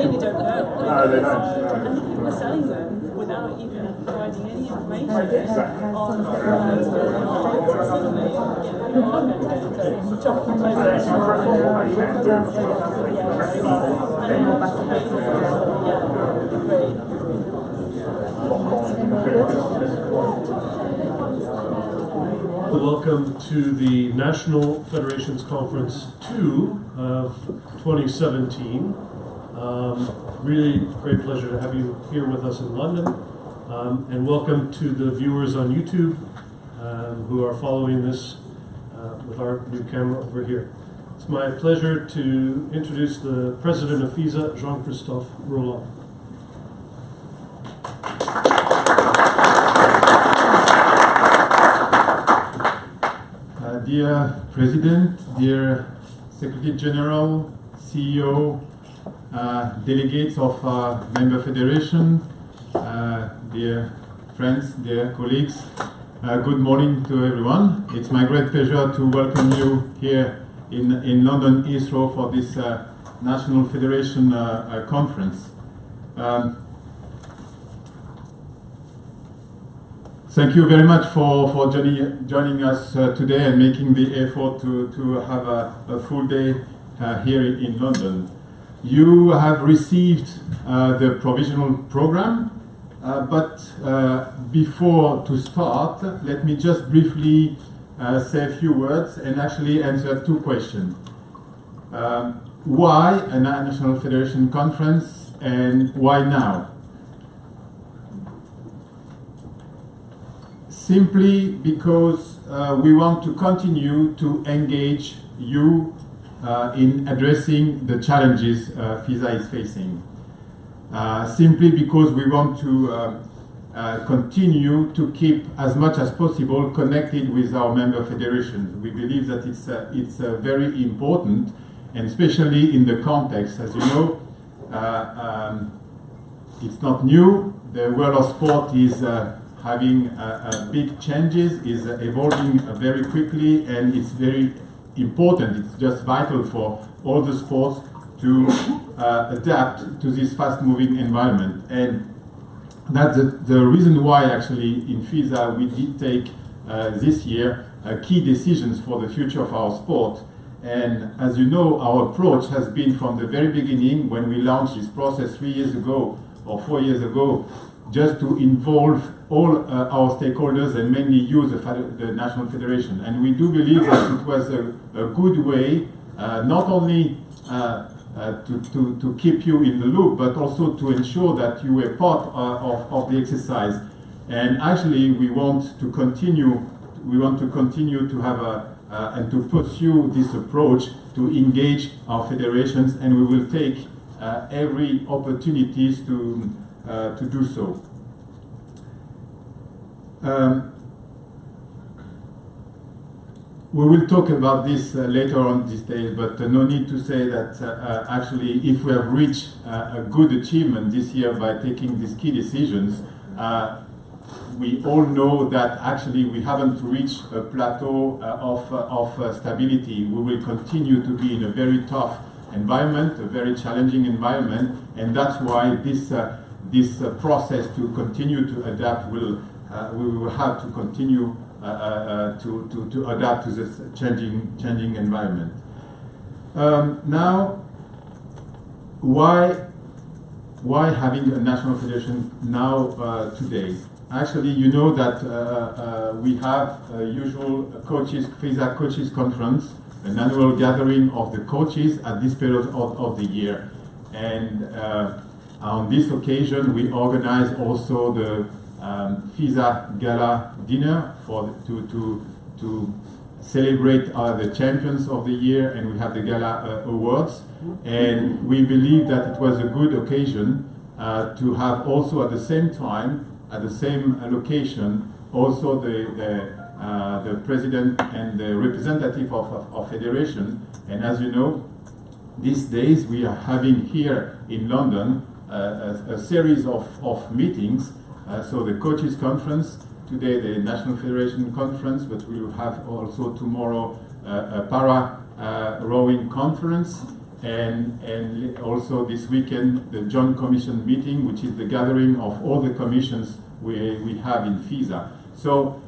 really don't know. No, they don't. And people are selling them without even providing any information Exactly. on Welcome to the National Federations Conference 2 of 2017. Really great pleasure to have you here with us in London. And welcome to the viewers on YouTube who are following this with our new camera over here. It's my pleasure to introduce the president of FISA, Jean-Christophe Rolland. Dear President, dear Secretary General, CEO, delegates of member federation, dear friends, dear colleagues, good morning to everyone. It's my great pleasure to welcome you here in London Heathrow for this National Federation conference. Thank you very much for joining us today and making the effort to have a full day here in London. You have received the provisional program, but before to start, let me just briefly say a few words and actually answer two questions. Why a National Federation Conference and why now? Simply because we want to continue to engage you in addressing the challenges FISA is facing. Simply because we want to continue to keep as much as possible connected with our member federations. We believe that it's very important, and especially in the context, as you know, it's not new. The world of sport is having big changes, is evolving very quickly, and it's very important. It's just vital for all the sports to adapt to this fast-moving environment. And that's the reason why actually in FISA we did take this year key decisions for the future of our sport. And as you know, our approach has been from the very beginning, when we launched this process 3 years ago or 4 years ago, just to involve all our stakeholders and mainly use the National Federation. And we do believe that it was a good way, not only to keep you in the loop, but also to ensure that you were part of the exercise. And actually, we want to continue to have and to pursue this approach to engage our federations, and we will take every opportunities to do so. We will talk about this later on this day, but no need to say that actually if we have reached a good achievement this year by taking these key decisions, we all know that actually we haven't reached a plateau of stability. We will continue to be in a very tough environment, a very challenging environment, and that's why this process to continue to adapt we will have to continue to adapt to this changing environment. Now, why having a national federation now today? Actually, you know that we have a usual FISA coaches conference, an annual gathering of the coaches at this period of the year, and on this occasion we organize also the FISA Gala dinner to celebrate the champions of the year, and we have the Gala awards. And we believe that it was a good occasion to have also at the same time, at the same location, also the president and the representative of federation. And as you know, these days we are having here in London a series of meetings. So the coaches conference, today the National Federation conference, but we will have also tomorrow a para rowing conference, and also this weekend the Joint Commission meeting, which is the gathering of all the commissions we have in FISA. So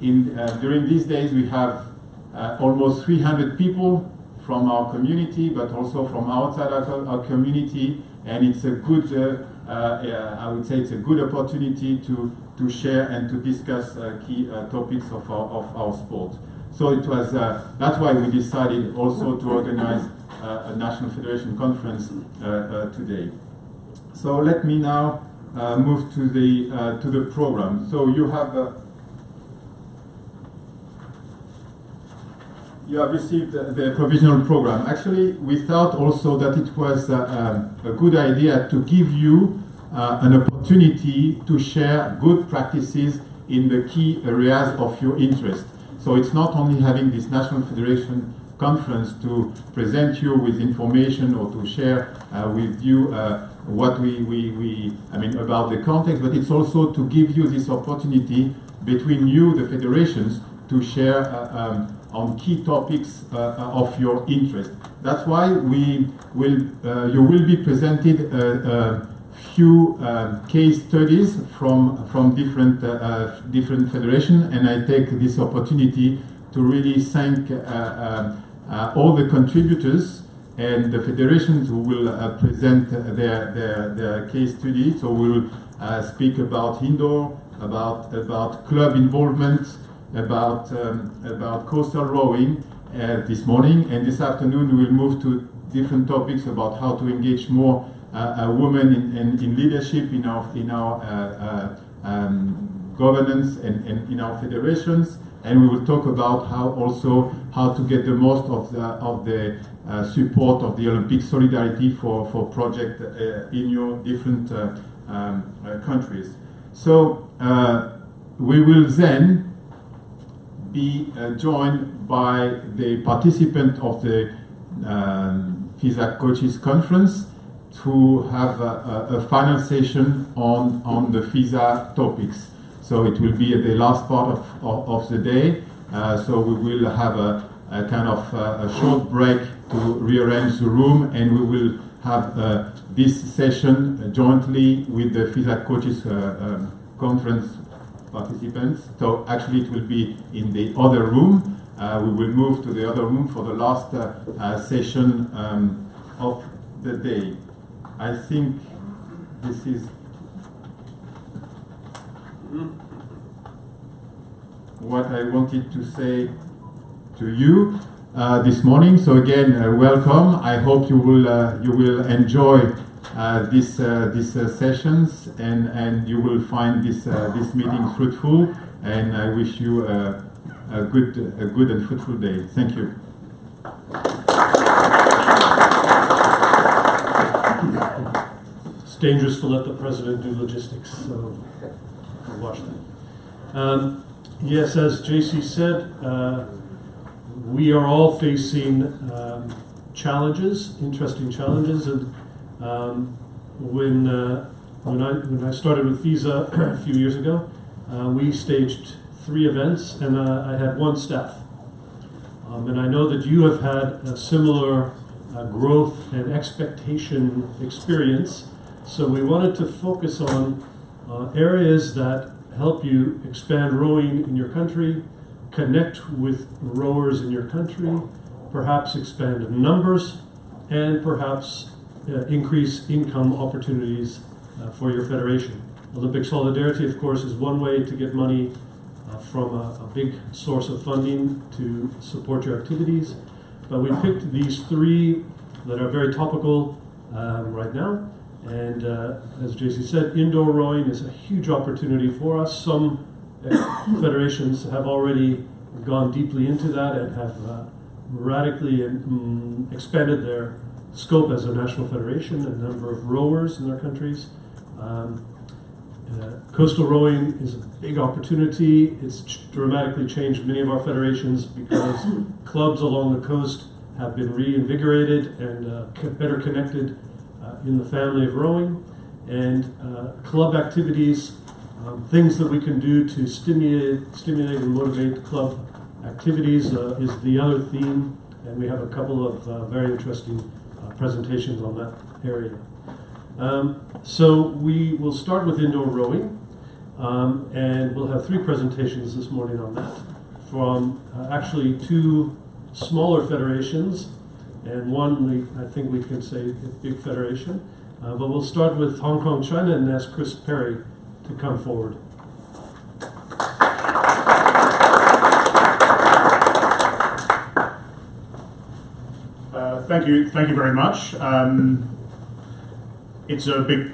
during these days we have almost 300 people from our community, but also from outside our community, and it's a good, I would say it's a good opportunity to share and to discuss key topics of our sport. So it was, that's why we decided also to organize a National Federation Conference today. So let me now move to the program. So you have received the provisional program. Actually, we thought also that it was a good idea to give you an opportunity to share good practices in the key areas of your interest. So it's not only having this National Federation Conference to present you with information or to share with you what I mean about the context, but it's also to give you this opportunity between you, the federations, to share on key topics of your interest. That's why you will be presented a few case studies from different federations, and I take this opportunity to really thank all the contributors and the federations who will present their case study. So we will speak about indoor, about club involvement, about coastal rowing this morning, and this afternoon we will move to different topics about how to engage more women in leadership in our governance and in our federations, and we will talk about how to get the most of the support of the Olympic Solidarity for projects in your different countries. So we will then be joined by the participant of the FISA Coaches Conference to have a final session on the FISA topics. So it will be the last part of the day. So we will have a kind of a short break to rearrange the room, and we will have this session jointly with the FISA Coaches Conference participants. So actually it will be in the other room. We will move to the other room for the last session of the day. I think this is what I wanted to say to you this morning. So again, welcome. I hope you will enjoy these sessions, and you will find this meeting fruitful. And I wish you a good and fruitful day. Thank you. It's dangerous to let the president do logistics, so we'll watch that. Yes, as JC said, we are all facing challenges, interesting challenges, and when I started with FISA a few years ago, we staged 3 events, and I had 1 staff. And I know that you have had a similar growth and expectation experience, so we wanted to focus on areas that help you expand rowing in your country, connect with rowers in your country, perhaps expand numbers, and perhaps increase income opportunities for your federation. Olympic Solidarity, of course, is one way to get money from a big source of funding to support your activities. But we picked these 3 that are very topical right now. And as JC said, indoor rowing is a huge opportunity for us. Some federations have already gone deeply into that and have radically expanded their scope as a national federation and number of rowers in their countries. Coastal rowing is a big opportunity. It's dramatically changed many of our federations because clubs along the coast have been reinvigorated and better connected in the family of rowing. And club activities, things that we can do to stimulate and motivate club activities is the other theme. And we have a couple of very interesting presentations on that area. So we will start with indoor rowing, and we'll have 3 presentations this morning on that from actually 2 smaller federations and one I think we can say a big federation. But we'll start with Hong Kong, China, and ask Chris Perry to come forward. Thank you very much. It's a big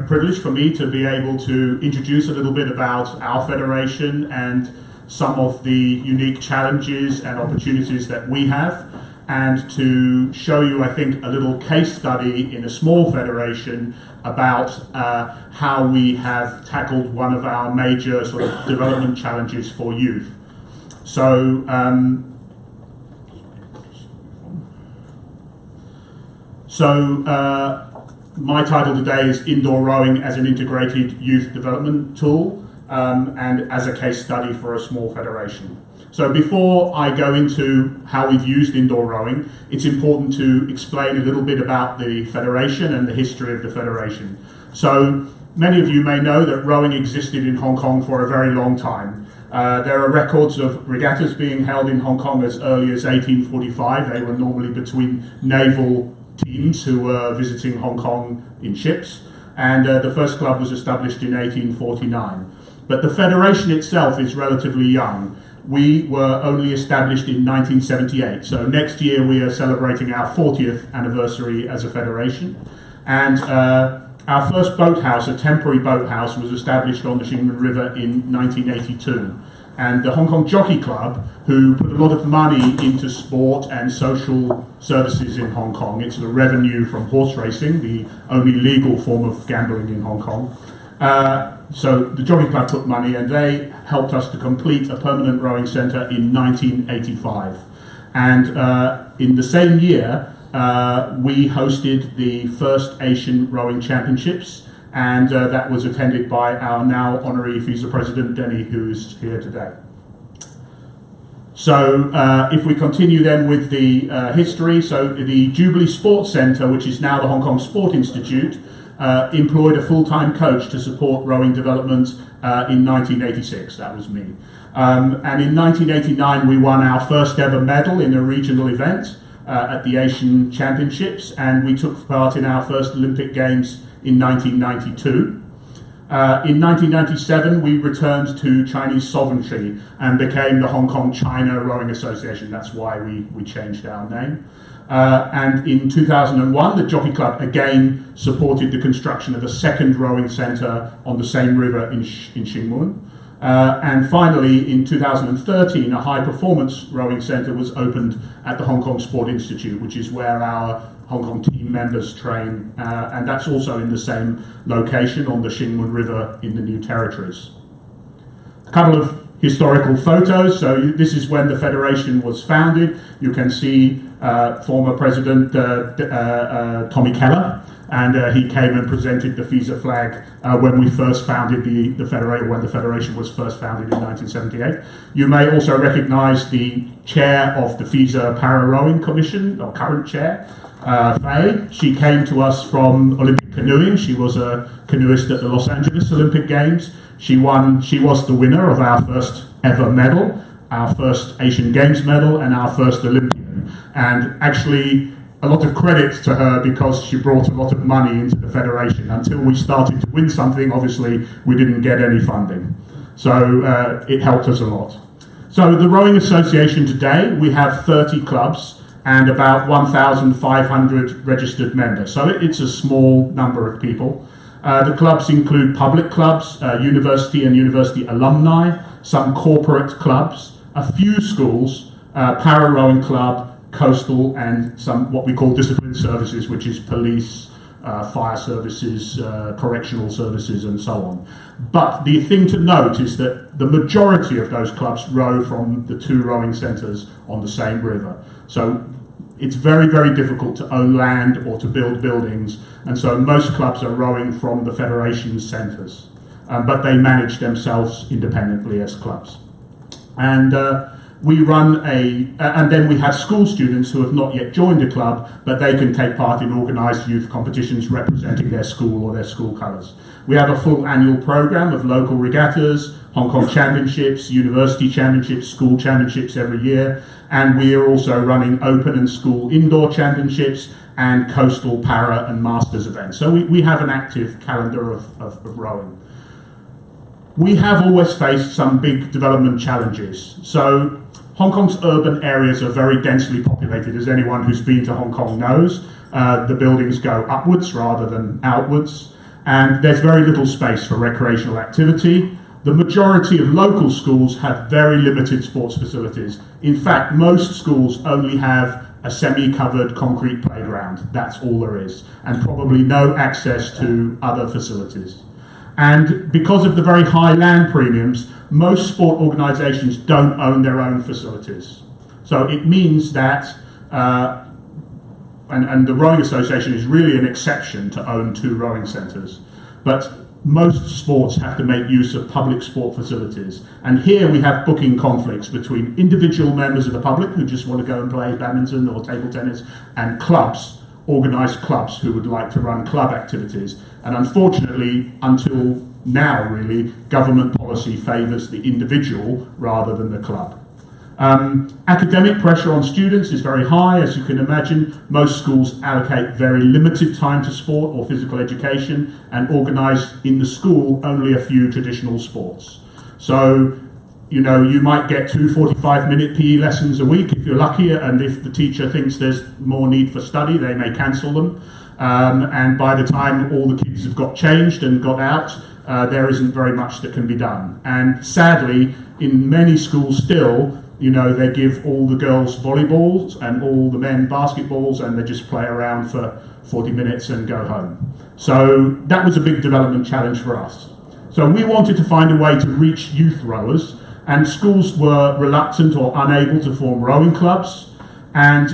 privilege for me to be able to introduce a little bit about our federation and some of the unique challenges and opportunities that we have, and to show you, I think, a little case study in a small federation about how we have tackled one of our major sort of development challenges for youth. So, my title today is Indoor Rowing as an Integrated Youth Development Tool, and as a case study for a small federation. So before I go into how we've used indoor rowing, it's important to explain a little bit about the federation and the history of the federation. So many of you may know that rowing existed in Hong Kong for a very long time. There are records of regattas being held in Hong Kong as early as 1845. They were normally between naval teams who were visiting Hong Kong in ships, and the first club was established in 1849. But the federation itself is relatively young. We were only established in 1978, so next year we are celebrating our 40th anniversary as a federation. And our first boathouse, a temporary boathouse, was established on the Xingmen River in 1982. And the Hong Kong Jockey Club, who put a lot of money into sport and social services in Hong Kong, it's the revenue from horse racing, the only legal form of gambling in Hong Kong. So the Jockey Club put money, and they helped us to complete a permanent rowing centre in 1985. And in the same year, we hosted the first Asian Rowing Championships, and that was attended by our now honorary FISA President, Denny, who's here today. So if we continue then with the history, so the Jubilee Sports Centre, which is now the Hong Kong Sport Institute, employed a full-time coach to support rowing development in 1986. That was me. And in 1989, we won our first ever medal in a regional event at the Asian Championships, and we took part in our first Olympic Games in 1992. In 1997, we returned to Chinese sovereignty and became the Hong Kong China Rowing Association. That's why we changed our name. And in 2001, the Jockey Club again supported the construction of a second rowing centre on the same river in Xingmen. And finally, in 2013, a high-performance rowing centre was opened at the Hong Kong Sport Institute, which is where our Hong Kong team members train, and that's also in the same location on the Xingmen River in the New Territories. A couple of historical photos. So this is when the federation was founded. You can see former President Tommy Keller, and he came and presented the FISA flag when we first founded the federation, when the federation was first founded in 1978. You may also recognise the chair of the FISA Para Rowing Commission, or current chair, Faye. She came to us from Olympic canoeing. She was a canoeist at the Los Angeles Olympic Games. She was the winner of our first ever medal, our first Asian Games medal, and our first Olympian. And actually, a lot of credit to her because she brought a lot of money into the federation. Until we started to win something, obviously, we didn't get any funding. So it helped us a lot. So the Rowing Association today, we have 30 clubs and about 1,500 registered members. So it's a small number of people. The clubs include public clubs, university and university alumni, some corporate clubs, a few schools, para rowing club, coastal, and some what we call discipline services, which is police, fire services, correctional services, and so on. But the thing to note is that the majority of those clubs row from the 2 rowing centres on the same river. So it's very, very difficult to own land or to build buildings, and so most clubs are rowing from the federation's centres, but they manage themselves independently as clubs. And we run and then we have school students who have not yet joined the club, but they can take part in organised youth competitions representing their school or their school colours. We have a full annual programme of local regattas, Hong Kong championships, university championships, school championships every year, and we are also running open and school indoor championships and coastal para and masters events. So we have an active calendar of rowing. We have always faced some big development challenges. So Hong Kong's urban areas are very densely populated, as anyone who's been to Hong Kong knows. The buildings go upwards rather than outwards, and there's very little space for recreational activity. The majority of local schools have very limited sports facilities. In fact, most schools only have a semi-covered concrete playground. That's all there is, and probably no access to other facilities. And because of the very high land premiums, most sport organisations don't own their own facilities. So it means that, and the Rowing Association is really an exception to own 2 rowing centres, but most sports have to make use of public sport facilities. And here we have booking conflicts between individual members of the public who just want to go and play badminton or table tennis, and clubs, organised clubs who would like to run club activities. And unfortunately, until now really, government policy favours the individual rather than the club. Academic pressure on students is very high, as you can imagine. Most schools allocate very limited time to sport or physical education and organise in the school only a few traditional sports. So, you know, you might get 2 45-minute PE lessons a week if you're lucky, and if the teacher thinks there's more need for study, they may cancel them. And by the time all the kids have got changed and got out, there isn't very much that can be done. And sadly, in many schools still, you know, they give all the girls volleyballs and all the men basketballs, and they just play around for 40 minutes and go home. So that was a big development challenge for us. So we wanted to find a way to reach youth rowers, and schools were reluctant or unable to form rowing clubs. And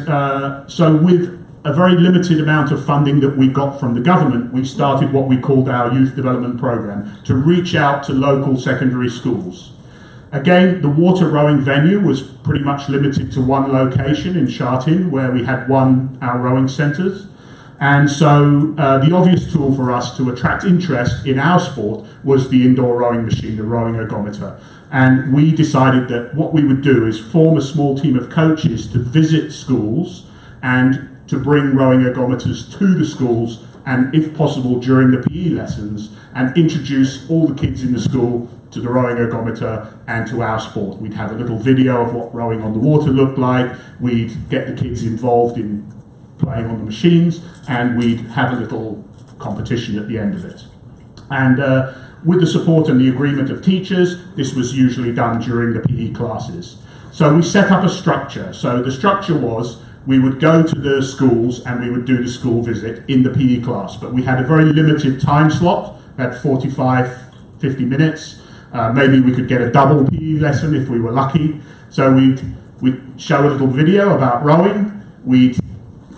so with a very limited amount of funding that we got from the government, we started what we called our youth development programme to reach out to local secondary schools. Again, the water rowing venue was pretty much limited to one location in Sha Tin, where we had our rowing centres. And so the obvious tool for us to attract interest in our sport was the indoor rowing machine, the rowing ergometer. And we decided that what we would do is form a small team of coaches to visit schools and to bring rowing ergometers to the schools, and if possible during the PE lessons, and introduce all the kids in the school to the rowing ergometer and to our sport. We'd have a little video of what rowing on the water looked like, we'd get the kids involved in playing on the machines, and we'd have a little competition at the end of it. And with the support and the agreement of teachers, this was usually done during the PE classes. So we set up a structure. So the structure was, we would go to the schools and we would do the school visit in the PE class, but we had a very limited time slot, at 45, 50 minutes. Maybe we could get a double PE lesson if we were lucky. So we'd show a little video about rowing, we'd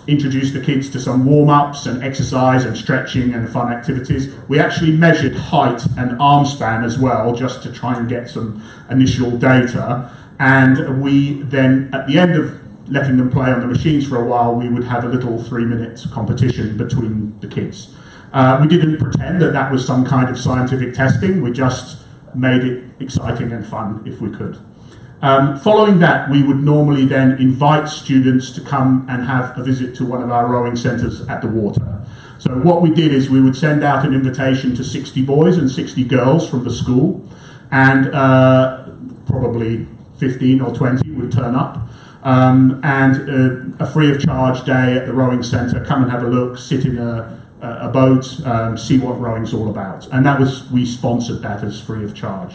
introduce the kids to some warm-ups and exercise and stretching and fun activities. We actually measured height and arm span as well, just to try and get some initial data. And we then, at the end of letting them play on the machines for a while, we would have a little 3-minute competition between the kids. We didn't pretend that that was some kind of scientific testing, we just made it exciting and fun if we could. Following that, we would normally then invite students to come and have a visit to one of our rowing centres at the water. So what we did is we would send out an invitation to 60 boys and 60 girls from the school, and probably 15 or 20 would turn up. And a free of charge day at the rowing centre, come and have a look, sit in a boat, see what rowing's all about. And we sponsored that as free of charge.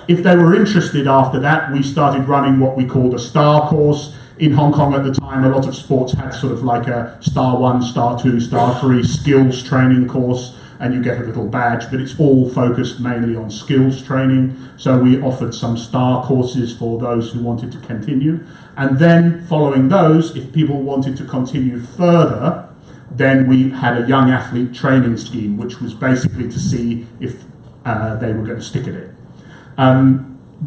If they were interested after that, we started running what we called a STAR course. In Hong Kong at the time, a lot of sports had sort of like a Star 1, Star 2, Star 3 skills training course, and you get a little badge, but it's all focused mainly on skills training. So we offered some STAR courses for those who wanted to continue. And then following those, if people wanted to continue further, then we had a young athlete training scheme, which was basically to see if they were going to stick at it.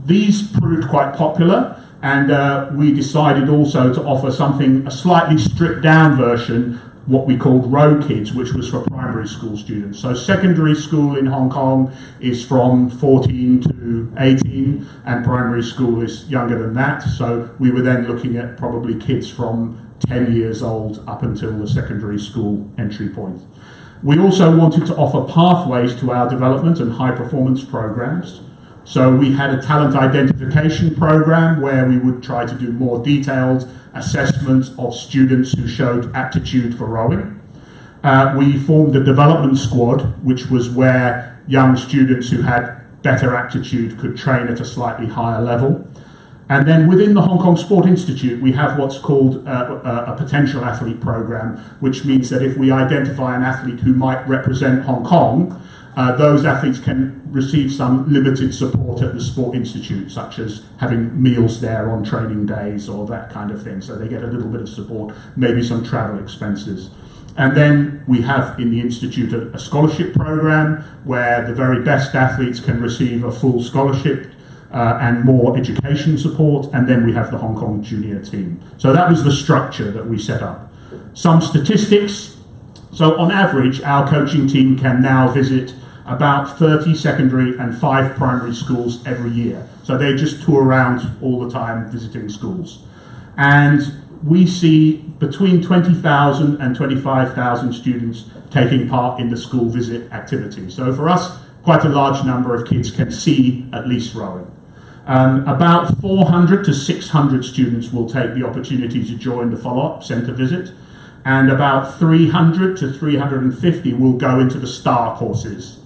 These proved quite popular, And we decided also to offer something, a slightly stripped down version, what we called Row Kids, which was for primary school students. So secondary school in Hong Kong is from 14 to 18, and primary school is younger than that. So we were then looking at probably kids from 10 years old up until the secondary school entry point. We also wanted to offer pathways to our development and high performance programs. So we had a talent identification program where we would try to do more detailed assessments of students who showed aptitude for rowing. We formed a development squad, which was where young students who had better aptitude could train at a slightly higher level. And then within the Hong Kong Sport Institute, we have what's called a potential athlete program, which means that if we identify an athlete who might represent Hong Kong, those athletes can receive some limited support at the Sport Institute, such as having meals there on training days or that kind of thing. So they get a little bit of support, maybe some travel expenses. And then we have in the Institute a scholarship program where the very best athletes can receive a full scholarship and more education support. And then we have the Hong Kong junior team. So that was the structure that we set up. Some statistics. So on average, our coaching team can now visit about 30 secondary and 5 primary schools every year. So they just tour around all the time visiting schools. And we see between 20,000 and 25,000 students taking part in the school visit activity. So for us, quite a large number of kids can see at least rowing. About 400 to 600 students will take the opportunity to join the follow-up centre visit, and about 300 to 350 will go into the STAR courses.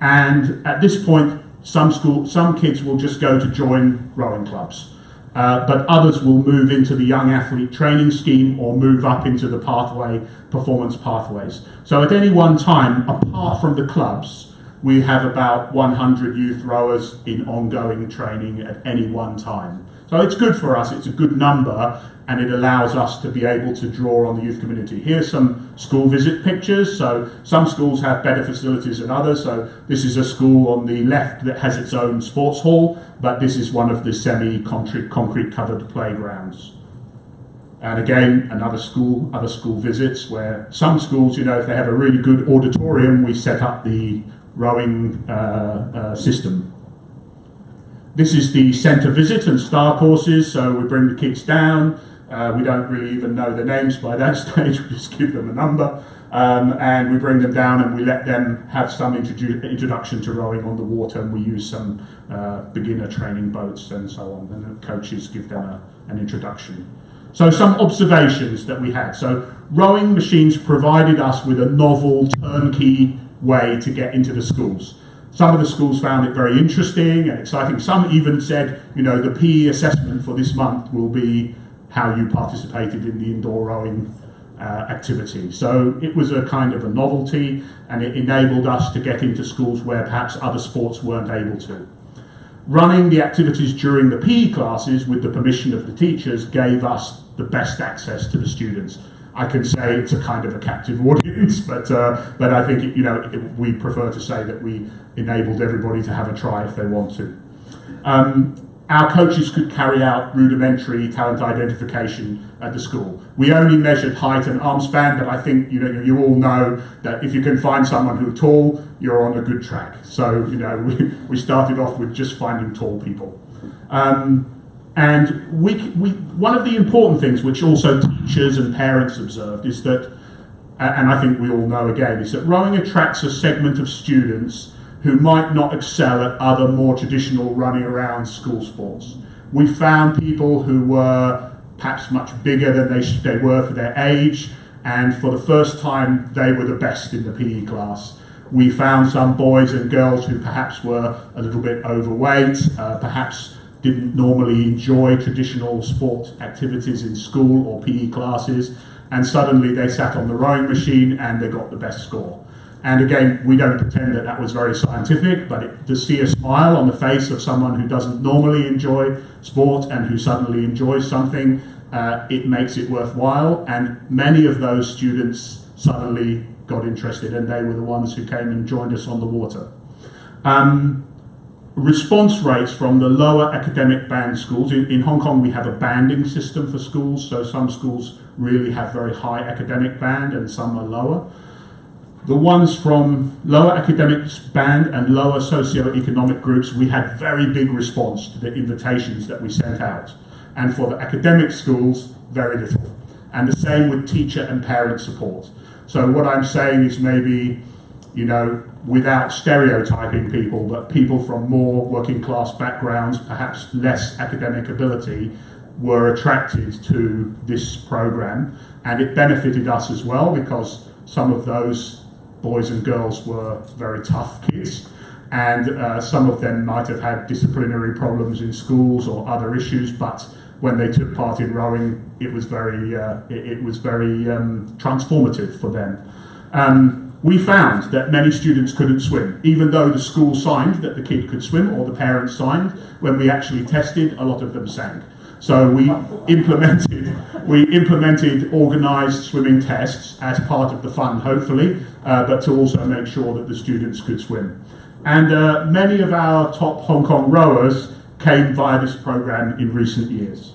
And at this point, some kids will just go to join rowing clubs, but others will move into the young athlete training scheme or move up into the performance pathways. So at any one time, apart from the clubs, we have about 100 youth rowers in ongoing training at any one time. So it's good for us, it's a good number, and it allows us to be able to draw on the youth community. Here's some school visit pictures. So some schools have better facilities than others. So this is a school on the left that has its own sports hall, but this is one of the semi-concrete covered playgrounds. And again, other school visits where some schools, if they have a really good auditorium, we set up the rowing system. This is the centre visit and STAR courses, so we bring the kids down. We don't really even know their names by that stage, we just give them a number. And we bring them down and we let them have some introduction to rowing on the water, and we use some beginner training boats and so on, and the coaches give them an introduction. So some observations that we had. So rowing machines provided us with a novel turnkey way to get into the schools. Some of the schools found it very interesting and exciting. Some even said, the PE assessment for this month will be how you participated in the indoor rowing activity. So it was a kind of a novelty, and it enabled us to get into schools where perhaps other sports weren't able to. Running the activities during the PE classes with the permission of the teachers gave us the best access to the students. I can say it's a kind of a captive audience, but I think we prefer to say that we enabled everybody to have a try if they want to. Our coaches could carry out rudimentary talent identification at the school. We only measured height and arm span, but I think you all know that if you can find someone who's tall, you're on a good track. So we started off with just finding tall people. And we one of the important things which also teachers and parents observed is that, and I think we all know again, is that rowing attracts a segment of students who might not excel at other more traditional running around school sports. We found people who were perhaps much bigger than they were for their age, and for the first time they were the best in the PE class. We found some boys and girls who perhaps were a little bit overweight, perhaps didn't normally enjoy traditional sport activities in school or PE classes, and suddenly they sat on the rowing machine and they got the best score. And again, we don't pretend that was very scientific, but to see a smile on the face of someone who doesn't normally enjoy sport and who suddenly enjoys something, it makes it worthwhile. And many of those students suddenly got interested, and they were the ones who came and joined us on the water. response rates from the lower academic band schools. In Hong Kong, we have a banding system for schools, so some schools really have very high academic band and some are lower. The ones from lower academic band and lower socio-economic groups, we had very big response to the invitations that we sent out. And for the academic schools, very little. And the same with teacher and parent support. So what I'm saying is maybe, without stereotyping people, but people from more working class backgrounds, perhaps less academic ability, were attracted to this program. And it benefited us as well, because some of those boys and girls were very tough kids, and some of them might have had disciplinary problems in schools or other issues, but when they took part in rowing, it was very transformative for them. We found that many students couldn't swim, even though the school signed that the kid could swim, or the parents signed. When we actually tested, a lot of them sank. So we implemented organised swimming tests as part of the fund, hopefully, but to also make sure that the students could swim. And many of our top Hong Kong rowers came via this program in recent years.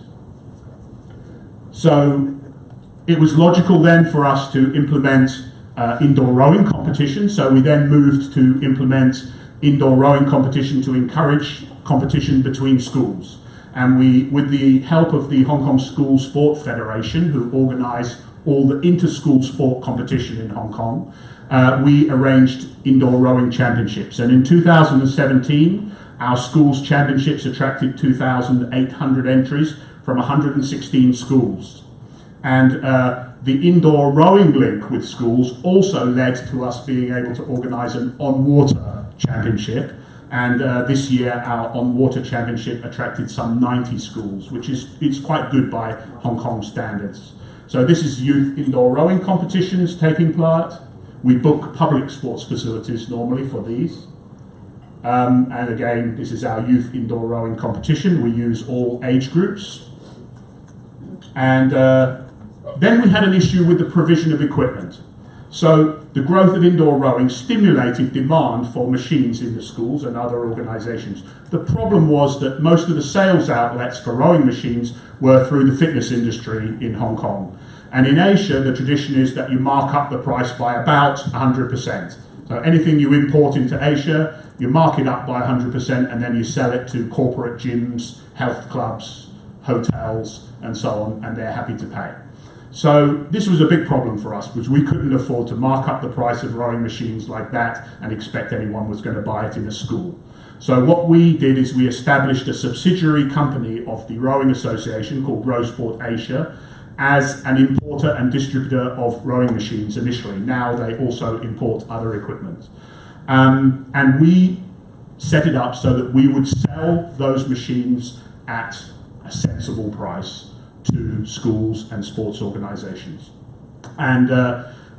So it was logical then for us to implement indoor rowing competition. So we then moved to implement indoor rowing competition to encourage competition between schools. And we, with the help of the Hong Kong School Sport Federation, who organise all the inter-school sport competition in Hong Kong, we arranged indoor rowing championships. And in 2017, our schools championships attracted 2,800 entries from 116 schools. And the indoor rowing link with schools also led to us being able to organise an on-water championship. And this year, our on-water championship attracted some 90 schools, which is quite good by Hong Kong standards. So this is youth indoor rowing competitions taking part. We book public sports facilities normally for these. And again, this is our youth indoor rowing competition. We use all age groups. And then we had an issue with the provision of equipment. So the growth of indoor rowing stimulated demand for machines in the schools and other organisations. The problem was that most of the sales outlets for rowing machines were through the fitness industry in Hong Kong. And in Asia, the tradition is that you mark up the price by about 100%. So anything you import into Asia, you mark it up by 100% and then you sell it to corporate gyms, health clubs, hotels, and so on, and they're happy to pay. So this was a big problem for us, because we couldn't afford to mark up the price of rowing machines like that and expect anyone was going to buy it in a school. So what we did is we established a subsidiary company of the Rowing Association called Rowsport Asia as an importer and distributor of rowing machines initially. Now they also import other equipment. And we set it up so that we would sell those machines at a sensible price to schools and sports organisations. And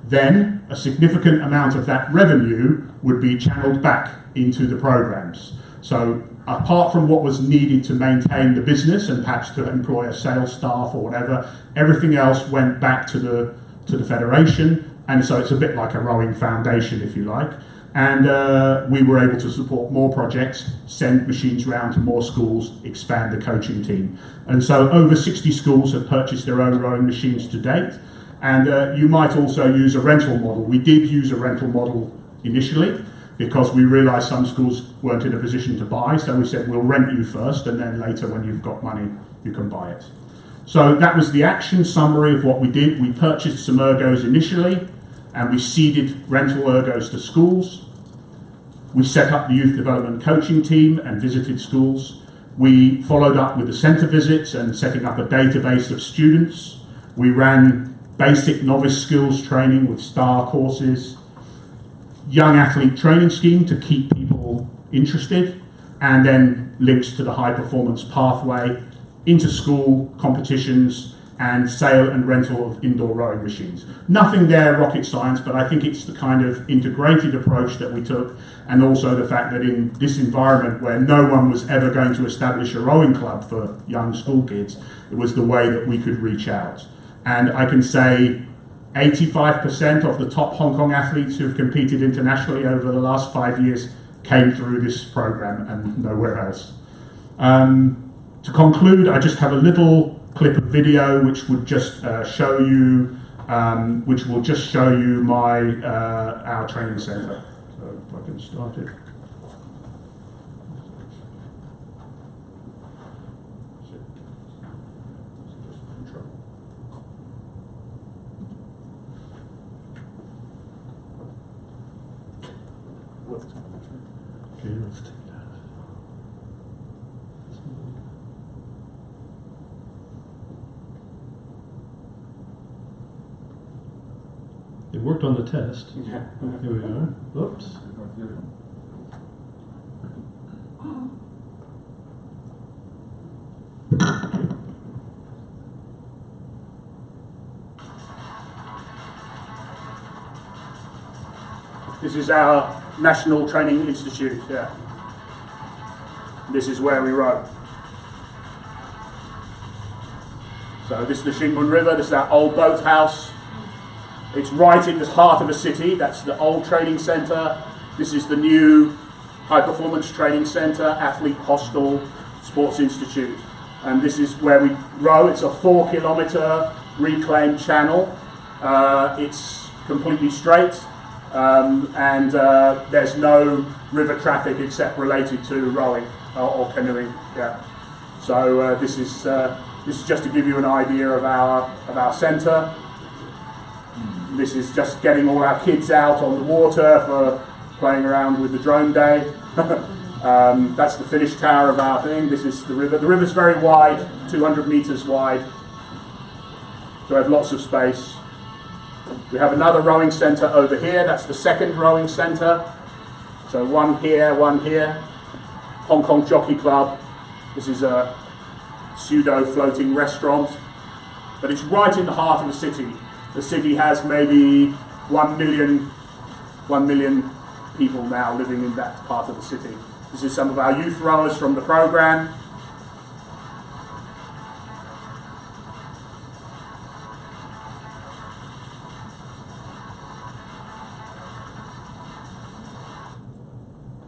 then a significant amount of that revenue would be channeled back into the programs. So apart from what was needed to maintain the business and perhaps to employ a sales staff or whatever, everything else went back to the federation. And so it's a bit like a rowing foundation, if you like. And we were able to support more projects, send machines around to more schools, expand the coaching team. And so over 60 schools have purchased their own rowing machines to date. And you might also use a rental model. We did use a rental model initially because we realised some schools weren't in a position to buy. So we said, we'll rent you first, and then later when you've got money, you can buy it. So that was the action summary of what we did. We purchased some ergos initially, and we seeded rental ergos to schools. We set up the youth development coaching team and visited schools. We followed up with the centre visits and setting up a database of students. We ran basic novice skills training with STAR courses, young athlete training scheme to keep people interested, and then links to the high performance pathway, inter-school competitions, and sale and rental of indoor rowing machines. Nothing there rocket science, but I think it's the kind of integrated approach that we took, and also the fact that in this environment where no one was ever going to establish a rowing club for young school kids, it was the way that we could reach out. And I can say 85% of the top Hong Kong athletes who've competed internationally over the last 5 years came through this program and nowhere else. To conclude, I just have a little clip of video which would just show you, which will just show you our training centre. So if I can start it. Okay, let's take that. It worked on the test. Yeah. Here we are. Oops. This is our National Training Institute, yeah. This is where we row. So this is the Shingbun River, this is our old boathouse. It's right in the heart of the city, that's the old training centre. This is the new high performance training centre, athlete hostel, sports institute. And this is where we row. It's a 4-kilometre reclaimed channel. It's completely straight. And there's no river traffic except related to rowing or canoeing. Yeah. So this is just to give you an idea of our centre. This is just getting all our kids out on the water for playing around with the drone day. That's the finish tower of our thing. This is the river. The river's very wide, 200 metres wide. So we have lots of space. We have another rowing centre over here. That's the second rowing centre. So one here, one here. Hong Kong Jockey Club. This is a pseudo floating restaurant. But it's right in the heart of the city. The city has maybe 1 million people now living in that part of the city. This is some of our youth rowers from the programme.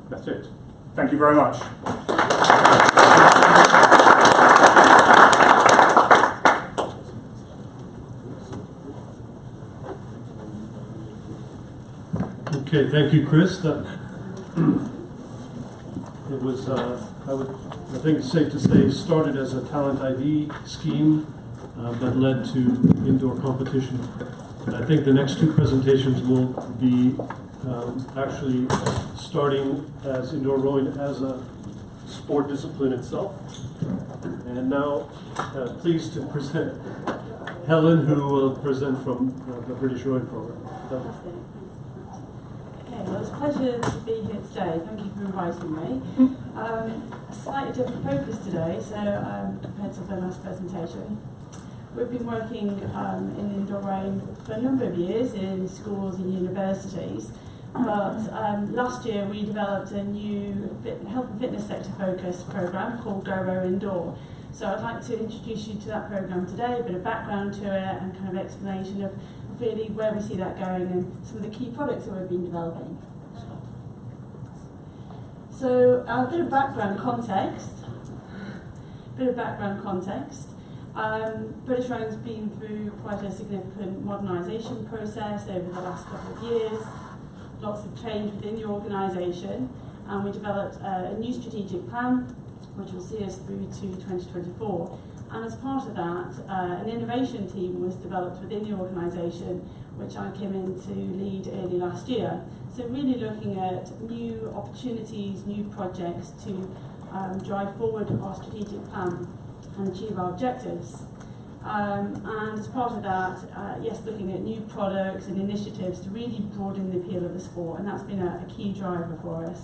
That's it. Thank you very much. Okay, thank you, Chris. It was, I think it's safe to say, started as a talent ID scheme that led to indoor competition. And I think the next two presentations will be actually starting as indoor rowing as a sport discipline itself. And now, pleased to present Helen, who will present from the British Rowing Program. Well, it's a pleasure to be here today. Thank you for inviting me. A slightly different focus today, so compared to the last presentation. We've been working in indoor rowing for a number of years in schools and universities, but last year we developed a new health and fitness sector focused programme called Go Row Indoor. So I'd like to introduce you to that programme today, a bit of background to it and kind of explanation of really where we see that going and some of the key products that we've been developing. So a bit of background context. British Rowing's been through quite a significant modernisation process over the last couple of years. Lots of change within the organisation, and we developed a new strategic plan which will see us through to 2024. And as part of that, an innovation team was developed within the organisation, which I came in to lead early last year. So really looking at new opportunities, new projects to drive forward our strategic plan and achieve our objectives. And as part of that, yes, looking at new products and initiatives to really broaden the appeal of the sport, and that's been a key driver for us.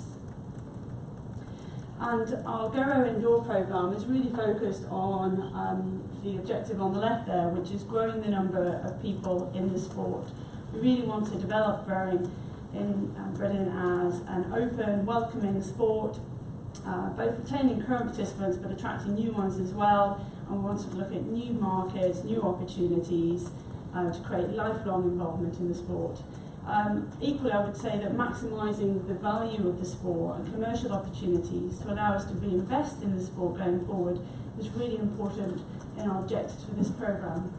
And our Go Row Indoor programme is really focused on the objective on the left there, which is growing the number of people in the sport. We really want to develop rowing in Britain as an open, welcoming sport, both retaining current participants but attracting new ones as well. And we want to look at new markets, new opportunities to create lifelong involvement in the sport. Equally, I would say that maximising the value of the sport and commercial opportunities to allow us to reinvest in the sport going forward is really important in our objectives for this programme.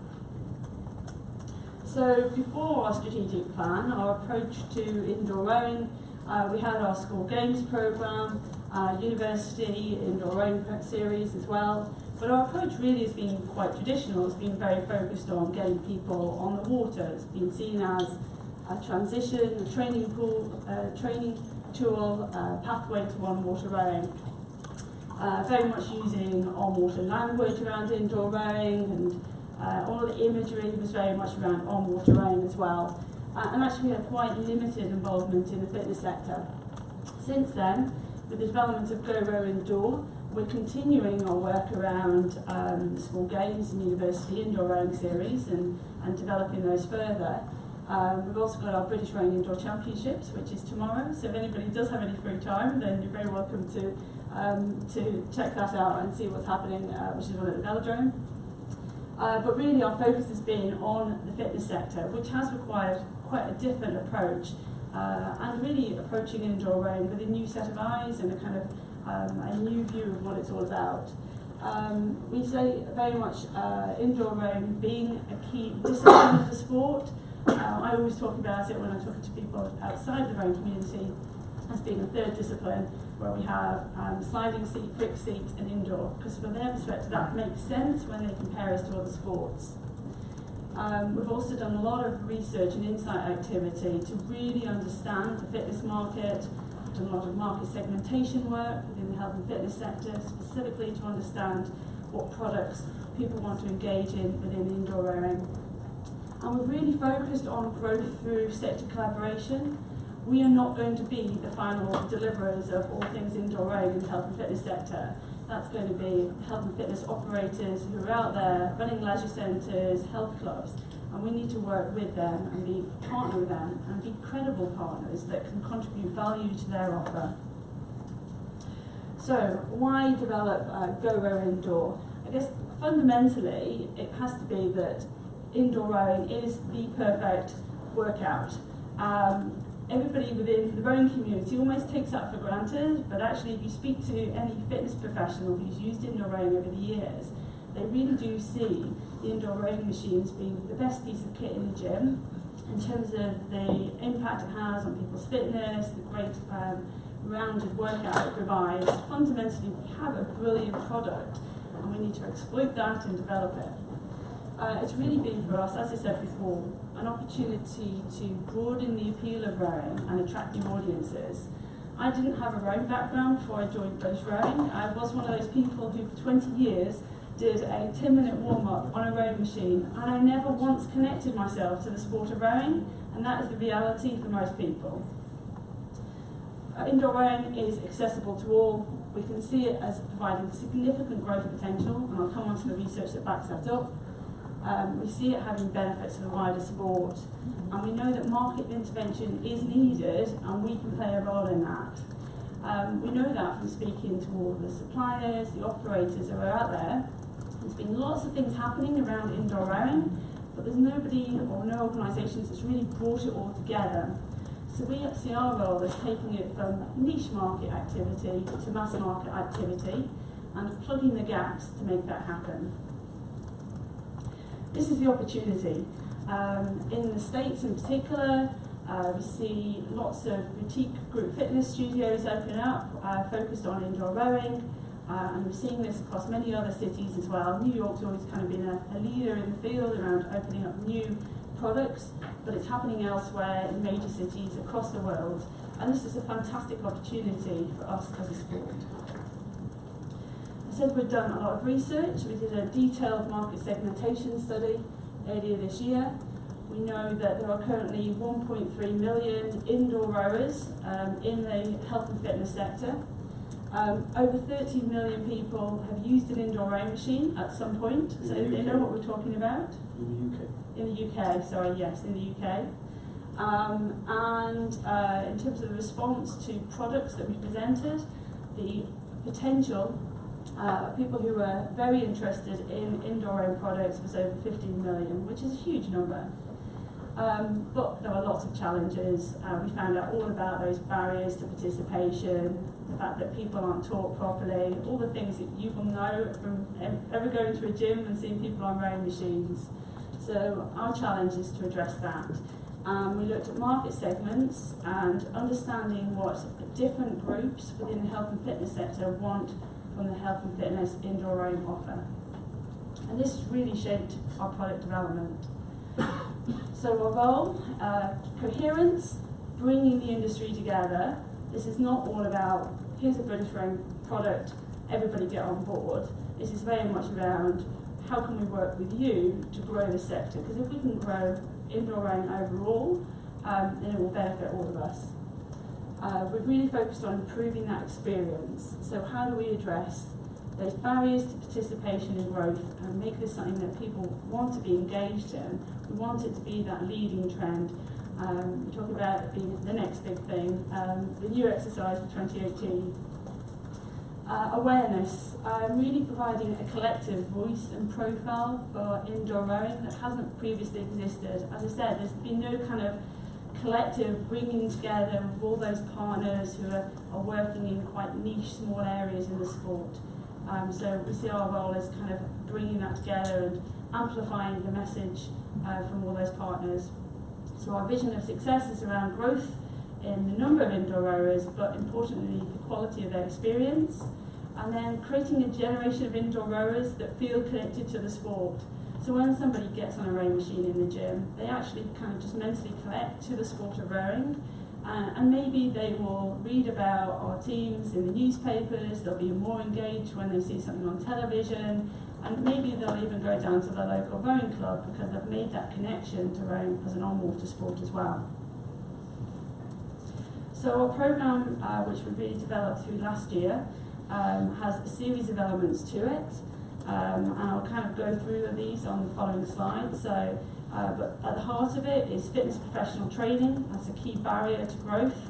So before our strategic plan, our approach to indoor rowing, we had our school games programme, university indoor rowing series as well. But our approach really has been quite traditional. It's been very focused on getting people on the water. It's been seen as a transition, a training pool, training tool, pathway to on-water rowing. Very much using on-water language around indoor rowing, and all the imagery was very much around on-water rowing as well. And actually we had quite limited involvement in the fitness sector. Since then, with the development of Go Row Indoor, we're continuing our work around the school games and university indoor rowing series and developing those further. We've also got our British Rowing Indoor Championships, which is tomorrow. So if anybody does have any free time, then you're very welcome to check that out and see what's happening, which is one at the Velodrome. But really our focus has been on the fitness sector, which has required quite a different approach, and really approaching indoor rowing with a new set of eyes and a kind of a new view of what it's all about. We say very much indoor rowing being a key discipline of the sport. I always talk about it when I'm talking to people outside the rowing community as being a third discipline, where we have sliding seat, quick seat and indoor, because from their perspective that makes sense when they compare us to other sports. We've also done a lot of research and insight activity to really understand the fitness market. We've done a lot of market segmentation work within the health and fitness sector, specifically to understand what products people want to engage in within indoor rowing. And we've really focused on growth through sector collaboration. We are not going to be the final deliverers of all things indoor rowing in the health and fitness sector. That's going to be health and fitness operators who are out there running leisure centres, health clubs, and we need to work with them and be partner with them and be credible partners that can contribute value to their offer. So why develop Go Row Indoor? I guess fundamentally it has to be that indoor rowing is the perfect workout. Everybody within the rowing community almost takes that for granted, but actually if you speak to any fitness professional who's used indoor rowing over the years, they really do see the indoor rowing machines being the best piece of kit in the gym in terms of the impact it has on people's fitness, the great rounded workout it provides. Fundamentally, we have a brilliant product and we need to exploit that and develop it. It's really been for us, as I said before, an opportunity to broaden the appeal of rowing and attract new audiences. I didn't have a rowing background before I joined British Rowing. I was one of those people who for 20 years did a 10-minute warm-up on a rowing machine, and I never once connected myself to the sport of rowing, and that is the reality for most people. Indoor rowing is accessible to all. We can see it as providing significant growth potential, and I'll come on to the research that backs that up. We see it having benefits to the wider sport, and we know that market intervention is needed and we can play a role in that. We know that from speaking to all the suppliers, the operators who are out there. There's been lots of things happening around indoor rowing, but there's nobody or no organisations that's really brought it all together. So we see our role as taking it from niche market activity to mass market activity and plugging the gaps to make that happen. This is the opportunity. In the States in particular, we see lots of boutique group fitness studios open up, focused on indoor rowing, and we're seeing this across many other cities as well. New York's always kind of been a leader in the field around opening up new products, but it's happening elsewhere in major cities across the world, and this is a fantastic opportunity for us as a sport. I said we've done a lot of research. We did a detailed market segmentation study earlier this year. We know that there are currently 1.3 million indoor rowers in the health and fitness sector. Over 30 million people have used an indoor rowing machine at some point, so they know what we're talking about. In the UK. In the UK, sorry, yes, in the UK. In terms of the response to products that we presented, the potential people who were very interested in indoor rowing products was over 15 million, which is a huge number. But there were lots of challenges. We found out all about those barriers to participation, the fact that people aren't taught properly, all the things that you will know from ever going to a gym and seeing people on rowing machines. So our challenge is to address that. We looked at market segments and understanding what different groups within the health and fitness sector want from the health and fitness indoor rowing offer. And this has really shaped our product development. So our role, coherence, bringing the industry together. This is not all about, here's a British rowing product, everybody get on board. This is very much around, how can we work with you to grow the sector? Because if we can grow indoor rowing overall, then it will benefit all of us. We've really focused on improving that experience. So how do we address those barriers to participation and growth and make this something that people want to be engaged in? We want it to be that leading trend. We talk about it being the next big thing, the new exercise for 2018. Awareness, really providing a collective voice and profile for indoor rowing that hasn't previously existed. As I said, there's been no kind of collective bringing together of all those partners who are working in quite niche, small areas in the sport. So we see our role as kind of bringing that together and amplifying the message from all those partners. So our vision of success is around growth in the number of indoor rowers, but importantly the quality of their experience, and then creating a generation of indoor rowers that feel connected to the sport. So when somebody gets on a rowing machine in the gym, they actually kind of just mentally connect to the sport of rowing, and maybe they will read about our teams in the newspapers, they'll be more engaged when they see something on television, and maybe they'll even go down to the local rowing club because they've made that connection to rowing as an on-water sport as well. So our programme, which we really developed through last year, has a series of elements to it, and I'll kind of go through these on the following slides. So, but at the heart of it is fitness professional training. That's a key barrier to growth,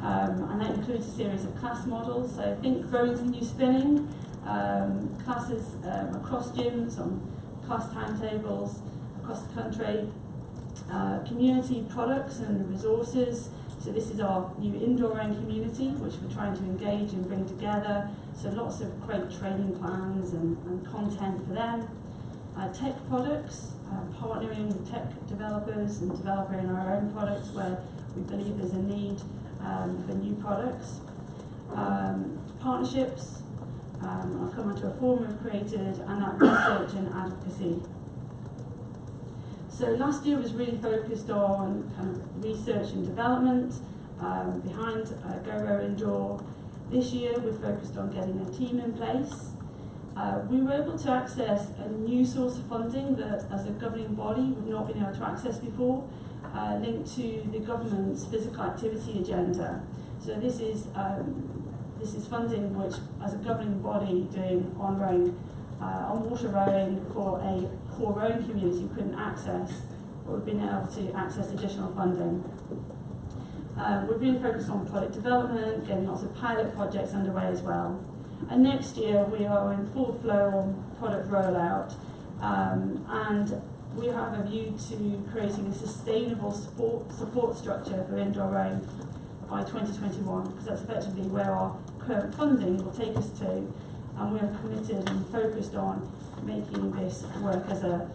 and that includes a series of class models. So think rowing's the new spinning, classes across gyms, on class timetables across the country, community products and resources. So this is our new indoor rowing community, which we're trying to engage and bring together. So lots of great training plans and content for them. Tech products, partnering with tech developers and developing our own products where we believe there's a need for new products. Partnerships, I'll come onto a forum we've created, and that research and advocacy. So last year was really focused on kind of research and development behind Go Row Indoor. This year we're focused on getting a team in place. We were able to access a new source of funding that as a governing body we've not been able to access before, linked to the government's physical activity agenda. So this is funding which as a governing body doing on water rowing for a core rowing community couldn't access, but we've been able to access additional funding. We're really focused on product development, getting lots of pilot projects underway as well. And next year we are in full flow on product rollout, and we have a view to creating a sustainable support structure for indoor rowing by 2021, because that's effectively where our current funding will take us to. And we're committed and focused on making this work as a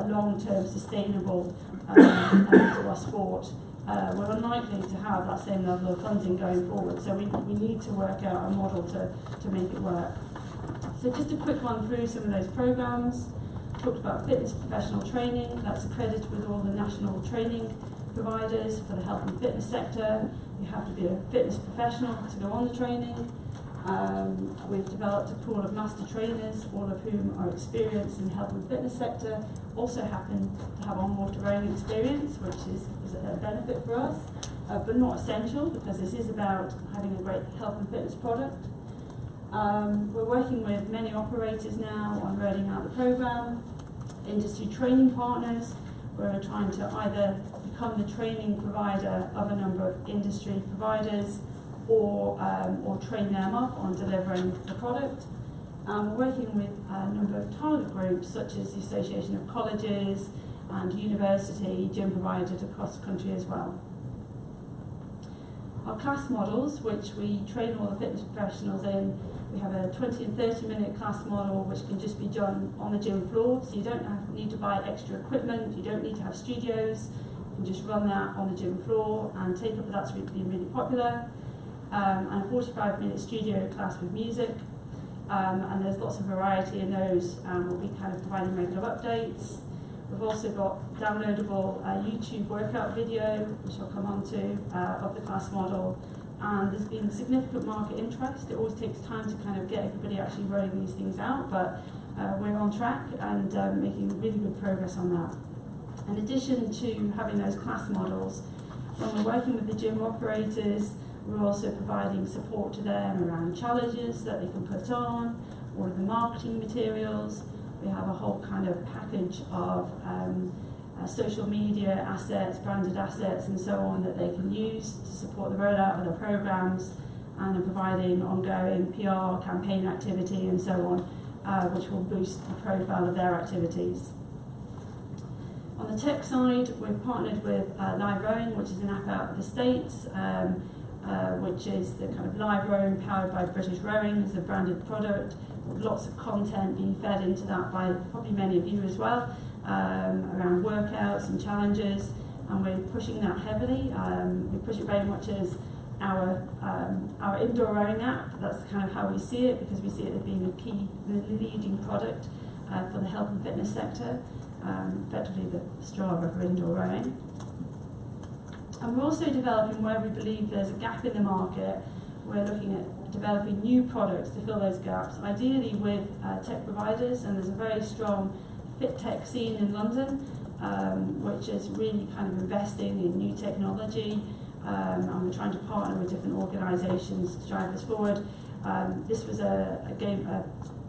long-term sustainable element to our sport. We're unlikely to have that same level of funding going forward, so we need to work out a model to make it work. So just a quick run through some of those programs. Talked about fitness professional training, that's accredited with all the national training providers for the health and fitness sector. You have to be a fitness professional to go on the training. We've developed a pool of master trainers, all of whom are experienced in the health and fitness sector, also happen to have on-water rowing experience, which is a benefit for us, but not essential because this is about having a great health and fitness product. We're working with many operators now on rolling out the programme, industry training partners. We're trying to either become the training provider of a number of industry providers or train them up on delivering the product. We're working with a number of target groups such as the Association of Colleges, and university gym providers across the country as well. Our class models, which we train all the fitness professionals in, we have a 20 and 30 minute class model which can just be done on the gym floor, so you don't need to buy extra equipment, you don't need to have studios, you can just run that on the gym floor, and Take Up that's been really popular. And a 45-minute studio class with music, and there's lots of variety in those, and we'll be kind of providing regular updates. We've also got downloadable YouTube workout video, which I'll come on to, of the class model, and there's been significant market interest. It always takes time to kind of get everybody actually rolling these things out, but we're on track and making really good progress on that. In addition to having those class models, when we're working with the gym operators, we're also providing support to them around challenges that they can put on, all of the marketing materials. We have a whole kind of package of social media assets, branded assets and so on that they can use to support the rollout of their programs, and are providing ongoing PR, campaign activity and so on, which will boost the profile of their activities. On the tech side, we've partnered with Live Rowing, which is an app out of the States, which is the kind of live rowing powered by British Rowing. It's a branded product. Lots of content being fed into that by probably many of you as well, around workouts and challenges, and we're pushing that heavily. We push it very much as our indoor rowing app. That's kind of how we see it, because we see it as being a key, the leading product for the health and fitness sector, effectively the Strava for indoor rowing. And we're also developing where we believe there's a gap in the market. We're looking at developing new products to fill those gaps, ideally with tech providers, and there's a very strong fit tech scene in London, which is really kind of investing in new technology, and we're trying to partner with different organisations to drive this forward. This was a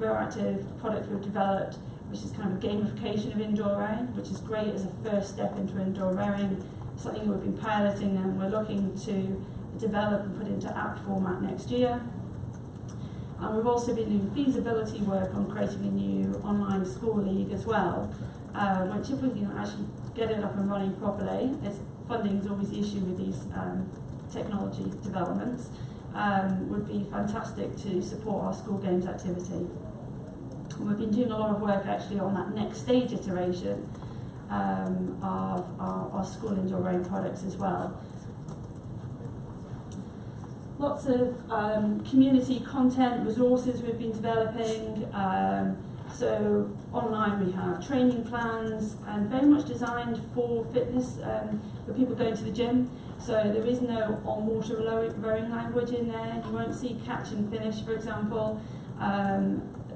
proactive product we've developed, which is kind of a gamification of indoor rowing, which is great as a first step into indoor rowing, something we've been piloting and we're looking to develop and put into app format next year. And we've also been doing feasibility work on creating a new online school league as well, which if we can actually get it up and running properly, funding is always the issue with these technology developments, would be fantastic to support our school games activity. And we've been doing a lot of work actually on that next stage iteration of our school indoor rowing products as well. Lots of community content, resources we've been developing. So online we have training plans, and very much designed for fitness, for people going to the gym. So there is no on-water rowing language in there. You won't see catch and finish, for example.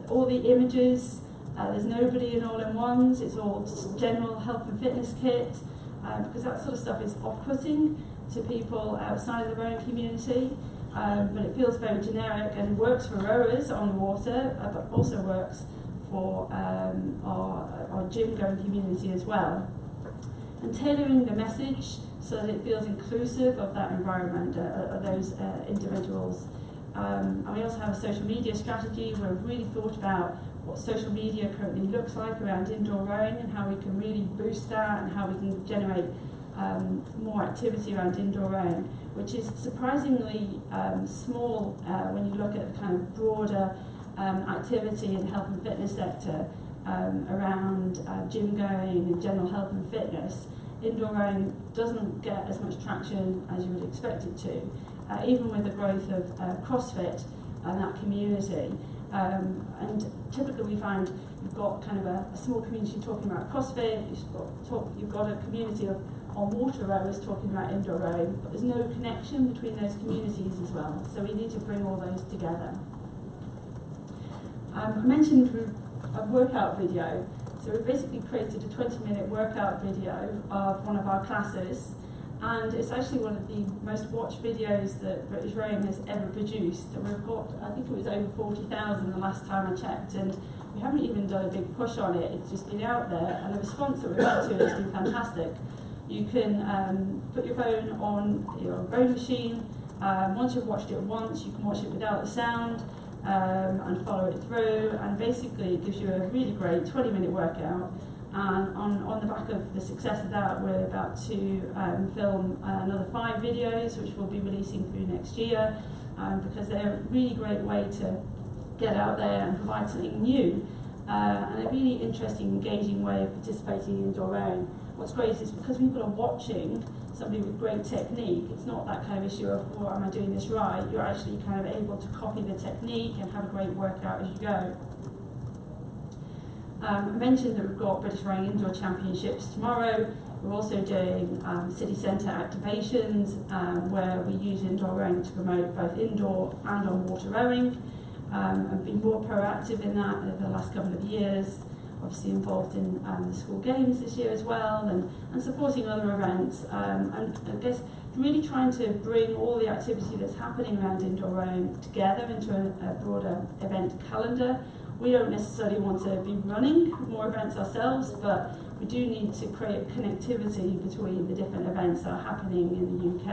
All the images, there's nobody in all-in-ones. It's all general health and fitness kit, because that sort of stuff is off-putting to people outside of the rowing community. But it feels very generic and works for rowers on the water, but also works for our gym-going community as well. And tailoring the message so that it feels inclusive of that environment, of those individuals. And we also have a social media strategy where we've really thought about what social media currently looks like around indoor rowing, and how we can really boost that, and how we can generate more activity around indoor rowing, which is surprisingly small when you look at the kind of broader activity in the health and fitness sector around gym going and general health and fitness. Indoor rowing doesn't get as much traction as you would expect it to, even with the growth of CrossFit and that community. And typically we find you've got kind of a small community talking about CrossFit, you've got a community of on-water rowers talking about indoor rowing, but there's no connection between those communities as well. So we need to bring all those together. I mentioned a workout video. So we basically created a 20-minute workout video of one of our classes, and it's actually one of the most watched videos that British Rowing has ever produced. And we've got, I think it was over 40,000 the last time I checked, and we haven't even done a big push on it. It's just been out there, and the response that we've had to it has been fantastic. You can put your phone on your rowing machine. Once you've watched it once, you can watch it without the sound and follow it through. And basically, it gives you a really great 20-minute workout And on the back of the success of that, we're about to film another 5 videos, which we'll be releasing through next year, because they're a really great way to get out there and provide something new, and a really interesting, engaging way of participating in indoor rowing. What's great is because people are watching somebody with great technique, it's not that kind of issue of, well, am I doing this right? You're actually kind of able to copy the technique and have a great workout as you go. I mentioned that we've got British Rowing Indoor Championships tomorrow. We're also doing city centre activations where we use indoor rowing to promote both indoor and on-water rowing. I've been more proactive in that over the last couple of years, obviously involved in the school games this year as well, and supporting other events, and I guess really trying to bring all the activity that's happening around indoor rowing together into a broader event calendar. We don't necessarily want to be running more events ourselves, but we do need to create connectivity between the different events that are happening in the UK,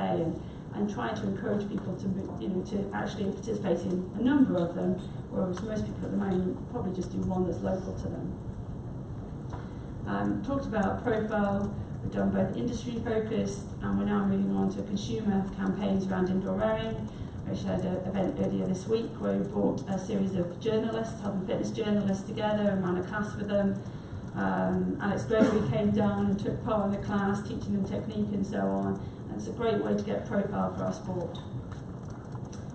and trying to encourage people to, to actually participate in a number of them, whereas most people at the moment probably just do one that's local to them. Talked about profile. We've done both industry focused, and we're now moving on to consumer campaigns around indoor rowing. We had an event earlier this week where we brought a series of journalists, health and fitness journalists together and ran a class with them. Alex Gregory came down and took part in the class, teaching them technique and so on. And it's a great way to get profile for our sport.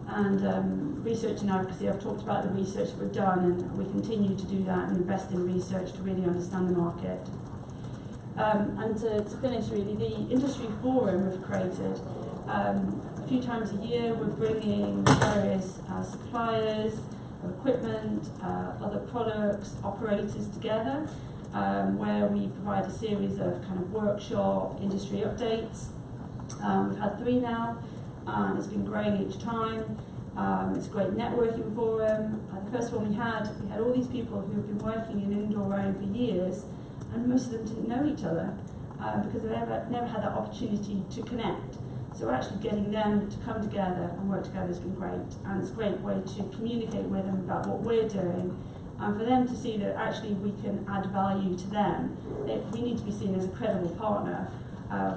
And research and advocacy, I've talked about the research we've done, and we continue to do that and invest in research to really understand the market. And to finish really, the industry forum we've created. A few times a year we're bringing various suppliers of equipment, other products, operators together, where we provide a series of kind of workshop industry updates. We've had 3 now, and it's been growing each time. It's a great networking forum. The first one we had all these people who have been working in indoor rowing for years, and most of them didn't know each other because they've never had that opportunity to connect. So actually getting them to come together and work together has been great, and it's a great way to communicate with them about what we're doing, and for them to see that actually we can add value to them. We need to be seen as a credible partner.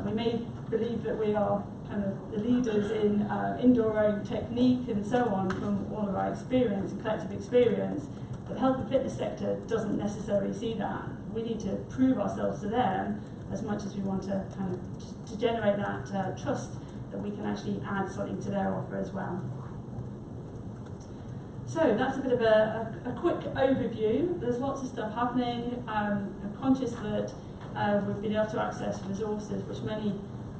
We may believe that we are kind of the leaders in indoor rowing technique and so on from all of our experience and collective experience, but the health and fitness sector doesn't necessarily see that. We need to prove ourselves to them as much as we want to kind of to generate that trust that we can actually add something to their offer as well. So that's a bit of a quick overview. There's lots of stuff happening. I'm conscious that we've been able to access resources which many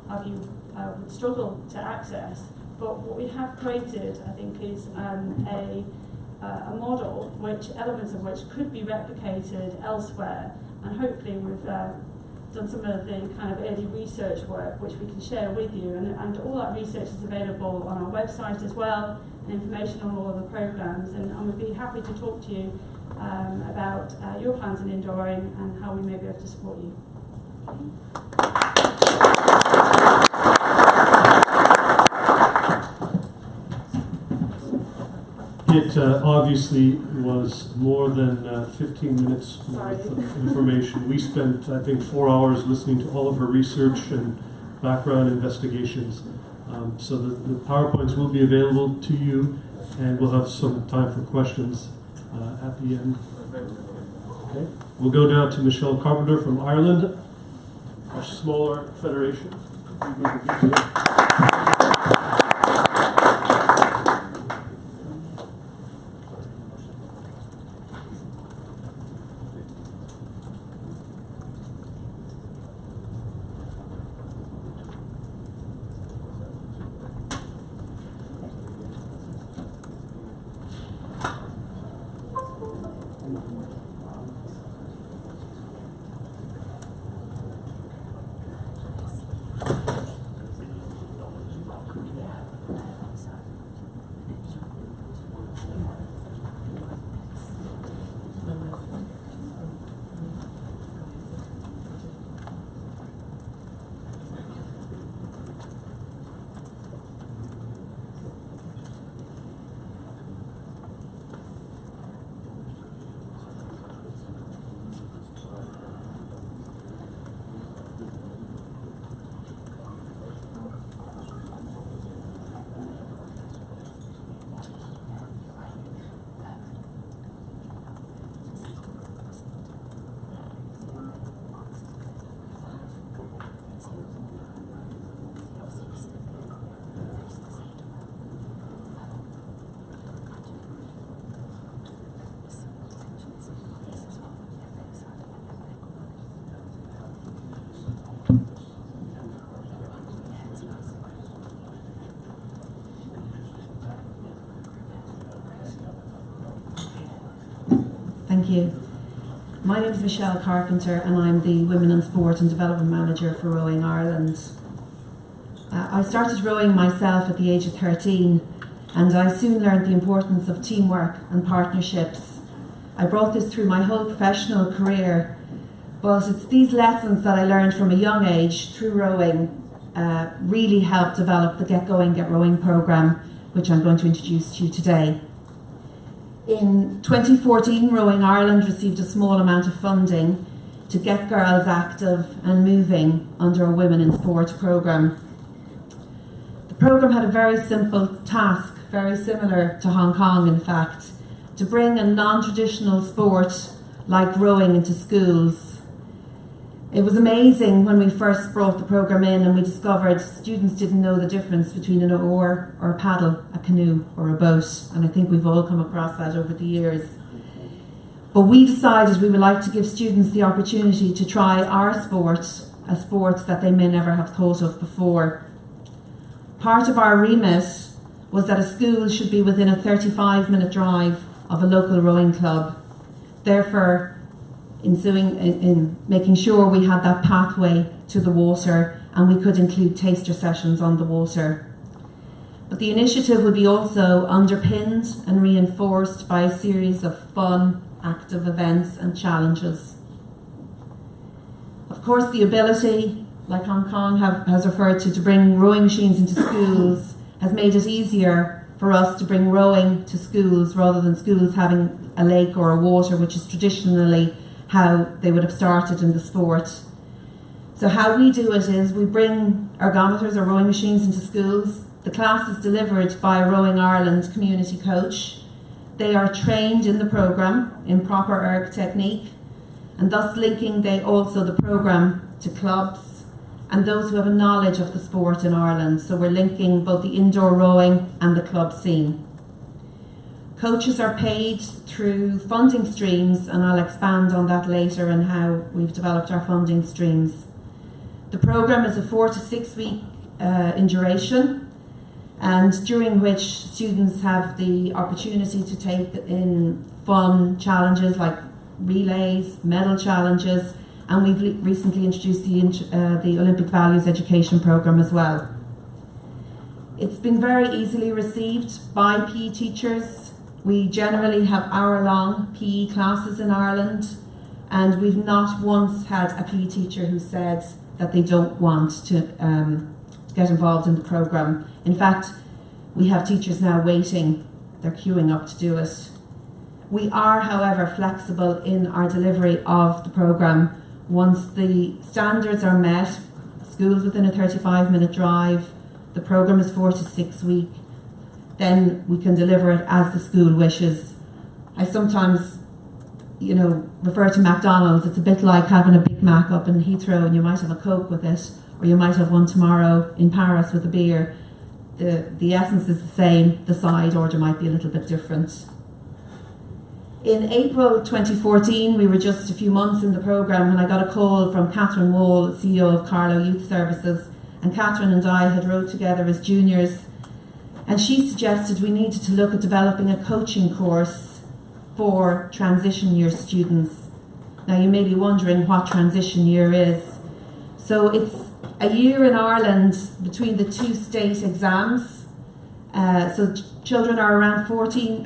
of you would struggle to access, but what we have created, I think, is a model which elements of which could be replicated elsewhere, and hopefully we've done some of the kind of early research work which we can share with you, and all that research is available on our website as well, and information on all of the programs, and we'd be happy to talk to you about your plans in indoor rowing and how we may be able to support you. It obviously was more than 15 minutes worth of information. We spent, I think, 4 hours listening to all of her research and background investigations. So the PowerPoints will be available to you, and we'll have some time for questions at the end. Okay. We'll go now to Michelle Carpenter from Ireland, a smaller federation. Thank you. My name is Michelle Carpenter and I'm the Women in Sport and Development Manager for Rowing Ireland. I started rowing myself at the age of 13 and I soon learned the importance of teamwork and partnerships. I brought this through my whole professional career, but it's these lessons that I learned from a young age through rowing really helped develop the Get Going, Get Rowing programme, which I'm going to introduce to you today. In 2014, Rowing Ireland received a small amount of funding to get girls active and moving under a Women in Sport programme. The programme had a very simple task, very similar to Hong Kong in fact, to bring a non-traditional sport like rowing into schools. It was amazing when we first brought the programme in and we discovered students didn't know the difference between an oar or a paddle, a canoe or a boat, and I think we've all come across that over the years. But we decided we would like to give students the opportunity to try our sport, a sport that they may never have thought of before. Part of our remit was that a school should be within a 35-minute drive of a local rowing club. Therefore, in making sure we had that pathway to the water and we could include taster sessions on the water. But the initiative would be also underpinned and reinforced by a series of fun, active events and challenges. Of course, the ability, like Hong Kong has referred to bring rowing machines into schools has made it easier for us to bring rowing to schools rather than schools having a lake or a water, which is traditionally how they would have started in the sport. So how we do it is we bring ergometers or rowing machines into schools. The class is delivered by a Rowing Ireland community coach. They are trained in the programme in proper erg technique and thus linking the programme to clubs and those who have a knowledge of the sport in Ireland. So we're linking both the indoor rowing and the club scene. Coaches are paid through funding streams, and I'll expand on that later and how we've developed our funding streams. The programme is a 4 to 6 week in duration, and during which students have the opportunity to take in fun challenges like relays, medal challenges, and we've recently introduced the Olympic Values Education programme as well. It's been very easily received by PE teachers. We generally have hour-long PE classes in Ireland, and we've not once had a PE teacher who said that they don't want to get involved in the programme. In fact, we have teachers now waiting, they're queuing up to do it. We are, however, flexible in our delivery of the programme. Once the standards are met, schools within a 35-minute drive, the programme is 4 to 6 weeks, then we can deliver it as the school wishes. I sometimes, refer to McDonald's. It's a bit like having a Big Mac up in Heathrow and you might have a Coke with it, or you might have one tomorrow in Paris with a beer. The essence is the same, the side order might be a little bit different. In April 2014, we were just a few months in the programme when I got a call from Catherine Wall, CEO of Carlow Youth Services, and Catherine and I had rowed together as juniors. And she suggested we needed to look at developing a coaching course for transition year students. Now you may be wondering what transition year is. So it's a year in Ireland between the two state exams. So children are around 15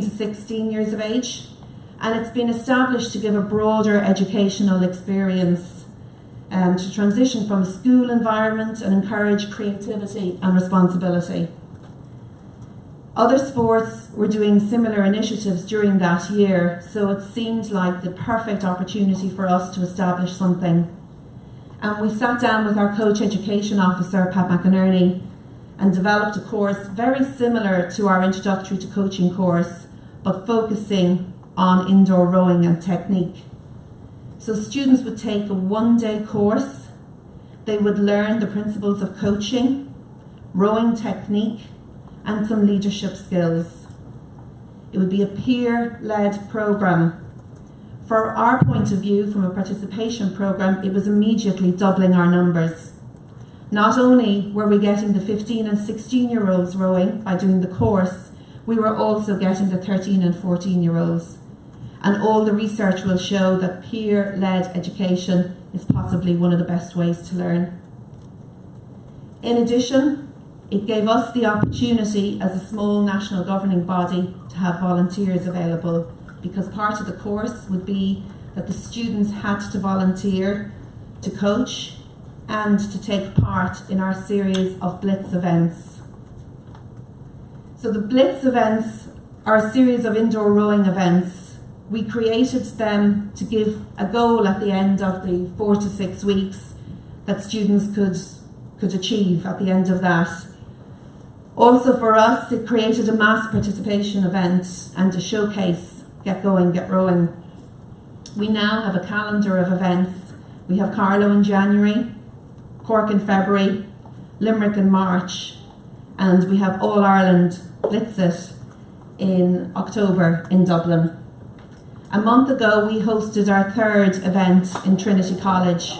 to 16 years of age. And it's been established to give a broader educational experience to transition from a school environment and encourage creativity and responsibility. Other sports were doing similar initiatives during that year, so it seemed like the perfect opportunity for us to establish something. And we sat down with our coach education officer, Pat McInerney, and developed a course very similar to our introductory to coaching course, but focusing on indoor rowing and technique. So students would take a one-day course. They would learn the principles of coaching, rowing technique, and some leadership skills. It would be a peer-led programme. For our point of view, from a participation programme, it was immediately doubling our numbers. Not only were we getting the 15 and 16-year-olds rowing by doing the course, we were also getting the 13 and 14-year-olds. and all the research will show that peer-led education is possibly one of the best ways to learn. In addition, it gave us the opportunity as a small national governing body to have volunteers available, because part of the course would be that the students had to volunteer to coach and to take part in our series of Blitz events. So the Blitz events are a series of indoor rowing events. We created them to give a goal at the end of the 4 to 6 weeks that students could achieve at the end of that. Also for us, it created a mass participation event and a showcase, Get Going, Get Rowing. We now have a calendar of events. We have Carlow in January, Cork in February, Limerick in March, and we have All Ireland Blitz It in October in Dublin. A month ago we hosted our third event in Trinity College.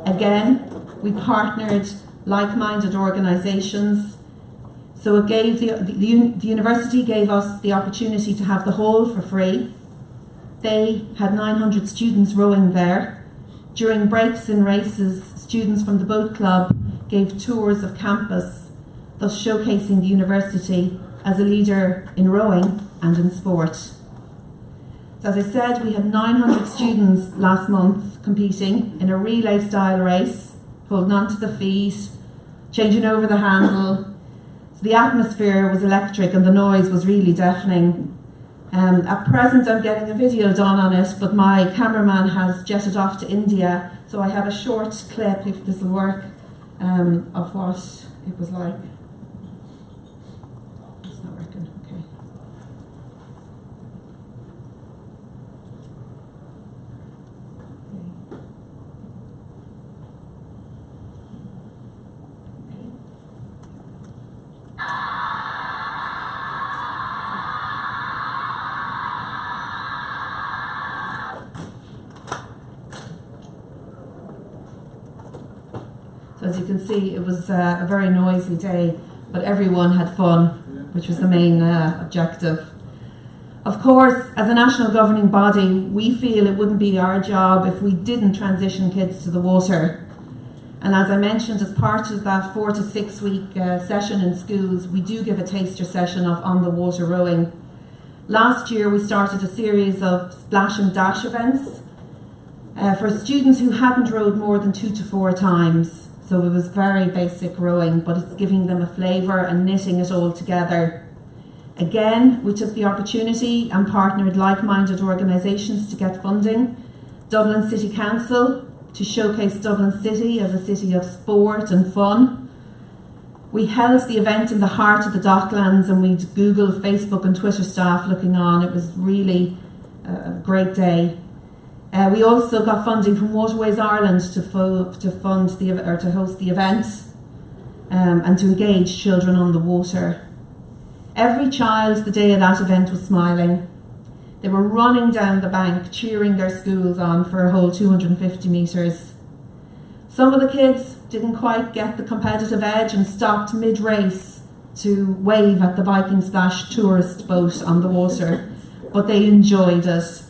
Again, we partnered like-minded organisations. So it gave the university gave us the opportunity to have the hall for free. They had 900 students rowing there. During breaks in races, students from the boat club gave tours of campus, thus showcasing the university as a leader in rowing and in sport. So as I said, we had 900 students last month competing in a relay style race, holding onto the feet, changing over the handle. The atmosphere was electric and the noise was really deafening. At present I'm getting a video done on it, but my cameraman has jetted off to India, so I have a short clip, if this will work, of what it was like. It's not working, okay. So as you can see, it was a very noisy day, but everyone had fun, which was the main objective. Of course, as a national governing body, we feel it wouldn't be our job if we didn't transition kids to the water. And as I mentioned, as part of that 4 to 6 week session in schools, we do give a taster session of on the water rowing. Last year, we started a series of splash and dash events for students who hadn't rowed more than 2 to 4 times. So it was very basic rowing, but it's giving them a flavour and knitting it all together. Again, we took the opportunity and partnered like-minded organisations to get funding. Dublin City Council to showcase Dublin City as a city of sport and fun. We held the event in the heart of the Docklands, and we'd Google, Facebook and Twitter staff looking on. It was really a great day. We also got funding from Waterways Ireland to host the event and to engage children on the water. Every child the day of that event was smiling. They were running down the bank, cheering their schools on for a whole 250 metres. Some of the kids didn't quite get the competitive edge and stopped mid-race to wave at the Viking Splash tourist boat on the water, but they enjoyed it.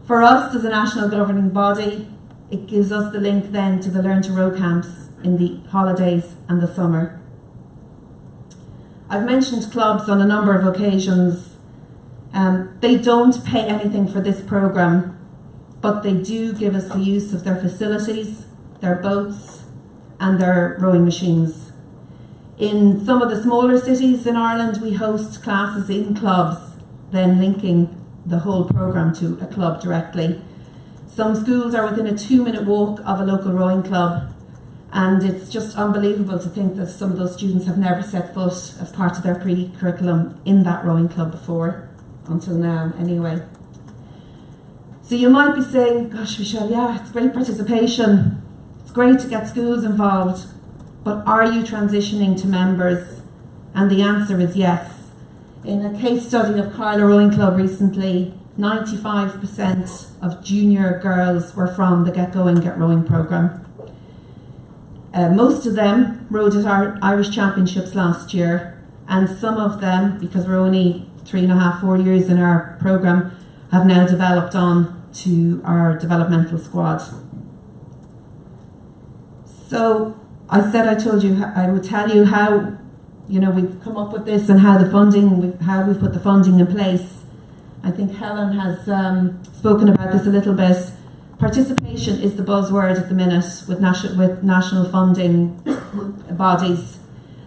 For us as a national governing body, it gives us the link then to the Learn to Row camps in the holidays and the summer. I've mentioned clubs on a number of occasions. They don't pay anything for this programme, but they do give us the use of their facilities, their boats and their rowing machines. In some of the smaller cities in Ireland, we host classes in clubs, then linking the whole programme to a club directly. Some schools are within a 2-minute walk of a local rowing club, and it's just unbelievable to think that some of those students have never set foot as part of their pre-curriculum in that rowing club before, until now anyway. So you might be saying, gosh Michelle, yeah, it's great participation, it's great to get schools involved, but are you transitioning to members? And the answer is yes. In a case study of Carlow Rowing Club recently, 95% of junior girls were from the Get Going, Get Rowing programme. Most of them rowed at our Irish Championships last year, and some of them, because we're only 3.5, 4 years in our programme, have now developed on to our developmental squad. So I told you I would tell you how, you know, we've come up with this and how we've put the funding in place. I think Helen has spoken about this a little bit. Participation is the buzzword at the minute with national funding bodies.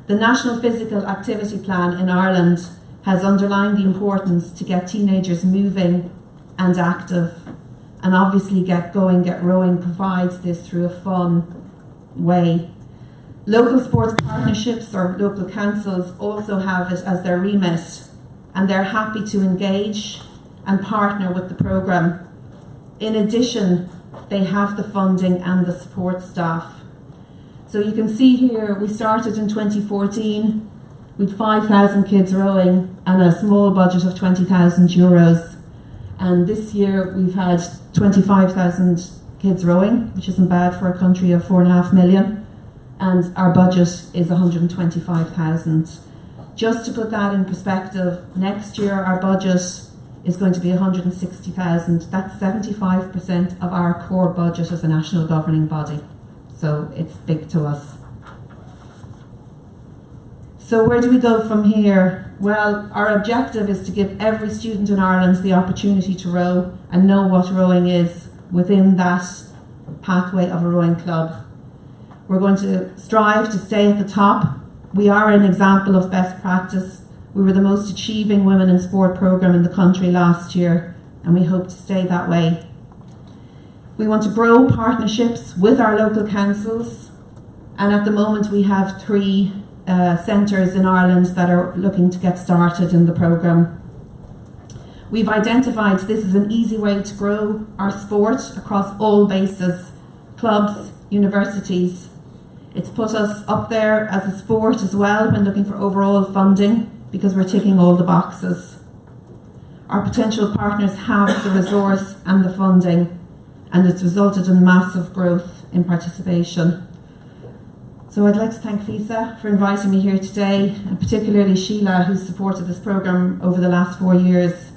The National Physical Activity Plan in Ireland has underlined the importance to get teenagers moving and active, and obviously Get Going, Get Rowing provides this through a fun way. Local sports partnerships or local councils also have it as their remit, and they're happy to engage and partner with the programme. In addition, they have the funding and the support staff. So you can see here, we started in 2014 with 5,000 kids rowing and a small budget of €20,000. And this year we've had 25,000 kids rowing, which isn't bad for a country of 4.5 million. And our budget is 125,000. Just to put that in perspective, next year our budget is going to be 160,000. That's 75% of our core budget as a national governing body. So it's big to us. So where do we go from here? Well, our objective is to give every student in Ireland the opportunity to row and know what rowing is within that pathway of a rowing club. We're going to strive to stay at the top. We are an example of best practice. We were the most achieving women in sport programme in the country last year, and we hope to stay that way. We want to grow partnerships with our local councils, and at the moment we have 3 centres in Ireland that are looking to get started in the programme. We've identified this is an easy way to grow our sport across all bases, clubs, universities. It's put us up there as a sport as well when looking for overall funding, because we're ticking all the boxes. Our potential partners have the resource and the funding, and it's resulted in massive growth in participation. So I'd like to thank FISA for inviting me here today, and particularly Sheila, who's supported this programme over the last 4 years,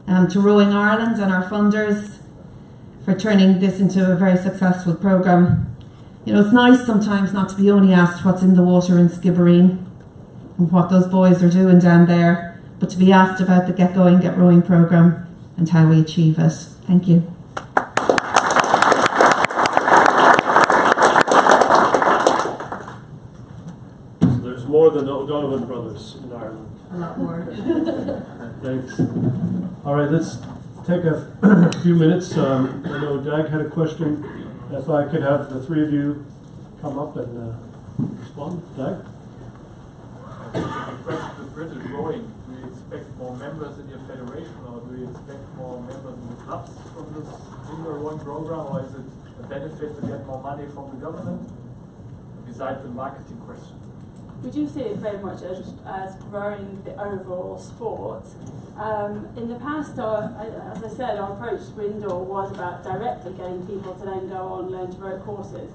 to Rowing Ireland and our funders for turning this into a very successful programme. You know, it's nice sometimes not to be only asked what's in the water in Skibbereen and what those boys are doing down there, but to be asked about the Get Going, Get Rowing programme and how we achieve it. Thank you. More than the O'Donovan brothers in Ireland. A lot more. Thanks. All right, let's take a few minutes. I know Dag had a question. If I could have the 3 of you come up and respond. Dag? The British rowing, do you expect more members in your federation, or do you expect more members in the clubs from this indoor rowing program, or is it a benefit to get more money from the government, besides the marketing question? We do see it very much as growing the overall sport. In the past, as I said, our approach to indoor was about directly getting people to then go on learn to row courses.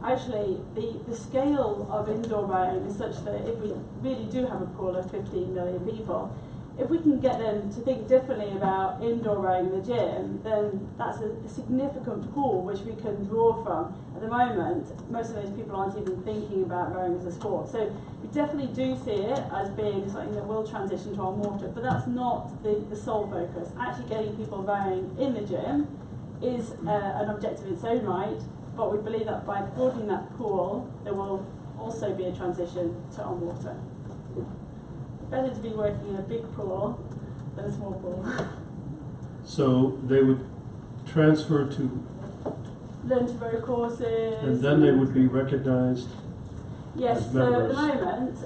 Actually, the scale of indoor rowing is such that if we really do have a pool of 15 million people, if we can get them to think differently about indoor rowing in the gym, then that's a significant pool which we can draw from. At the moment, most of those people aren't even thinking about rowing as a sport. So we definitely do see it as being something that will transition to our water, but that's not the sole focus. Actually getting people rowing in the gym is an objective in its own right, but we believe that by broadening that pool, there will also be a transition to on water. Better to be working in a big pool than a small pool. So they would transfer to, Learn to row courses. and then they would be recognized. Yes. as So at members.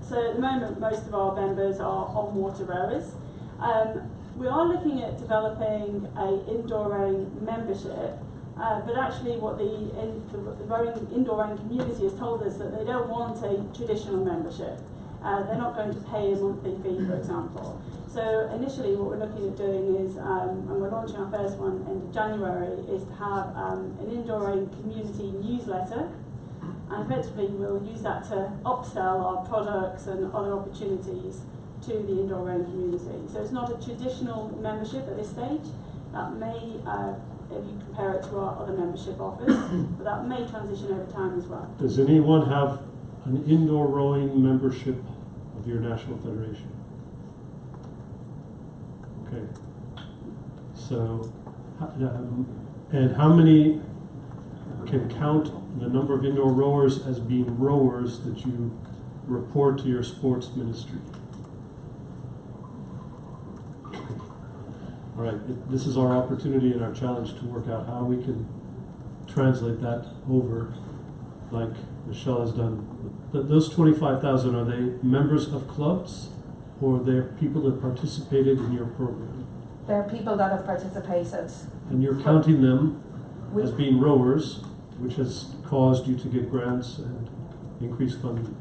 the moment, most of our members are on water rowers. We are looking at developing an indoor rowing membership. But actually what the indoor rowing community has told us that they don't want a traditional membership. They're not going to pay a monthly fee, for example. So initially what we're looking at doing is, and we're launching our first one end of January, is to have an indoor rowing community newsletter. And effectively we'll use that to upsell our products and other opportunities to the indoor rowing community. So it's not a traditional membership at this stage. That may, if you compare it to our other membership offers, but that may transition over time as well. Does anyone have an indoor rowing membership of your national federation? Okay. So, and how many can count the number of indoor rowers as being rowers that you report to your sports ministry? All right, this is our opportunity and our challenge to work out how we can translate that over, like Michelle has done. Those 25,000, are they members of clubs, or they're people that participated in your program? There are people that have participated. And you're counting them We- as being rowers, which has caused you to get grants and increased funding.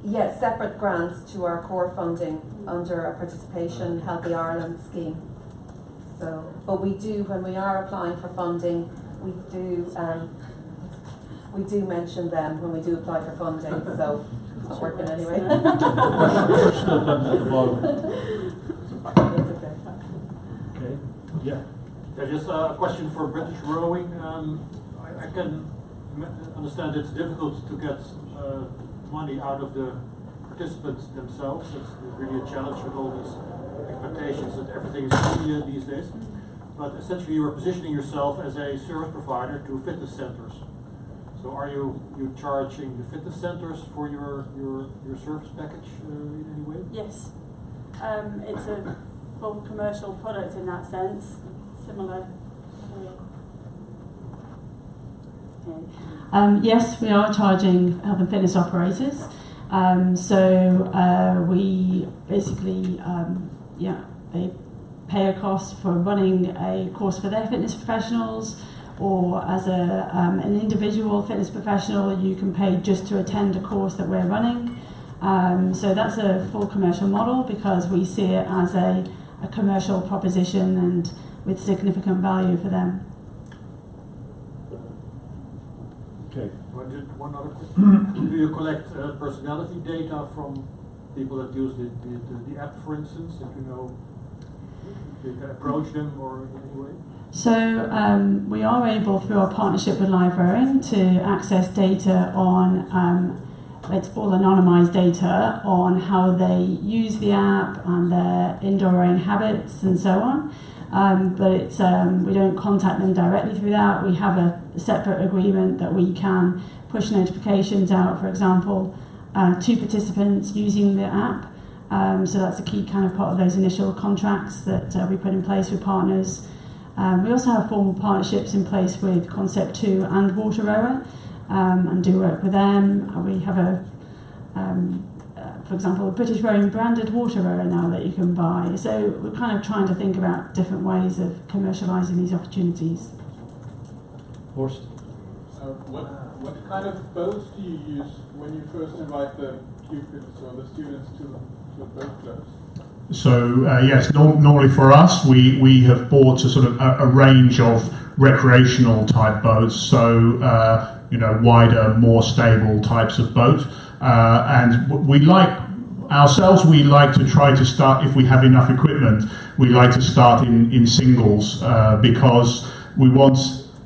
Yes, separate grants to our core funding under a participation Healthy Ireland scheme. So, but we do, when we are applying for funding, we do mention them when we do apply for funding. So it's not working anyway. Push the button at the bottom. It's okay. Okay. Yeah. Yeah, just a question for British rowing. I can understand it's difficult to get money out of the participants themselves. It's really a challenge with all these expectations that everything is free these days. But essentially you are positioning yourself as a service provider to fitness centers. So are you charging the fitness centers for your service package in any way? Yes. It's a full commercial product in that sense, similar. Yes, we are charging health and fitness operators. We basically, they pay a cost for running a course for their fitness professionals, or as an individual fitness professional, you can pay just to attend a course that we're running. So that's a full commercial model because we see it as a commercial proposition and with significant value for them. Okay. One other question. Do you collect personality data from people that use the app, for instance, that you know, you can approach them or in any way? So we are able, through our partnership with Live Rowing, to access data on, it's all anonymised data on how they use the app and their indoor rowing habits and so on. But it's we don't contact them directly through that. We have a separate agreement that we can push notifications out, for example, to participants using the app. So that's a key kind of part of those initial contracts that we put in place with partners. We also have formal partnerships in place with Concept 2 and Water Rower, and do work with them. We have for example, a British Rowing branded water rower now that you can buy. So we're kind of trying to think about different ways of commercialising these opportunities. Horst? What kind of boats do you use when you first invite the pupils or the students to boat clubs? So yes, normally for us, we have bought a sort of a range of recreational type boats. So wider, more stable types of boat. And we like to try to start, if we have enough equipment, we like to start in singles because we want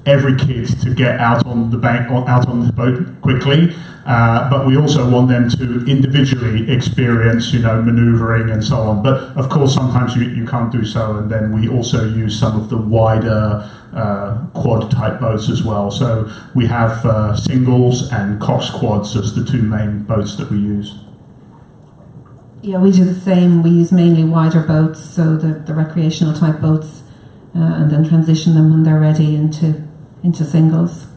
every kid to get out on the bank, out on the boat quickly. But we also want them to individually experience, manoeuvring and so on. But of course, sometimes you can't do so, and then we also use some of the wider quad type boats as well. So we have singles and Cox quads as the two main boats that we use. Yeah, we do the same. We use mainly wider boats, so the recreational type boats, and then transition them when they're ready into singles.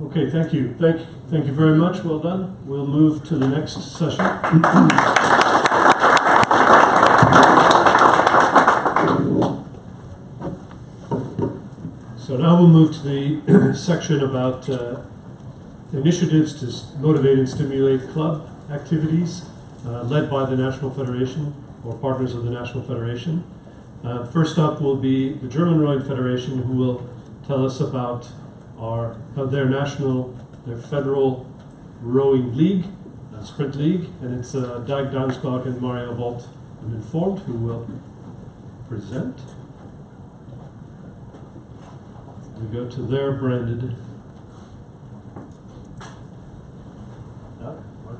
Okay, thank you. Thank you very much. Well done. We'll move to the next session. So now we'll move to the section about initiatives to motivate and stimulate club activities led by the National Federation or partners of the National Federation. First up will be the German Rowing Federation, who will tell us about their federal rowing league, the Sprint League, and it's Dijk Duinskalk and Mario Volt I'm informed who will present. We go to their branded.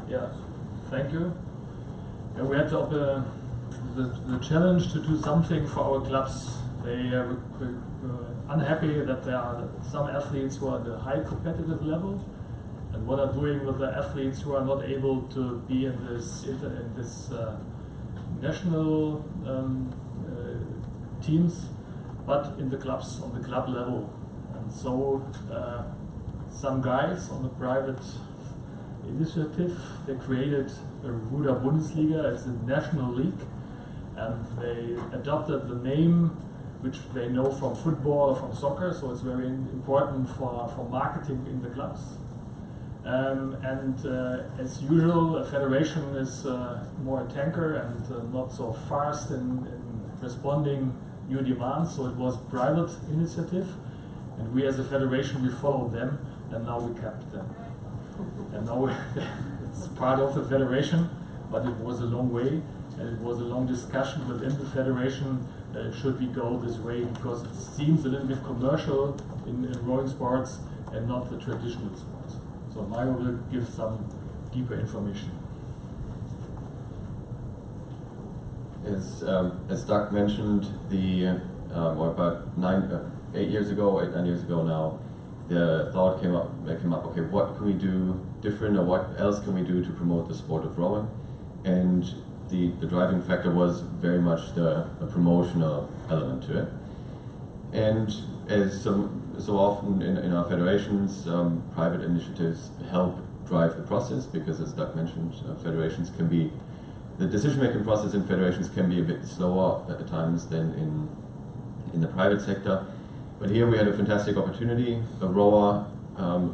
Yes, thank you. And we had the challenge to do something for our clubs. They were unhappy that there are some athletes who are at a high competitive level, and what are doing with the athletes who are not able to be in this national teams, but in the clubs on the club level. And so some guys on the private initiative, they created a Ruder Bundesliga. It's a national league, and they adopted the name which they know from football or from soccer, so it's very important for marketing in the clubs. As usual, a federation is more a tanker and not so fast in responding new demands, so it was private initiative, and we as a federation, we followed them, and now we kept them. And now it's part of the federation, but it was a long way, and it was a long discussion within the federation. Should we go this way, because it seems a little bit commercial in rowing sports and not the traditional sports. So Mario will give some deeper information. As Doug mentioned, about 8 years ago, 9 years ago now, the thought came up, okay, what can we do different, or what else can we do to promote the sport of rowing? And the driving factor was very much a promotional element to it. And as so often in our federations, private initiatives help drive the process, because as Doug mentioned, federations can be, the decision-making process in federations can be a bit slower at times than in the private sector. But here we had a fantastic opportunity. A rower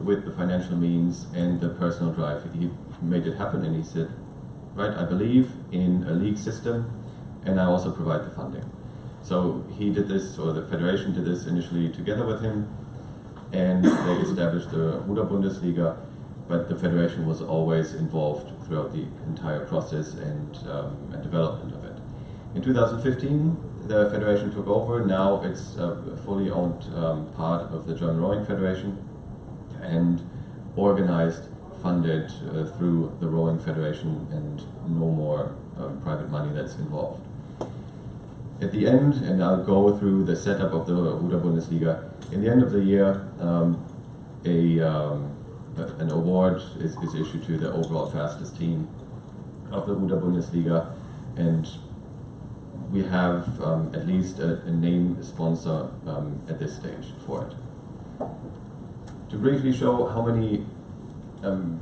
with the financial means and the personal drive, he made it happen, and he said, right, I believe in a league system, and I also provide the funding. So he did this, or the federation did this initially together with him, and they established the Ruder Bundesliga, but the federation was always involved throughout the entire process and development of it. In 2015, the federation took over. Now it's a fully owned part of the German Rowing Federation, and organized, funded through the Rowing Federation, and no more private money that's involved. At the end, and I'll go through the setup of the Ruder Bundesliga, in the end of the year, an award is issued to the overall fastest team of the Ruder Bundesliga, and we have at least a name sponsor at this stage for it. To briefly show how many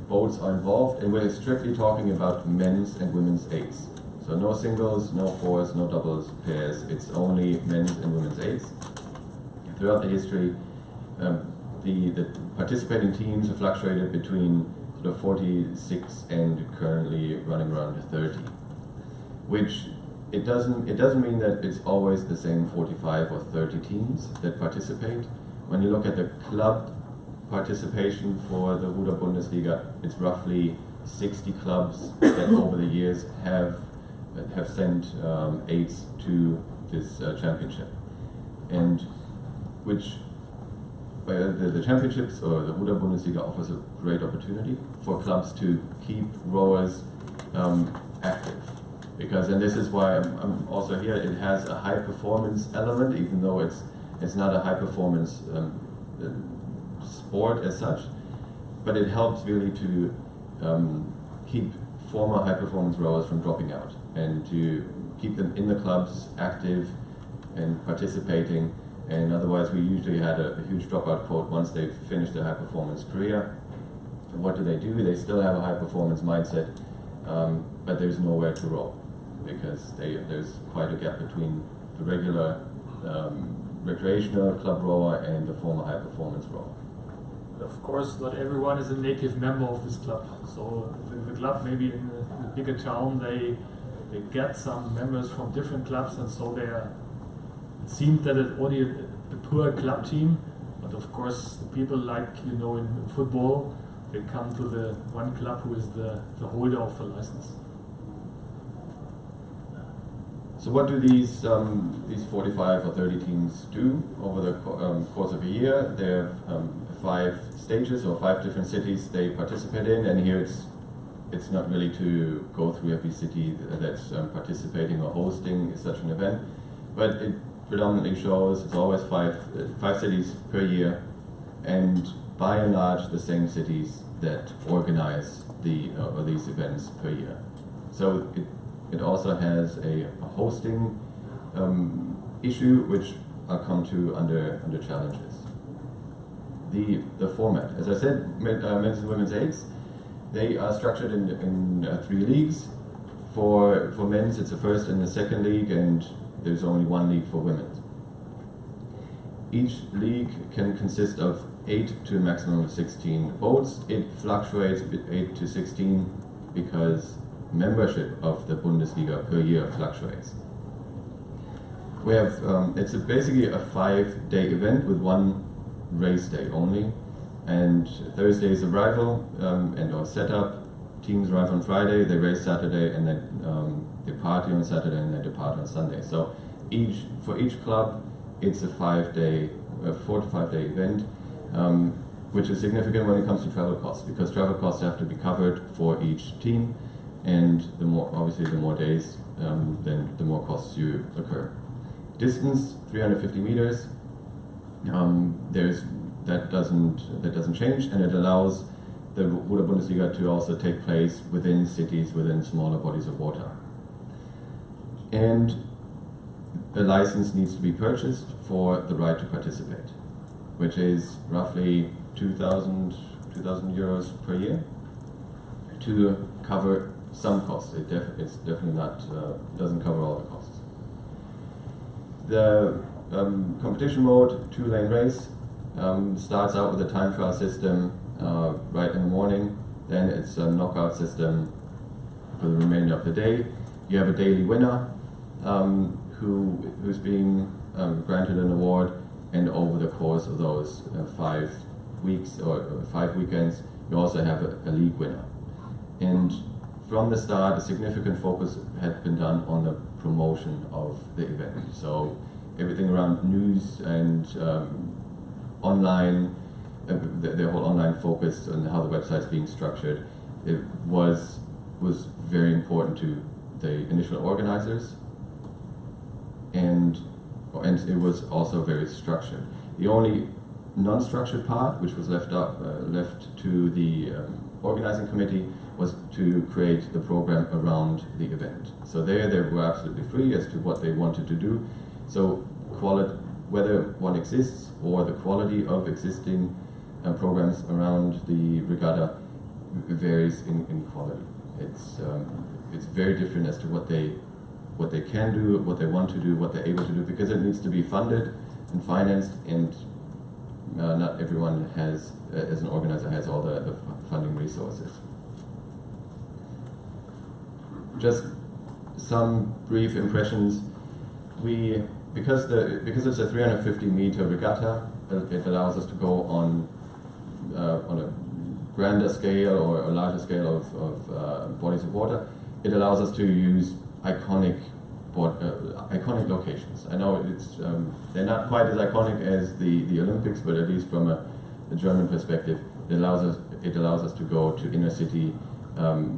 boats are involved, and we're strictly talking about men's and women's eights. So no singles, no fours, no doubles, pairs, it's only men's and women's eights. Throughout the history, the participating teams have fluctuated between sort of 46 and currently running around 30, which it doesn't mean that it's always the same 45 or 30 teams that participate. When you look at the club participation for the Ruder Bundesliga, it's roughly 60 clubs that over the years have sent eights to this championship, and which the championships, or the Ruder Bundesliga, offers a great opportunity for clubs to keep rowers active. Because, and this is why I'm also here, it has a high performance element, even though it's not a high performance sport as such, but it helps really to keep former high performance rowers from dropping out, and to keep them in the clubs active and participating. And otherwise we usually had a huge dropout quote once they've finished their high performance career. And what do? They still have a high performance mindset, but there's nowhere to row, because there's quite a gap between the regular recreational club rower and the former high performance rower. Of course, not everyone is a native member of this club. So the club, maybe in a bigger town, they get some members from different clubs, and so it seems that it's only a poor club team. But of course, the people, like in football, they come to the one club who is the holder of the license. So what do these 45 or 30 teams do over the course of a year? They have 5 stages or 5 different cities they participate in, and here it's not really to go through every city that's participating or hosting such an event, but it predominantly shows it's always 5 cities per year, and by and large the same cities that organize these events per year. So it also has a hosting issue, which I'll come to under challenges. The format, as I said, men's and women's eights, they are structured in 3 leagues. For men's, it's a first and a second league, and there's only 1 league for women. Each league can consist of 8 to a maximum of 16 boats. It fluctuates 8 to 16 because membership of the Bundesliga per year fluctuates. We have it's basically a 5-day event with 1 race day only, and Thursday is arrival and or setup. Teams arrive on Friday, they race Saturday, and then they party on Saturday and they depart on Sunday. So for each club, it's a 4 to 5 day event, which is significant when it comes to travel costs, because travel costs have to be covered for each team, and the more days, then the more costs you occur. Distance 350 meters. That doesn't change, and it allows the Ruder Bundesliga to also take place within cities, within smaller bodies of water. And a license needs to be purchased for the right to participate, which is roughly 2,000 euros per year to cover some costs. It's definitely not doesn't cover all the costs. The competition mode, 2-lane race, starts out with a time trial system right in the morning. Then it's a knockout system for the remainder of the day. You have a daily winner who's being granted an award, and over the course of those 5 weeks or 5 weekends, you also have a league winner. And from the start, a significant focus had been done on the promotion of the event. So everything around news and online, the whole online focus and how the website's being structured, it was very important to the initial organizers, and it was also very structured. The only non-structured part, which was left to the organizing committee, was to create the program around the event. So they were absolutely free as to what they wanted to do. So whether one exists or the quality of existing programs around the regatta varies in quality. It's very different as to what they can do, what they want to do, what they're able to do, because it needs to be funded and financed, and not everyone has, as an organizer, has all the funding resources. Just some brief impressions. Because it's a 350-meter regatta, it allows us to go on a grander scale or a larger scale of bodies of water. It allows us to use iconic locations. I know they're not quite as iconic as the Olympics, but at least from a German perspective, it allows us to go to inner city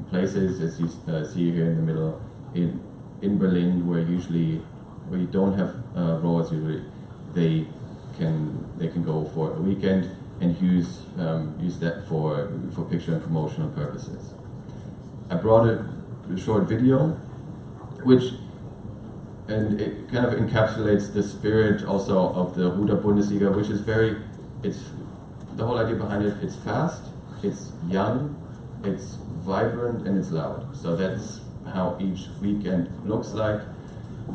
places, as you see here in the middle, in Berlin, where you don't have rowers usually. They can go for a weekend and use that for picture and promotional purposes. I brought a short video, and it kind of encapsulates the spirit also of the Ruder Bundesliga, which is the whole idea behind it. It's fast, it's young, it's vibrant, and it's loud. So that's how each weekend looks like.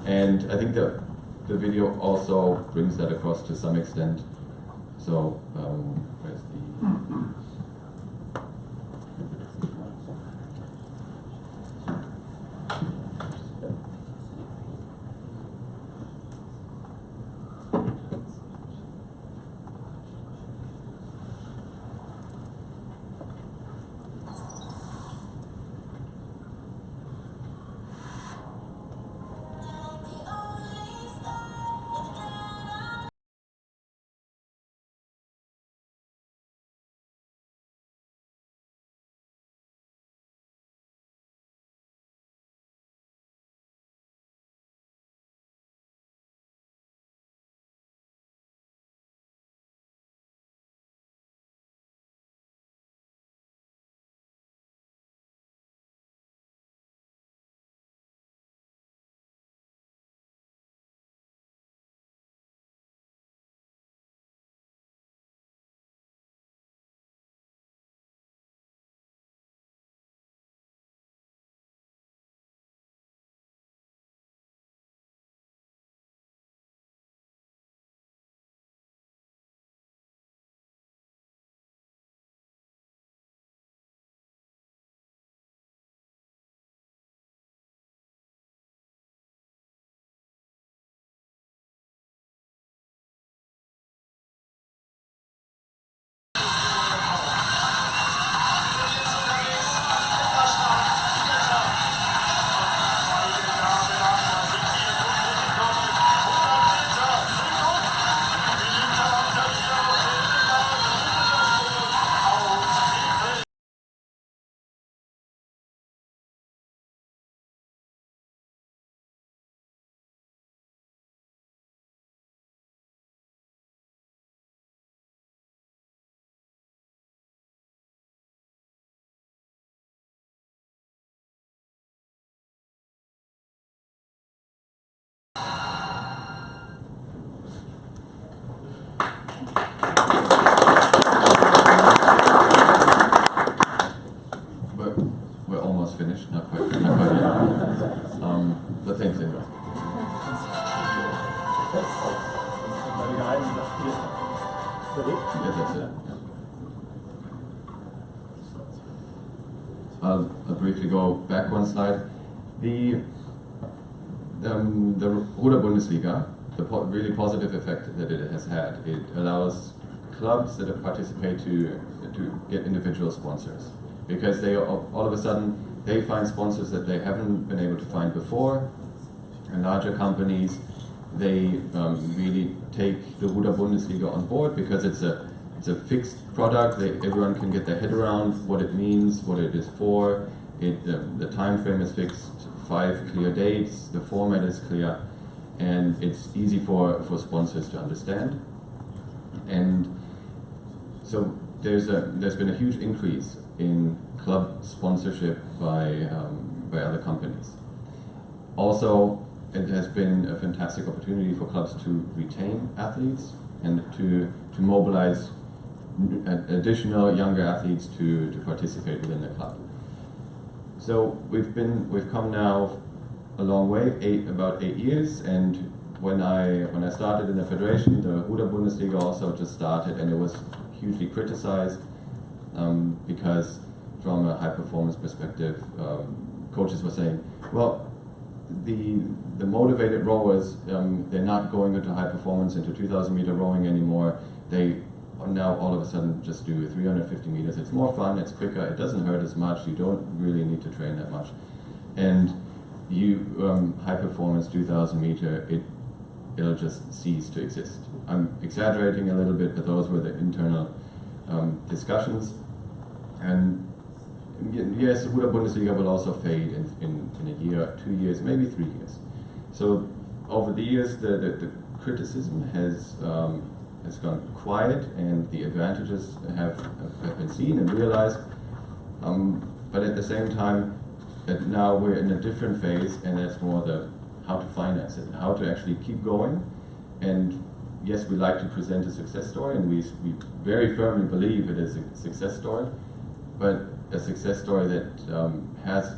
And I think the video also brings that across to some extent. So, where's the... that it? Yeah, that's it. Yeah. I'll briefly go back one slide. The Ruder Bundesliga, the really positive effect that it has had, it allows clubs that participate to get individual sponsors, because they all of a sudden they find sponsors that they haven't been able to find before, and larger companies, they really take the Ruder Bundesliga on board because it's a fixed product. Everyone can get their head around what it means, what it is for. The time frame is fixed, 5 clear dates, the format is clear, and it's easy for sponsors to understand. And so there's been a huge increase in club sponsorship by other companies. Also, it has been a fantastic opportunity for clubs to retain athletes and to mobilize additional younger athletes to participate within the club. So we've come now a long way, about 8 years, and when I started in the federation, the Ruder Bundesliga also just started, and it was hugely criticized because from a high performance perspective, coaches were saying, well, the motivated rowers, they're not going into high performance, into 2,000 meter rowing anymore. They now all of a sudden just do 350 meters. It's more fun, it's quicker, it doesn't hurt as much, you don't really need to train that much. And high performance 2,000 meter, it'll just cease to exist. I'm exaggerating a little bit, but those were the internal discussions. And yes, the Ruder Bundesliga will also fade in a year, 2 years, maybe 3 years. So over the years, the criticism has gone quiet, and the advantages have been seen and realized. But at the same time, that now we're in a different phase, and that's more the how to finance it, how to actually keep going. And yes, we like to present a success story, and we very firmly believe it is a success story, but a success story that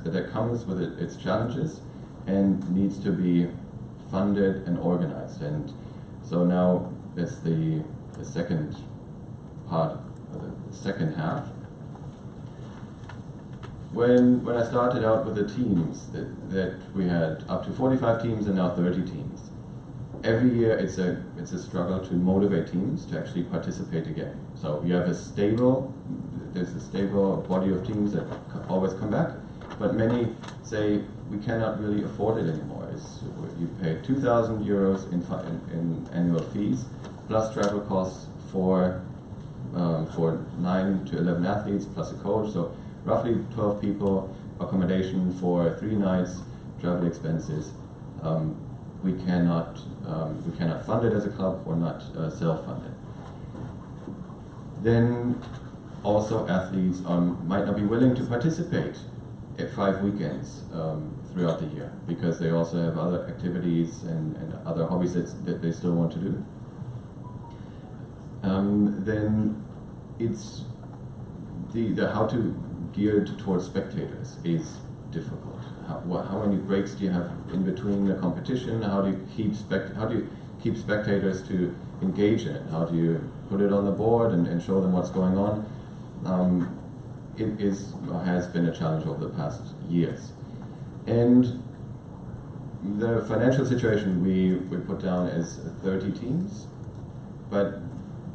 that comes with its challenges and needs to be funded and organized. And so now that's the second part, or the second half. When I started out with the teams, that we had up to 45 teams and now 30 teams. Every year it's a struggle to motivate teams to actually participate again. So you have there's a stable body of teams that always come back, but many say we cannot really afford it anymore. You pay 2,000 euros in annual fees, plus travel costs for 9 to 11 athletes, plus a coach. So roughly 12 people, accommodation for 3 nights, travel expenses. We cannot fund it as a club, or not self-fund it. Then also athletes might not be willing to participate at 5 weekends throughout the year, because they also have other activities and other hobbies that they still want to do. Then it's the how to gear towards spectators is difficult. How many breaks do you have in between the competition? How do you keep spectators to engage in it? How do you put it on the board and show them what's going on? It has been a challenge over the past years. And the financial situation we put down as 30 teams, but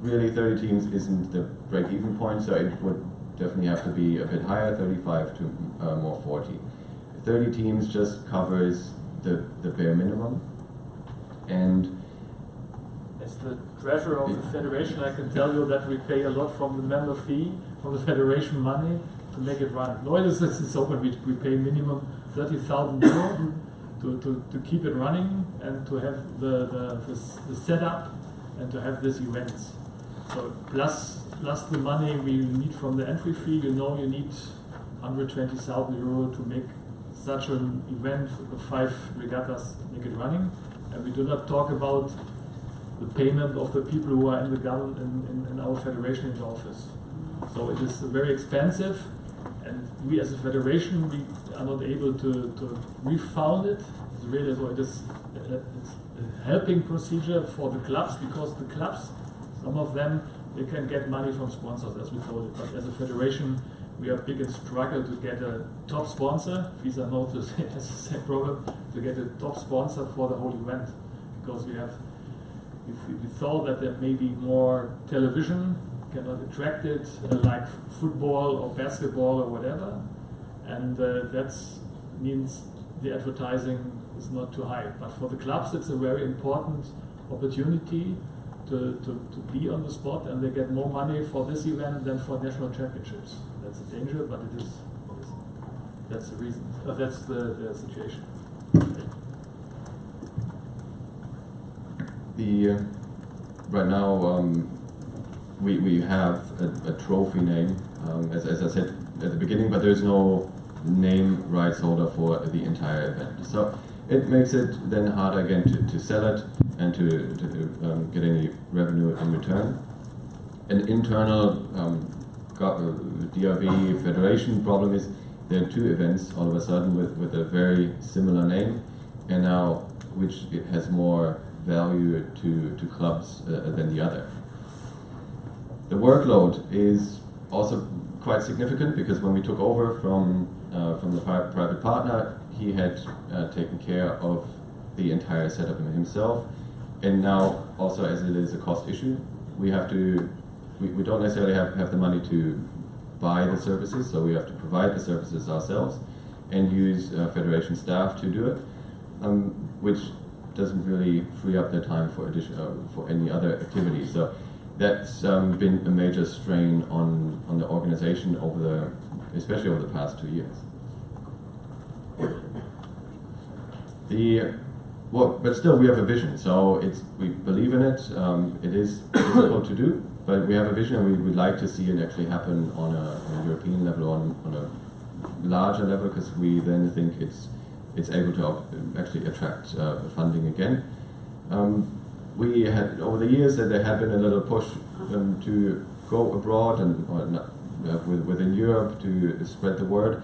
really 30 teams isn't the break-even point, so it would definitely have to be a bit higher, 35 to more 40. 30 teams just covers the bare minimum. And as the treasurer of the federation, I can tell you that we pay a lot from the member fee, from the federation money, to make it run. Loyalists is open, we pay minimum 30,000 euro to keep it running and to have the setup and to have these events. So plus the money we need from the entry fee, you need 120,000 euro to make such an event, 5 regattas, make it running. And we do not talk about the payment of the people who are in the government, in our federation, in the office. So it is very expensive, and we as a federation, we are not able to refund it. It's really so it's a helping procedure for the clubs, because the clubs, some of them they can get money from sponsors, as we told it. But as a federation, we are big and struggle to get a top sponsor. Visa Notice has the same problem, to get a top sponsor for the whole event, because we thought that there may be more television cannot attract it, like football or basketball or whatever, and that means the advertising is not too high. But for the clubs, it's a very important opportunity to be on the spot, and they get more money for this event than for national championships. That's a danger, but it is. That's the reason. That's the situation. Right now we have a trophy name, as I said at the beginning, but there's no name rights holder for the entire event. So it makes it then harder again to sell it and to get any revenue in return. An internal DRV federation problem is there are two events all of a sudden with a very similar name, and now which has more value to clubs than the other. The workload is also quite significant, because when we took over from the private partner, he had taken care of the entire setup himself, and now also, as it is a cost issue, we don't necessarily have the money to buy the services, so we have to provide the services ourselves and use federation staff to do it, which doesn't really free up their time for any other activities. So that's been a major strain on the organization especially over the past 2 years. But still, we have a vision. So we believe in it. It is difficult to do, but we have a vision, and we would like to see it actually happen on a European level, on a larger level, because we then think it's able to actually attract funding again. We had, over the years, that there had been a little push to go abroad within Europe to spread the word,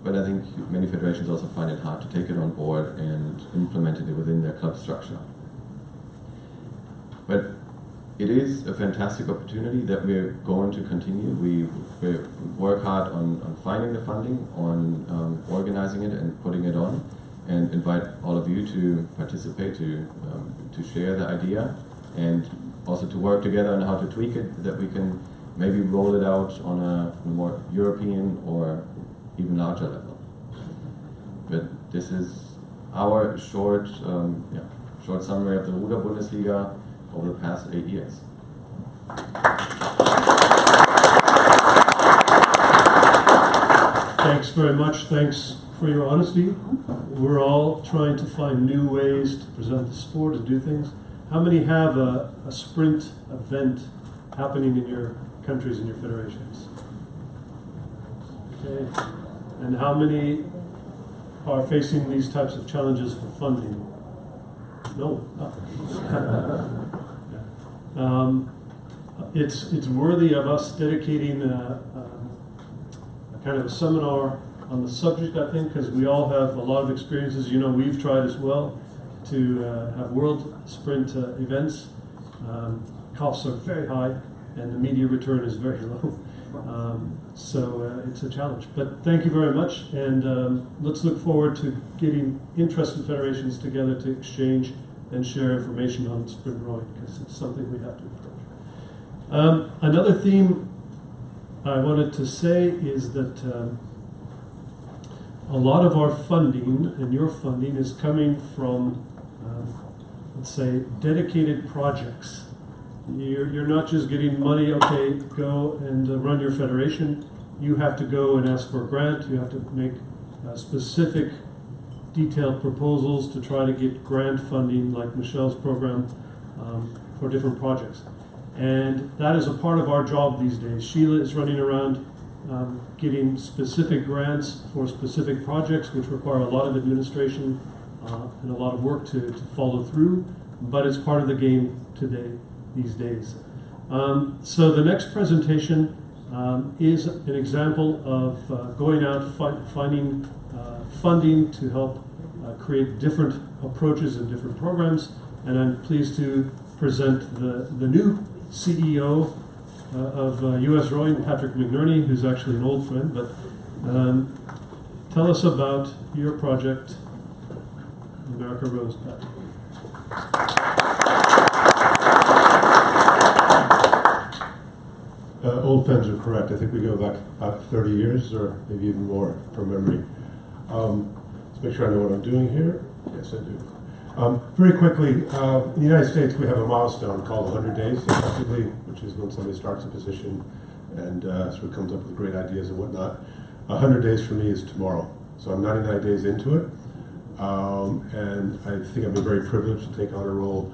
but I think many federations also find it hard to take it on board and implement it within their club structure. But it is a fantastic opportunity that we're going to continue. We work hard on finding the funding, on organizing it and putting it on, and invite all of you to participate, to share the idea, and also to work together on how to tweak it, that we can maybe roll it out on a more European or even larger level. But this is our short summary of the Ruder Bundesliga over the past 8 years. Thanks very much. Thanks for your honesty. We're all trying to find new ways to present the sport, to do things. How many have a sprint event happening in your countries and your federations? Okay. And how many are facing these types of challenges for funding? No. It's worthy of us dedicating a kind of a seminar on the subject, I think, because we all have a lot of experiences. You know, we've tried as well to have world sprint events. Costs are very high, and the media return is very low. So it's a challenge. But thank you very much, and let's look forward to getting interested federations together to exchange and share information on sprint rowing, because it's something we have to approach. Another theme I wanted to say is that a lot of our funding, and your funding, is coming from, let's say, dedicated projects. You're not just getting money, okay, go and run your federation. You have to go and ask for a grant. You have to make specific detailed proposals to try to get grant funding, like Michelle's program, for different projects. And that is a part of our job these days. Sheila is running around getting specific grants for specific projects, which require a lot of administration and a lot of work to follow through, but it's part of the game these days. So the next presentation is an example of going out, finding funding to help create different approaches and different programs, and I'm pleased to present the new CEO of US Rowing, Patrick McNerney, who's actually an old friend. But tell us about your project, America Rows, Patrick. Old friends are correct. I think we go back about 30 years or maybe even more from memory. Let's make sure I know what I'm doing here. Yes, I do. Very quickly, in the United States, we have a milestone called 100 days, effectively, which is when somebody starts a position and sort of comes up with great ideas and whatnot. 100 days for me is tomorrow. So I'm 99 days into it. And I think I've been very privileged to take on a role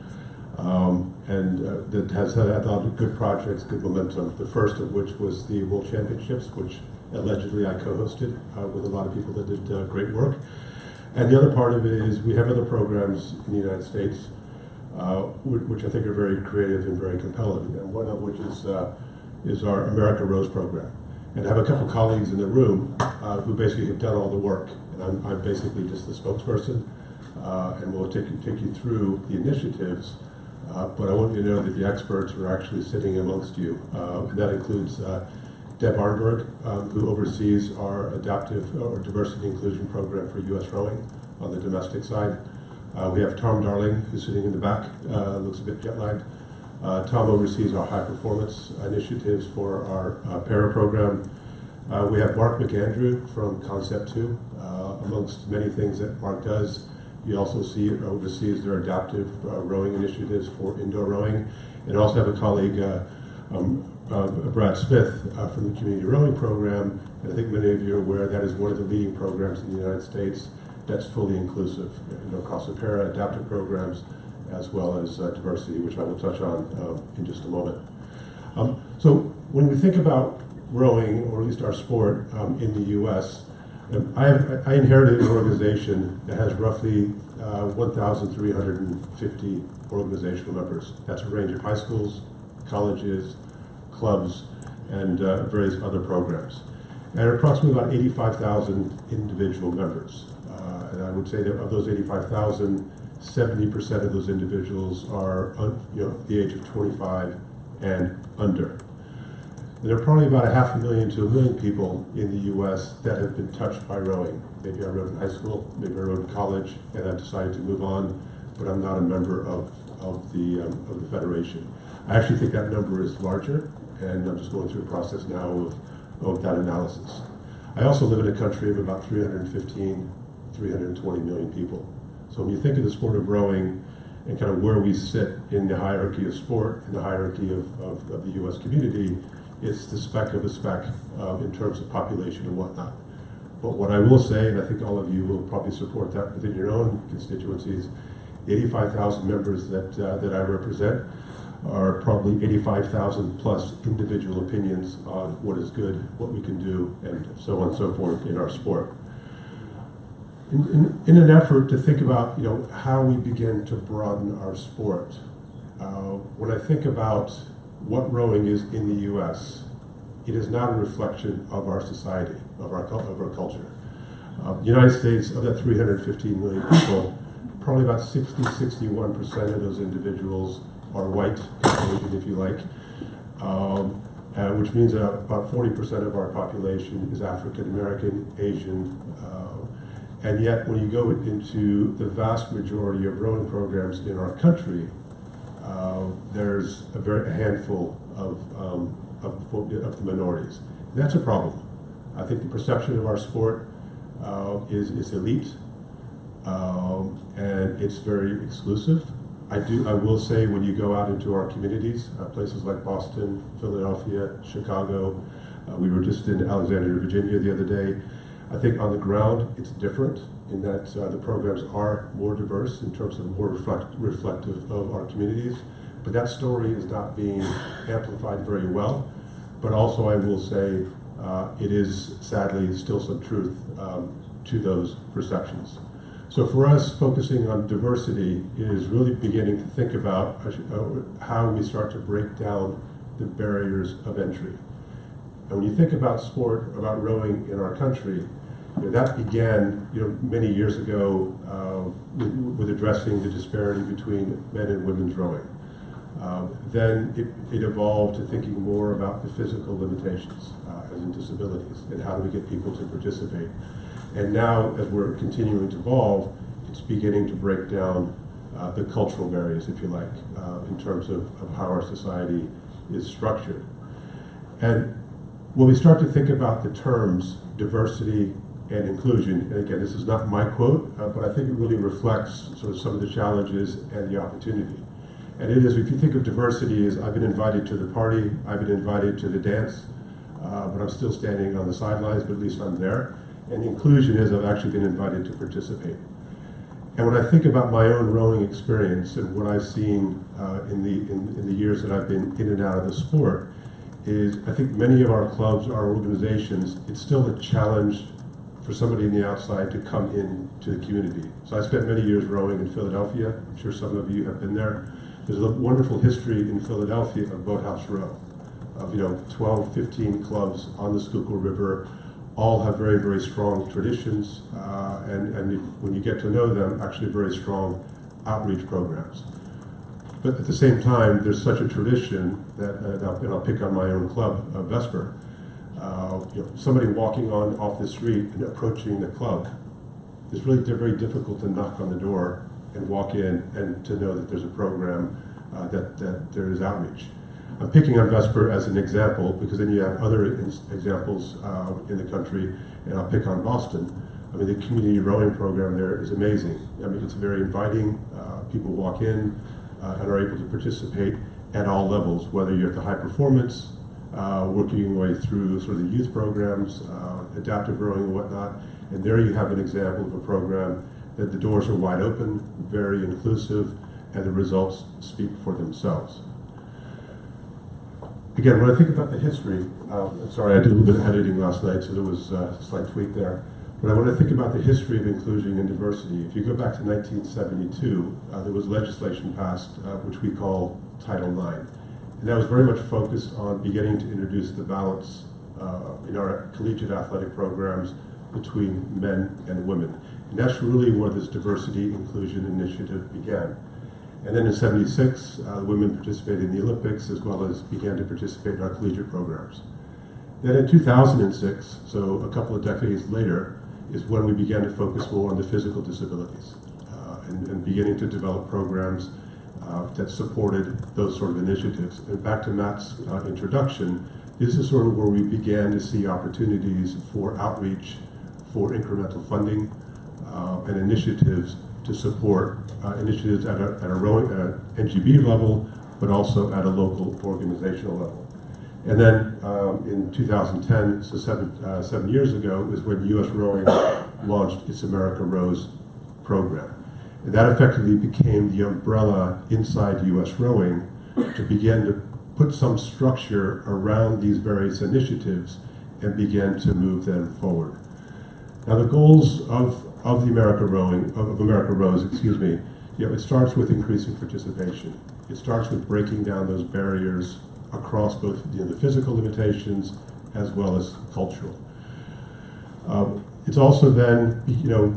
that has had a lot of good projects, good momentum. The first of which was the World Championships, which allegedly I co-hosted with a lot of people that did great work. And the other part of it is we have other programs in the United States which I think are very creative and very compelling, and one of which is our America Rows program. And I have a couple colleagues in the room who basically have done all the work, and I'm basically just the spokesperson, and we'll take you through the initiatives. But I want you to know that the experts are actually sitting amongst you. And that includes Deb Arnberg, who oversees our adaptive or diversity inclusion program for U.S. Rowing on the domestic side. We have Tom Darling, who's sitting in the back, looks a bit jet-lagged. Tom oversees our high performance initiatives for our para program. We have Mark McAndrew from Concept 2, amongst many things that Mark does. You also oversees their adaptive rowing initiatives for indoor rowing. And also have a colleague, Brad Smith, from the Community Rowing Program. And I think many of you are aware that is one of the leading programs in the United States that's fully inclusive, across the para adaptive programs, as well as diversity, which I will touch on in just a moment. So when we think about rowing, or at least our sport in the U.S., I inherited an organization that has roughly 1,350 organizational members. That's a range of high schools, colleges, clubs, and various other programs. And approximately about 85,000 individual members. And I would say that of those 85,000, 70% of those individuals are the age of 25 and under. There are probably about 500,000 to 1 million people in the U.S. that have been touched by rowing. Maybe I rowed in high school, maybe I rowed in college, and I've decided to move on, but I'm not a member of the federation. I actually think that number is larger, and I'm just going through a process now of that analysis. I also live in a country of about 320 million people. So when you think of the sport of rowing and kind of where we sit in the hierarchy of sport, in the hierarchy of the U.S. community, it's the speck of a speck in terms of population and whatnot. But what I will say, and I think all of you will probably support that within your own constituencies, the 85,000 members that I represent are probably 85,000 plus individual opinions on what is good, what we can do, and so on and so forth in our sport. In an effort to think about how we begin to broaden our sport, when I think about what rowing is in the U.S., it is not a reflection of our society, of our culture. The United States, of that 315 million people, probably about 61% of those individuals are white, Asian if you like, which means that about 40% of our population is African American, Asian, and yet when you go into the vast majority of rowing programs in our country, there's a handful of the minorities. And that's a problem. I think the perception of our sport is elite, and it's very exclusive. I will say when you go out into our communities, places like Boston, Philadelphia, Chicago, we were just in Alexandria, Virginia the other day. I think on the ground it's different in that the programs are more diverse in terms of more reflective of our communities. But that story is not being amplified very well. But also I will say it is sadly still some truth to those perceptions. So for us, focusing on diversity is really beginning to think about how we start to break down the barriers of entry. And when you think about sport, about rowing in our country, that began many years ago with addressing the disparity between men and women's rowing. Then it evolved to thinking more about the physical limitations, as in disabilities, and how do we get people to participate. And now, as we're continuing to evolve, it's beginning to break down the cultural barriers, if you like, in terms of how our society is structured. And when we start to think about the terms diversity and inclusion, and again, this is not my quote, but I think it really reflects sort of some of the challenges and the opportunity. And it is, if you think of diversity as I've been invited to the party, I've been invited to the dance, but I'm still standing on the sidelines, but at least I'm there. And inclusion is I've actually been invited to participate. And when I think about my own rowing experience and what I've seen in the years that I've been in and out of the sport, is I think many of our clubs, our organizations, it's still a challenge for somebody on the outside to come in to the community. So I spent many years rowing in Philadelphia. I'm sure some of you have been there. There's a wonderful history in Philadelphia of Boathouse Row, of 12, 15 clubs on the Schuylkill River. All have very, very strong traditions, and when you get to know them, actually very strong outreach programs. But at the same time, there's such a tradition that, and I'll pick on my own club, Vesper. Somebody walking off the street and approaching the club, it's really very difficult to knock on the door and walk in and to know that there's a program, that there is outreach. I'm picking on Vesper as an example because then you have other examples in the country, and I'll pick on Boston. I mean, the community rowing program there is amazing. I mean, it's very inviting. People walk in and are able to participate at all levels, whether you're at the high performance, working your way through sort of the youth programs, adaptive rowing and whatnot. And there you have an example of a program that the doors are wide open, very inclusive, and the results speak for themselves. Again, when I think about the history, sorry, I did a little bit of editing last night, so there was a slight tweak there. But when I think about the history of inclusion and diversity, if you go back to 1972, there was legislation passed, which we call Title IX. And that was very much focused on beginning to introduce the balance in our collegiate athletic programs between men and women. And that's really where this diversity inclusion initiative began. And then in '76, women participated in the Olympics as well as began to participate in our collegiate programs. Then in 2006, so a couple of decades later, is when we began to focus more on the physical disabilities and beginning to develop programs that supported those sort of initiatives. And back to Matt's introduction, this is sort of where we began to see opportunities for outreach, for incremental funding, and initiatives to support initiatives at a rowing NGB level, but also at a local organizational level. And then in 2010, so seven years ago, is when U.S. Rowing launched its America Rows program. And that effectively became the umbrella inside U.S. Rowing to begin to put some structure around these various initiatives and begin to move them forward. Now the goals of the America Rows, it starts with increasing participation. It starts with breaking down those barriers across both the physical limitations as well as cultural. It's also then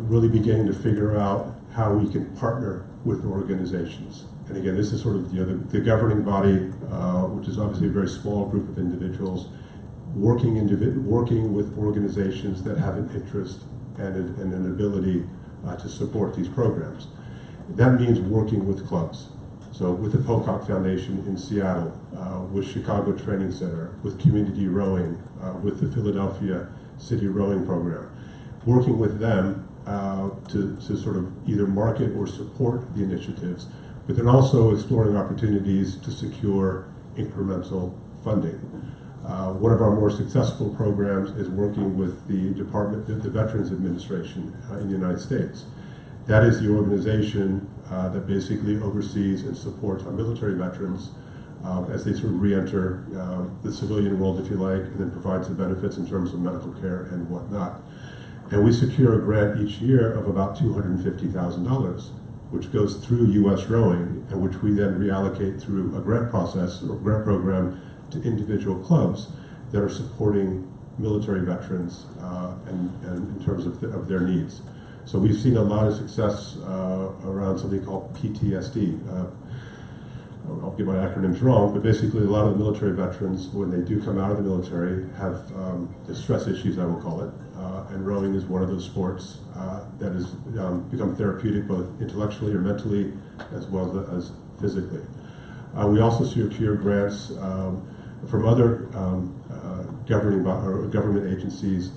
really beginning to figure out how we can partner with organizations. And again, this is sort of the governing body, which is obviously a very small group of individuals, working with organizations that have an interest and an ability to support these programs. That means working with clubs. So with the Pocock Foundation in Seattle, with Chicago Training Center, with Community Rowing, with the Philadelphia City Rowing Program, working with them to sort of either market or support the initiatives, but then also exploring opportunities to secure incremental funding. One of our more successful programs is working with the Veterans Administration in the United States. That is the organization that basically oversees and supports our military veterans as they sort of re-enter the civilian world, if you like, and then provides the benefits in terms of medical care and whatnot. And we secure a grant each year of about $250,000, which goes through U.S. Rowing, and which we then reallocate through a grant process or grant program to individual clubs that are supporting military veterans and in terms of their needs. So we've seen a lot of success around something called PTSD, I'll get my acronyms wrong, but basically a lot of the military veterans, when they do come out of the military, have the stress issues, I will call it, and rowing is one of those sports that has become therapeutic both intellectually or mentally as well as physically. We also secure grants from other government agencies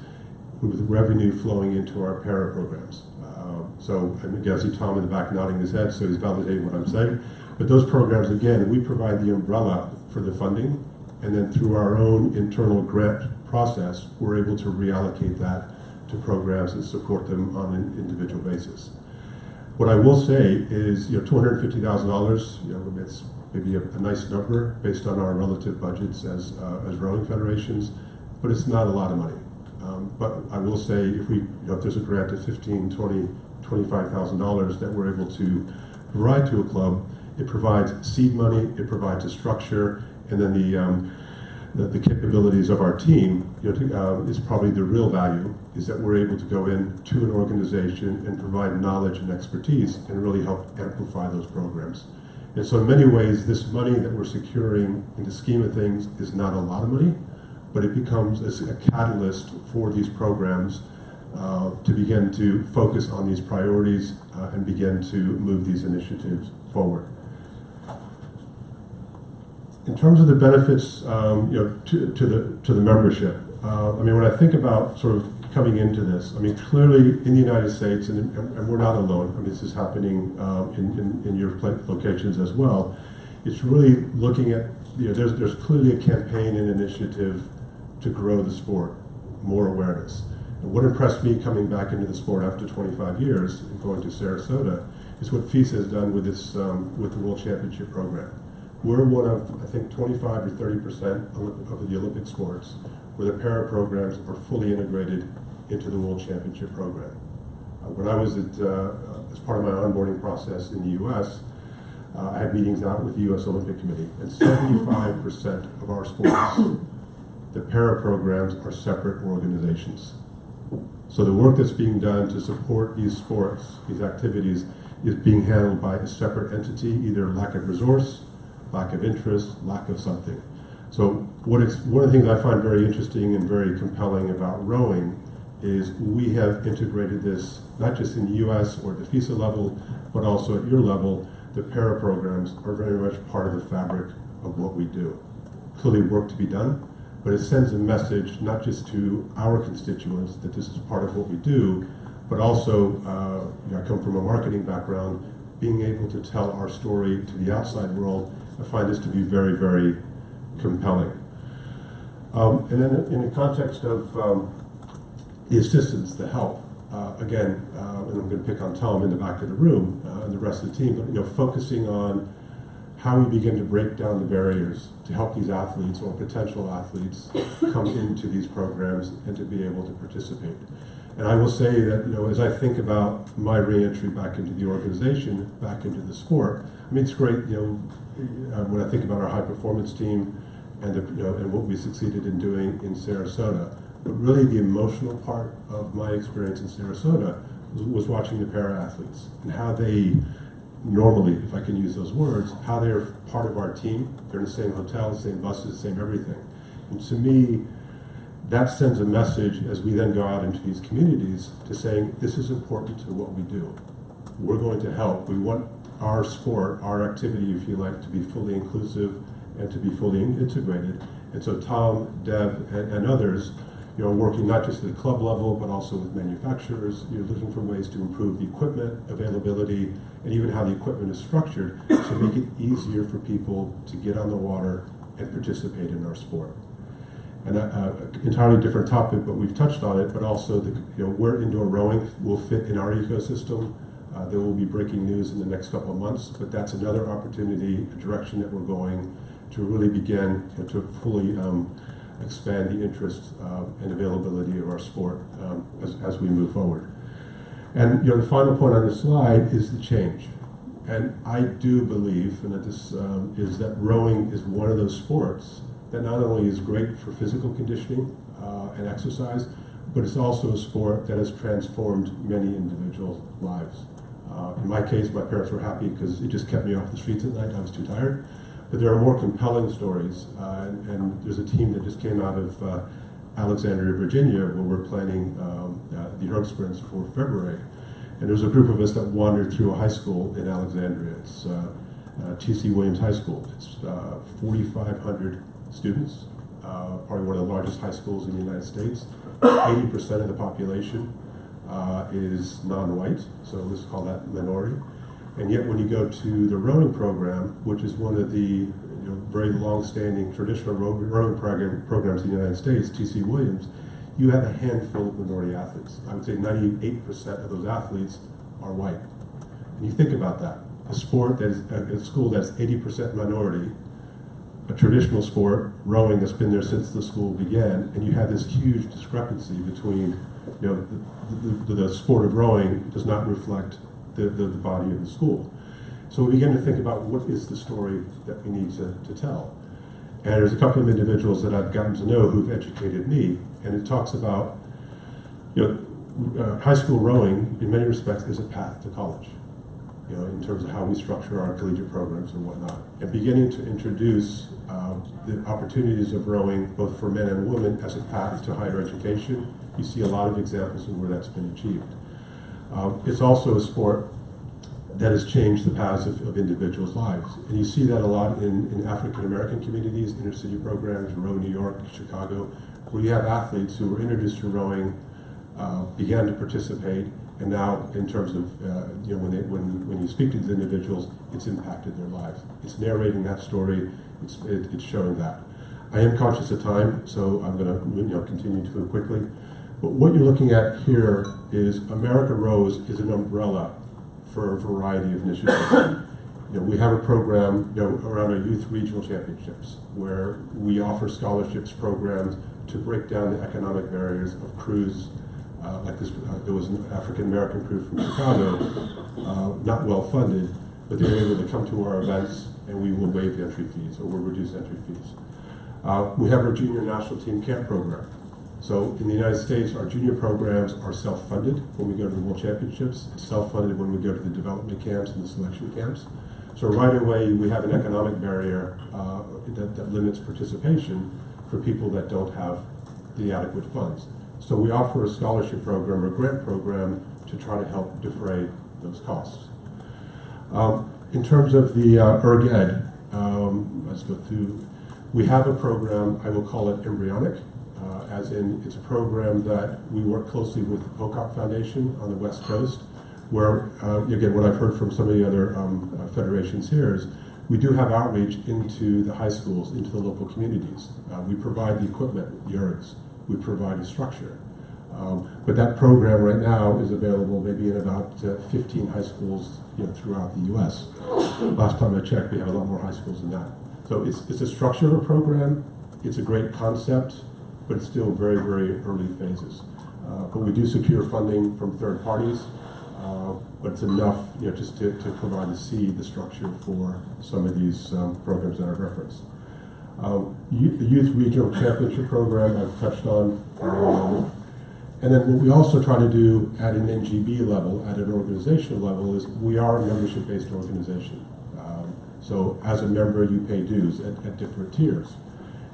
with revenue flowing into our para programs. So I guess I see Tom in the back nodding his head, so he's validating what I'm saying. But those programs, again, we provide the umbrella for the funding, and then through our own internal grant process, we're able to reallocate that to programs and support them on an individual basis. What I will say is, $250,000, it's maybe a nice number based on our relative budgets as rowing federations, but it's not a lot of money. But I will say, if there's a grant of $15,000, $20,000, $25,000 that we're able to provide to a club, it provides seed money, it provides a structure, and then the capabilities of our team is probably the real value, is that we're able to go in to an organization and provide knowledge and expertise and really help amplify those programs. And so in many ways, this money that we're securing in the scheme of things is not a lot of money, but it becomes a catalyst for these programs to begin to focus on these priorities and begin to move these initiatives forward. In terms of the benefits, to the membership, when I think about sort of coming into this, clearly in the United States, and we're not alone. This is happening in your locations as well. It's really looking at, there's clearly a campaign and initiative to grow the sport, more awareness. And what impressed me coming back into the sport after 25 years and going to Sarasota is what FISA has done with this with the World Championship program. We're one of, I think, 25 or 30% of the Olympic sports where the para programs are fully integrated into the World Championship program. When I was as part of my onboarding process in the U.S., I had meetings out with the U.S. Olympic Committee, and 75% of our sports, the para programs are separate organizations. So the work that's being done to support these sports, these activities, is being handled by a separate entity, either lack of resource, lack of interest, lack of something. So one of the things I find very interesting and very compelling about rowing is we have integrated this, not just in the US or at the FISA level, but also at your level. The para programs are very much part of the fabric of what we do. Clearly work to be done, but it sends a message not just to our constituents that this is part of what we do, but also, I come from a marketing background, being able to tell our story to the outside world. I find this to be very, very compelling. And then in the context of the assistance, the help, again, and I'm going to pick on Tom in the back of the room and the rest of the team, but focusing on how we begin to break down the barriers to help these athletes or potential athletes come into these programs and to be able to participate. And I will say that, as I think about my reentry back into the organization, back into the sport, it's great, when I think about our high performance team and and what we succeeded in doing in Sarasota. But really the emotional part of my experience in Sarasota was watching the para athletes and how they normally, if I can use those words, how they're part of our team. They're in the same hotel, same buses, same everything. And to me, that sends a message as we then go out into these communities to saying, this is important to what we do. We're going to help. We want our sport, our activity, if you like, to be fully inclusive and to be fully integrated. And so Tom, Deb, and others, working not just at the club level, but also with manufacturers, looking for ways to improve the equipment availability and even how the equipment is structured to make it easier for people to get on the water and participate in our sport. And an entirely different topic, but we've touched on it, but also where indoor rowing will fit in our ecosystem. There will be breaking news in the next couple of months, but that's another opportunity, a direction that we're going to really begin to fully expand the interest and availability of our sport as we move forward. And the final point on this slide is the change. And I do believe, and that this is that rowing is one of those sports that not only is great for physical conditioning and exercise, but it's also a sport that has transformed many individuals' lives. In my case, my parents were happy because it just kept me off the streets at night. I was too tired. But there are more compelling stories, and there's a team that just came out of Alexandria, Virginia, where we're planning the Erg Sprints for February. And there's a group of us that wandered through a high school in Alexandria. It's T.C. Williams High School. It's 4,500 students, probably one of the largest high schools in the United States. 80% of the population is non-white, so let's call that minority. And yet when you go to the rowing program, which is one of the very long-standing traditional rowing programs in the United States, T.C. Williams, you have a handful of minority athletes. I would say 98% of those athletes are white. And you think about that. A sport that is a school that's 80% minority, a traditional sport, rowing, that's been there since the school began, and you have this huge discrepancy between, the sport of rowing does not reflect the body of the school. So we begin to think about what is the story that we need to tell. And there's a couple of individuals that I've gotten to know who've educated me, and it talks about, high school rowing, in many respects, is a path to college, in terms of how we structure our collegiate programs and whatnot. And beginning to introduce the opportunities of rowing, both for men and women, as a path to higher education, you see a lot of examples of where that's been achieved. It's also a sport that has changed the paths of individuals' lives. And you see that a lot in African-American communities, inner city programs, Row New York, Chicago, where you have athletes who were introduced to rowing, began to participate, and now in terms of, when you speak to these individuals, it's impacted their lives. It's narrating that story, it's showing that. I am conscious of time, so I'm going to continue to move quickly. But what you're looking at here is America Rows is an umbrella for a variety of initiatives. We have a program around our youth regional championships where we offer scholarships programs to break down the economic barriers of crews like this. There was an African-American crew from Chicago, not well funded, but they were able to come to our events and we will waive entry fees or we'll reduce entry fees. We have our junior national team camp program. So in the United States, our junior programs are self-funded when we go to the World Championships. It's self-funded when we go to the development camps and the selection camps. So right away, we have an economic barrier that limits participation for people that don't have the adequate funds. So we offer a scholarship program or grant program to try to help defray those costs. In terms of the Erg Ed, let's go through. We have a program, I will call it embryonic. As in, it's a program that we work closely with the Pocock Foundation on the West Coast, where, again, what I've heard from some of the other federations here is we do have outreach into the high schools, into the local communities. We provide the equipment, the ergs. We provide a structure. But that program right now is available maybe in about 15 high schools throughout the U.S. Last time I checked, we have a lot more high schools than that. So it's a structure of a program. It's a great concept, but it's still very, very early phases. But we do secure funding from third parties, but it's enough just to provide the seed, the structure for some of these programs that I've referenced. The Youth Regional Championship Program I've touched on. And then what we also try to do at an NGB level, at an organizational level, is we are a membership-based organization. So as a member, you pay dues at different tiers.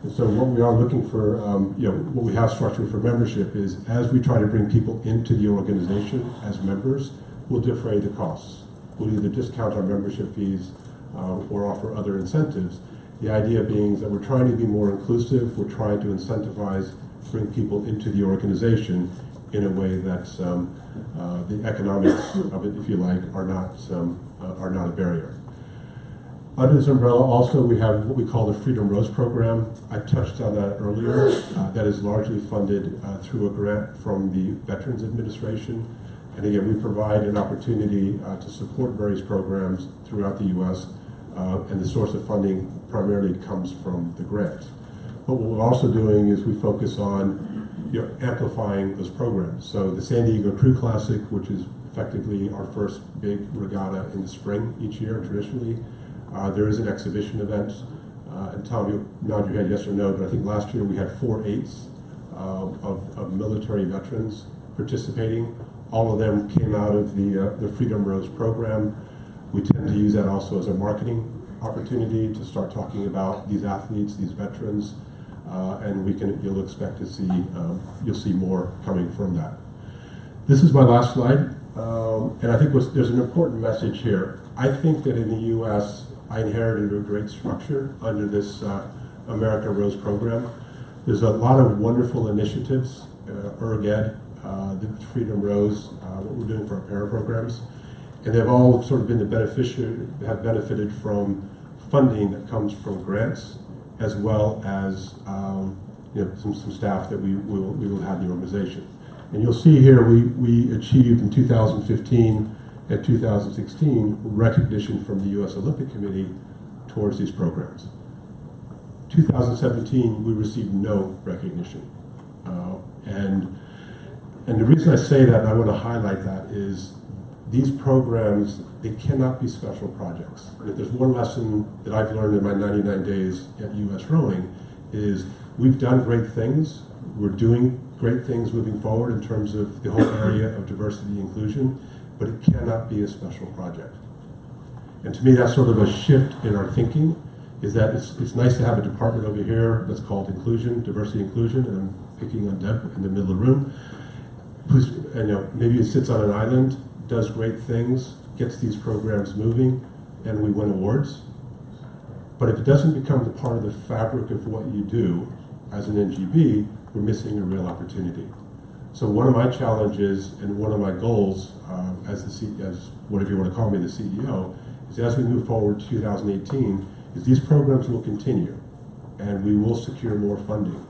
And so what we are looking for, what we have structured for membership is as we try to bring people into the organization as members, we'll defray the costs. We'll either discount our membership fees or offer other incentives. The idea being that we're trying to be more inclusive, we're trying to incentivize, bring people into the organization in a way that the economics of it, if you like, are not a barrier. Under this umbrella also we have what we call the Freedom Rows program. I touched on that earlier. That is largely funded through a grant from the Veterans Administration. And again, we provide an opportunity to support various programs throughout the U.S. And the source of funding primarily comes from the grant. But what we're also doing is we focus on amplifying those programs. So the San Diego Crew Classic, which is effectively our first big regatta in the spring each year traditionally, there is an exhibition event, and Tom, you nod your head yes or no, but I think last year we had 4 8s of military veterans participating, All of them came out of the Freedom Rose program. We tend to use that also as a marketing opportunity to start talking about these athletes, these veterans, and you'll expect to see, you'll see more coming from that. This is my last slide, and I think there's an important message here. I think that in the U.S., I inherited a great structure under this America Rose program. There's a lot of wonderful initiatives, ErgEd, the Freedom Rose, what we're doing for our para programs, and they've all sort of been the beneficiary, have benefited from funding that comes from grants, as well as some staff that we will have in the organization. And you'll see here we achieved in 2015 and 2016 recognition from the U.S. Olympic Committee towards these programs. 2017 we received no recognition, and the reason I say that and I want to highlight that is these programs, they cannot be special projects. And if there's one lesson that I've learned in my 99 days at U.S. Rowing is we've done great things. We're doing great things moving forward in terms of the whole area of diversity and inclusion, but it cannot be a special project. And to me, that's sort of a shift in our thinking, is that it's nice to have a department over here that's called inclusion, diversity inclusion, and I'm picking on Deb in the middle of the room, who's, maybe it sits on an island, does great things, gets these programs moving, and we win awards. But if it doesn't become the part of the fabric of what you do as an NGB, we're missing a real opportunity. So one of my challenges and one of my goals as whatever you want to call me, the CEO, is as we move forward to 2018, is these programs will continue and we will secure more funding.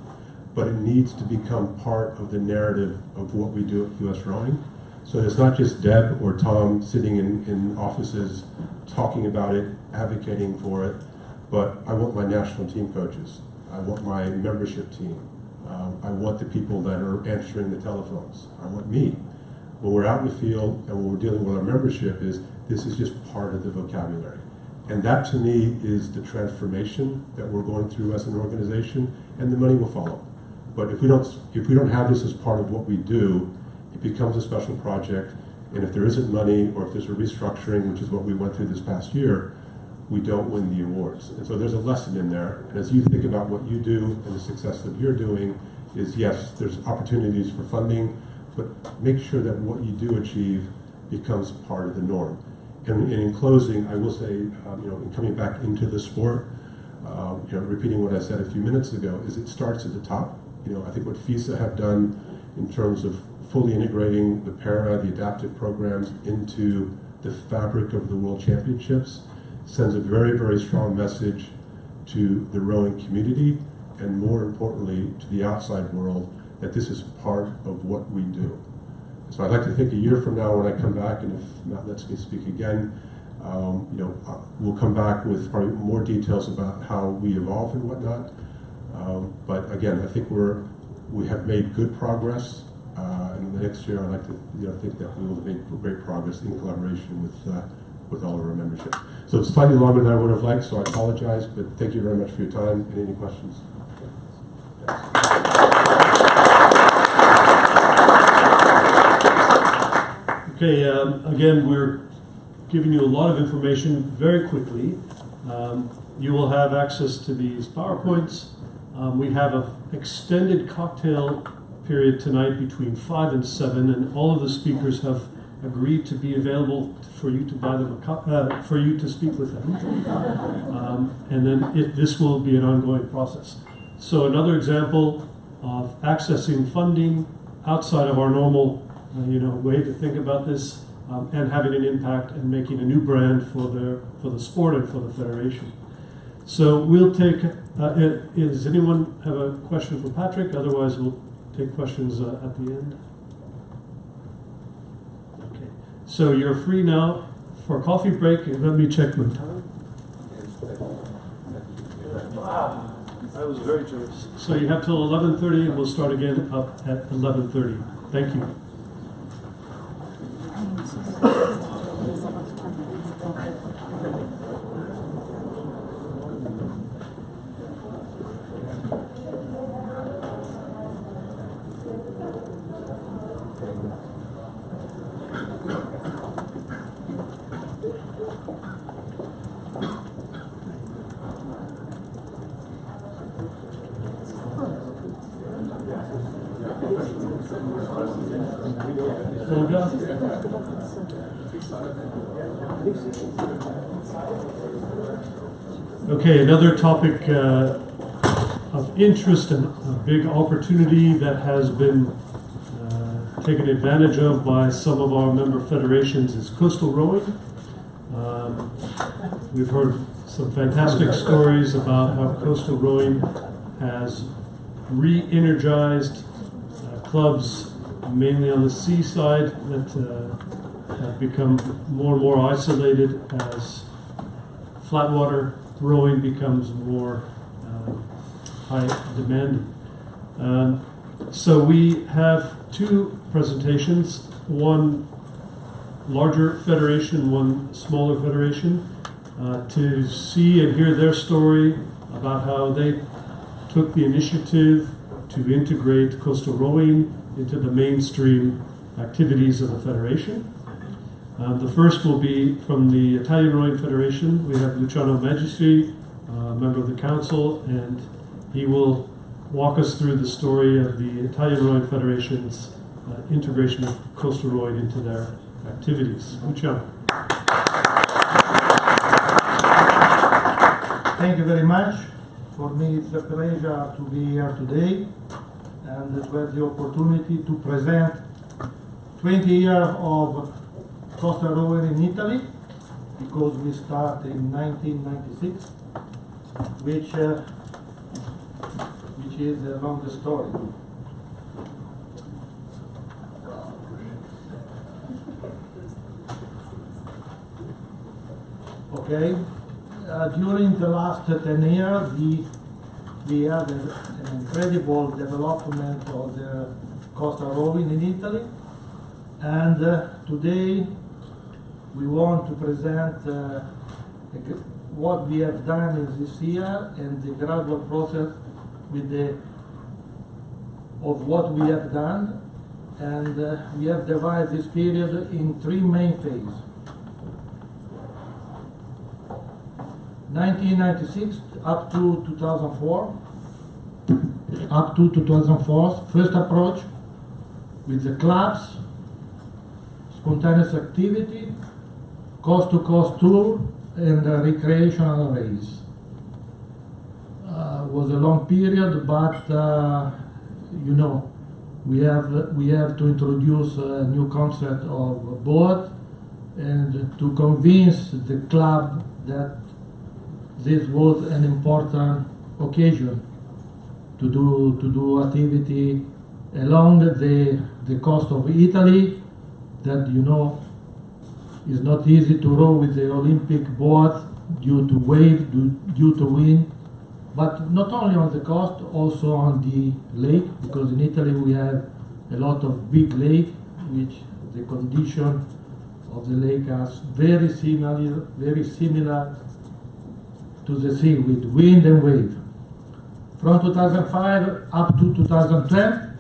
But it needs to become part of the narrative of what we do at U.S. Rowing. So it's not just Deb or Tom sitting in offices talking about it, advocating for it, but I want my national team coaches. I want my membership team. I want the people that are answering the telephones. I want me. When we're out in the field and when we're dealing with our membership, this is just part of the vocabulary. And that to me is the transformation that we're going through as an organization, and the money will follow. But if we don't have this as part of what we do, it becomes a special project, and if there isn't money or if there's a restructuring, which is what we went through this past year, we don't win the awards. And so there's a lesson in there, and as you think about what you do and the success that you're doing, is yes, there's opportunities for funding, but make sure that what you do achieve becomes part of the norm. And in closing, I will say, in coming back into the sport, repeating what I said a few minutes ago, is it starts at the top. I think what FISA have done in terms of fully integrating the para, the adaptive programs into the fabric of the World Championships sends a very, very strong message to the rowing community, and more importantly, to the outside world, that this is part of what we do. So I'd like to think a year from now when I come back, and if Matt lets me speak again, we'll come back with probably more details about how we evolve and whatnot. But again, I think we have made good progress. And the next year, I'd like to think that we will make great progress in collaboration with all of our membership. So it's slightly longer than I would have liked, so I apologize. But thank you very much for your time. And any questions? Okay, again, we're giving you a lot of information very quickly. You will have access to these PowerPoints. We have an extended cocktail period tonight between 5 and 7, and all of the speakers have agreed to be available for you to buy them for you to speak with them. And then this will be an ongoing process. So another example of accessing funding outside of our normal way to think about this, and having an impact and making a new brand for the sport and for the federation. So we'll take, does anyone have a question for Patrick? Otherwise we'll take questions at the end. Okay, so you're free now for a coffee break. Let me check my time. I was very generous. So you have till 11:30, and we'll start again up at 11:30. Thank you. Okay, another topic of interest and a big opportunity that has been taken advantage of by some of our member federations is coastal rowing. We've heard some fantastic stories about how coastal rowing has re-energized clubs, mainly on the seaside, that have become more and more isolated as flatwater rowing becomes more high demand. So we have two presentations, one larger federation, one smaller federation, to see and hear their story about how they took the initiative to integrate coastal rowing into the mainstream activities of the federation. The first will be from the Italian Rowing Federation. We have Luciano Magistri, member of the council, and he will walk us through the story of the Italian Rowing Federation's integration of coastal rowing into their activities. Luciano. Thank you very much. For me, it's a pleasure to be here today and to have the opportunity to present 20 years of coastal rowing in Italy, because we started in 1996, which is a long story. Okay, during the last 10 years, we had an incredible development of the coastal rowing in Italy, and today we want to present what we have done in this year and the gradual process of what we have done, and we have divided this period in three main phases. 1996 up to 2004. Up to 2004, first approach with the clubs, spontaneous activity, coast-to-coast tour, and recreational race. Was a long period, but you know, we have to introduce a new concept of boat and to convince the club that this was an important occasion to do activity along the coast of Italy, that you know is not easy to row with the Olympic boat due to wave, due to wind, but not only on the coast, also on the lake, because in Italy we have a lot of big lake, which the condition of the lake is very similar to the sea, with wind and wave. From 2005 up to 2010,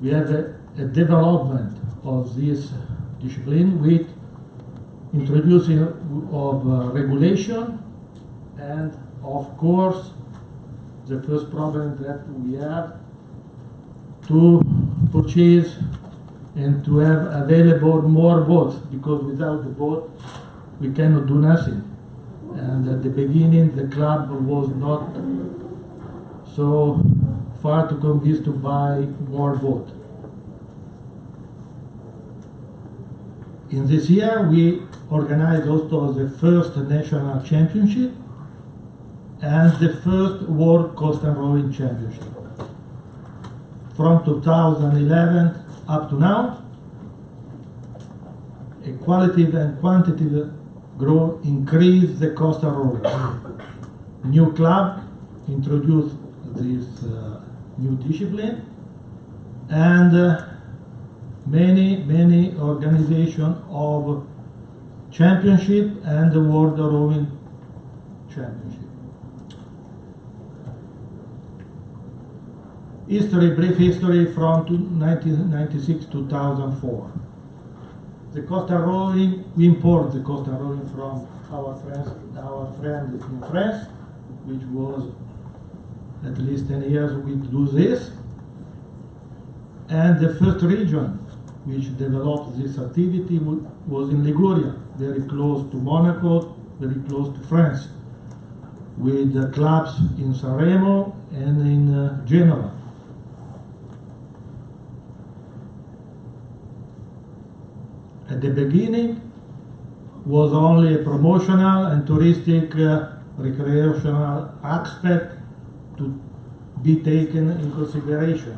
we have a development of this discipline with introducing of regulation, and of course the first problem that we have to purchase and to have available more boats, because without the boat we cannot do nothing. And at the beginning the club was not so far to convince to buy more boat. In this year we organized also the first national championship and the first World Coastal Rowing Championship. From 2011 up to now, a qualitative and quantitative growth increased the coastal rowing. New club introduced this new discipline, and many organizations of championship and the World Rowing Championship. History, brief history from 1996 to 2004. The coastal rowing, we import the coastal rowing from our friends in France, which was at least 10 years we do this. And the first region which developed this activity was in Liguria, very close to Monaco, very close to France, with clubs in Sanremo and in Genoa. At the beginning was only a promotional and touristic recreational aspect to be taken in consideration.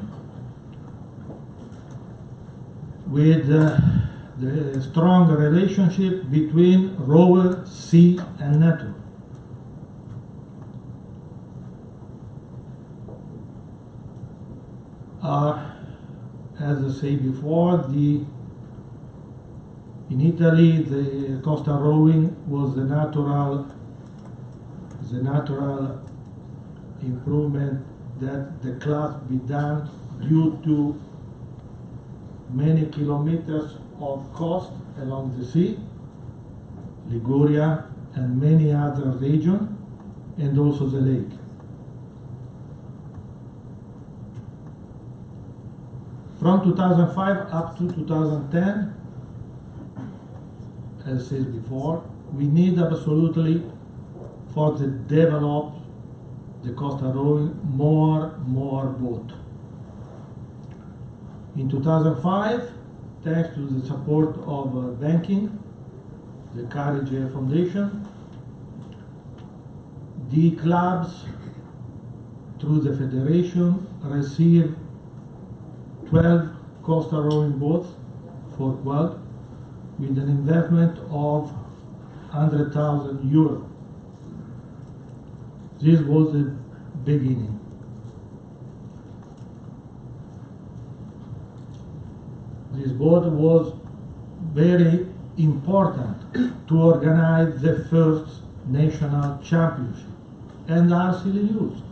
With the strong relationship between rower, sea and network. As I said before, in Italy, the coastal rowing was the natural improvement that the class be done due to many kilometers of coast along the sea, Liguria and many other regions, and also the lake. From 2005 up to 2010, as I said before, we need absolutely for the develop the coastal rowing more boat. In 2005, thanks to the support of banking, the Carige Foundation, the clubs through the federation received 12 coastal rowing boats for Guad with an investment of 100,000 euros. This was the beginning. This boat was very important to organize the first national championship and are still used.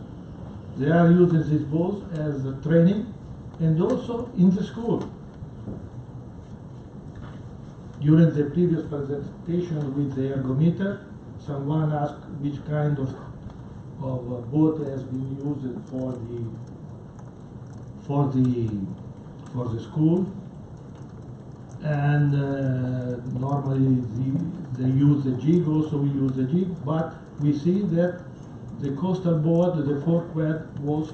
They are using these boats as a training and also in the school. During the previous presentation with the ergometer, someone asked which kind of boat has been used for the school, and normally they use the jig. Also, we use the jig, but we see that the coastal board, the fork-quad, was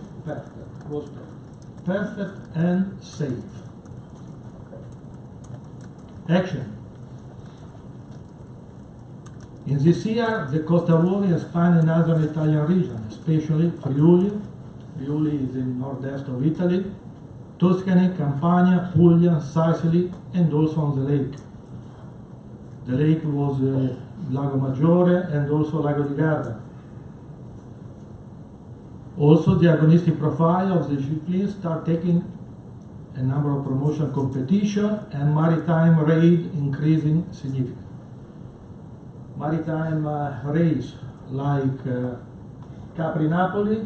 perfect and safe. Action. In this year, the coastal rowing expanded in other Italian regions, especially Friuli. Friuli is in northeast of Italy, Tuscany, Campania, Puglia, Sicily, and also on the lake. The lake was Lago Maggiore and also Lago di Garda. Also, the agonistic profile of the discipline start taking a number of promotion competition and maritime raid increasing significantly. Maritime race like Capri Napoli,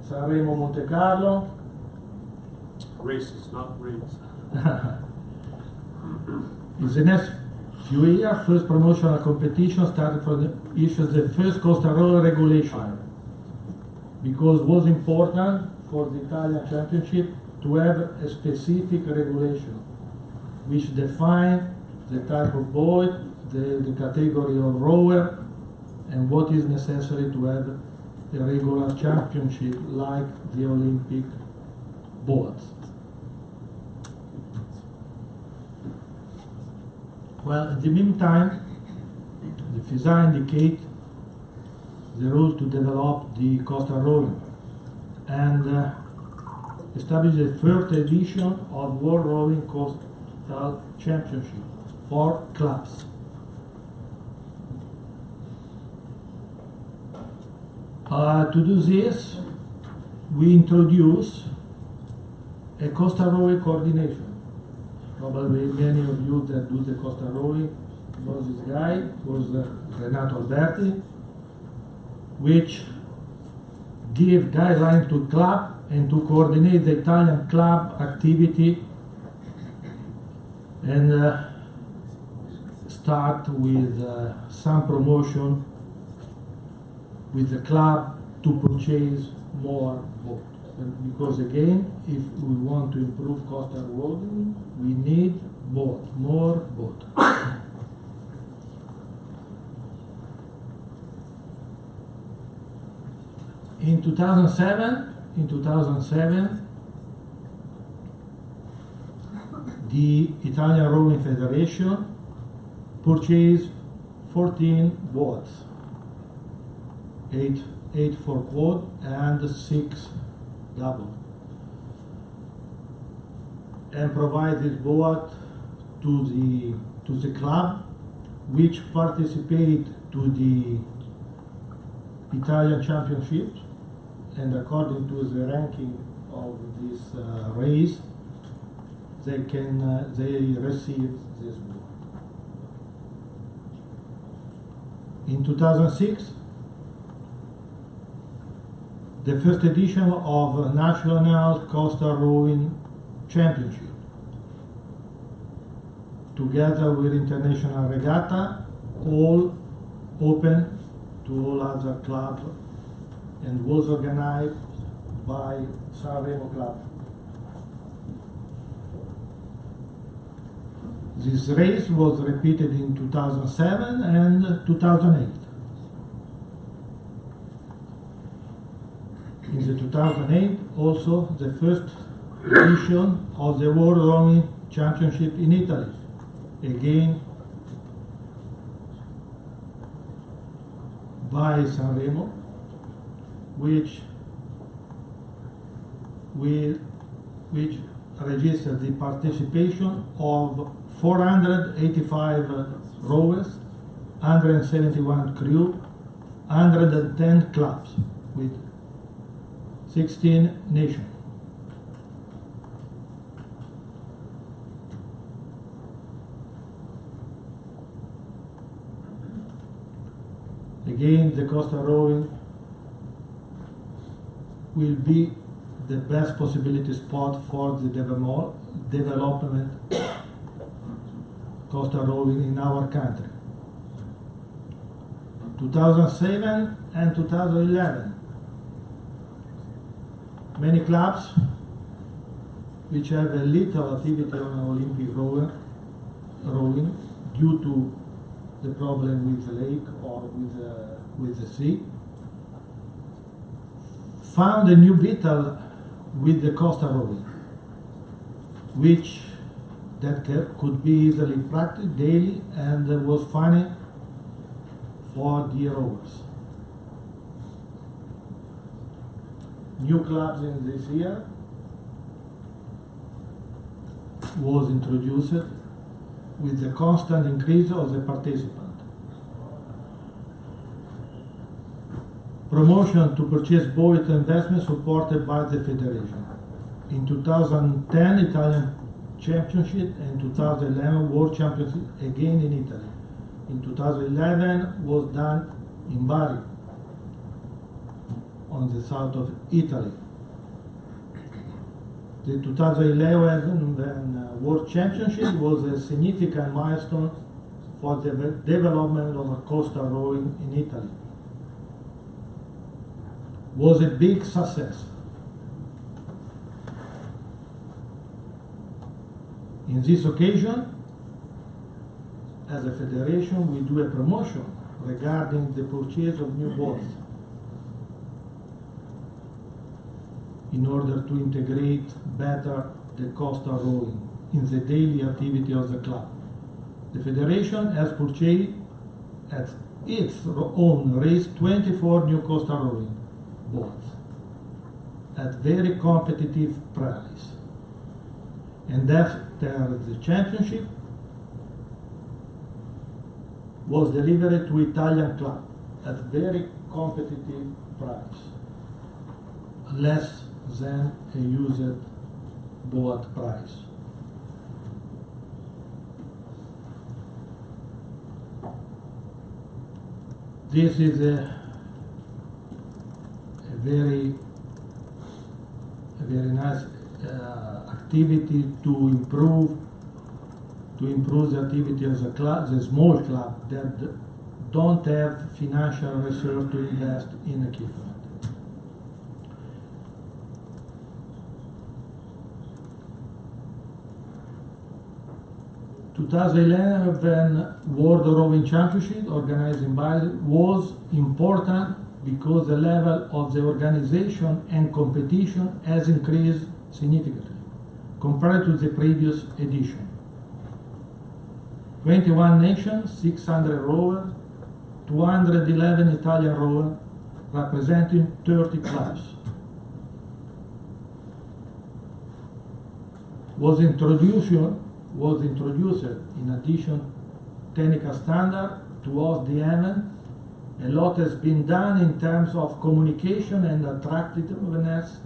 Sanremo Monte Carlo. Races, not raids. In the next few years, first promotional competition started for the issue of the first coastal roller regulation, because it was important for the Italian championship to have a specific regulation which define the type of boat, the category of rower, and what is necessary to have a regular championship like the Olympic boats. Well, in the meantime, the FISA indicate the rules to develop the coastal rowing and establish the first edition of World Rowing Coastal Championship for clubs. To do this, we introduce a coastal rowing coordination. Probably many of you that do the coastal rowing know this guy. It was Renato Alberti, which give guidelines to club and to coordinate the Italian club activity and start with some promotion with the club to purchase more boats. because again, if we want to improve coastal rowing, we need more boat. In 2007, the Italian Rowing Federation purchased 14 boats, 8 for quad and 6 double, and provided boat to the club, which participate to the Italian Championships, and according to the ranking of this race, they receive this boat. In 2006, the first edition of National Coastal Rowing Championship, together with International Regatta, all open to all other clubs, and was organized by Sanremo Club. This race was repeated in 2007 and 2008. In the 2008, also the first edition of the World Rowing Championship in Italy, again by Sanremo, which registered the participation of 485 rowers, 171 crew, 110 clubs with 16 nations. Again, the coastal rowing will be the best possibility spot for the development coastal rowing in our country. 2007 and 2011, many clubs which have a little activity on Olympic rowing due to the problem with the lake or with the sea, found a new battle with the coastal rowing, which could be easily practiced daily and was funny for the rowers. New clubs in this year was introduced with the constant increase of the participants. Promotion to purchase boat investment supported by the federation. In 2010, Italian Championship, and 2011 World Championship again in Italy. In 2011 was done in Bari, on the south of Italy. The 2011 World Championship was a significant milestone for the development of coastal rowing in Italy. Was a big success. In this occasion, as a federation, we do a promotion regarding the purchase of new boats in order to integrate better the coastal rowing in the daily activity of the club. The federation has purchased at its own race 24 new coastal rowing boats at very competitive price. And after the championship was delivered to Italian club at very competitive price, less than a used boat price. This is a very nice activity to improve the activity of the club, the small club that don't have financial reserve to invest in equipment. 2011 World Rowing Championship organized in Bali was important because the level of the organization and competition has increased significantly compared to the previous edition. 21 nations, 600 rowers, 211 Italian rowers, representing 30 clubs. Was introduced in addition technical standard to host the event. A lot has been done in terms of communication and attractiveness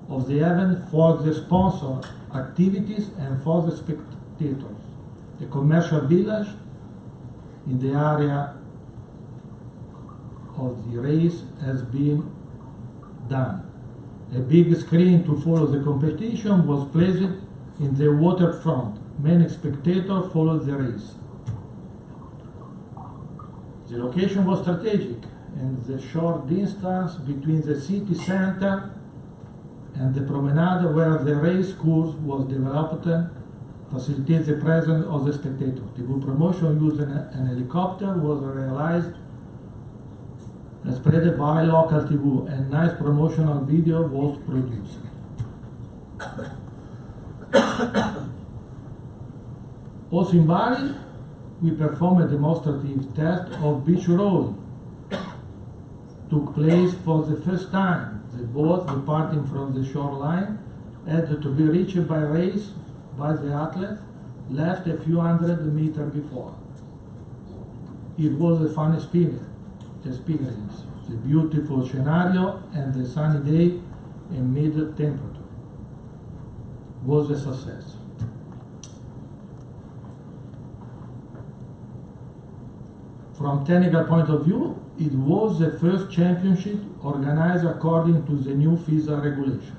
of the event for the sponsor activities and for the spectators. A commercial village in the area of the race has been done. A big screen to follow the competition was placed in the waterfront. Many spectators followed the race. The location was strategic, and the short distance between the city center and the promenade where the race course was developed facilitated the presence of the spectators. The good promotion using an helicopter was realized and spread by local TV, and nice promotional video was produced. Also in Bali, we performed a demonstrative test of beach rowing. Took place for the first time. The boat departing from the shoreline had to be reached by race by the athlete left a few hundred meters before. It was a fun experience. The beautiful scenario and the sunny day and mid temperature was a success. From technical point of view, it was the first championship organized according to the new FISA regulation.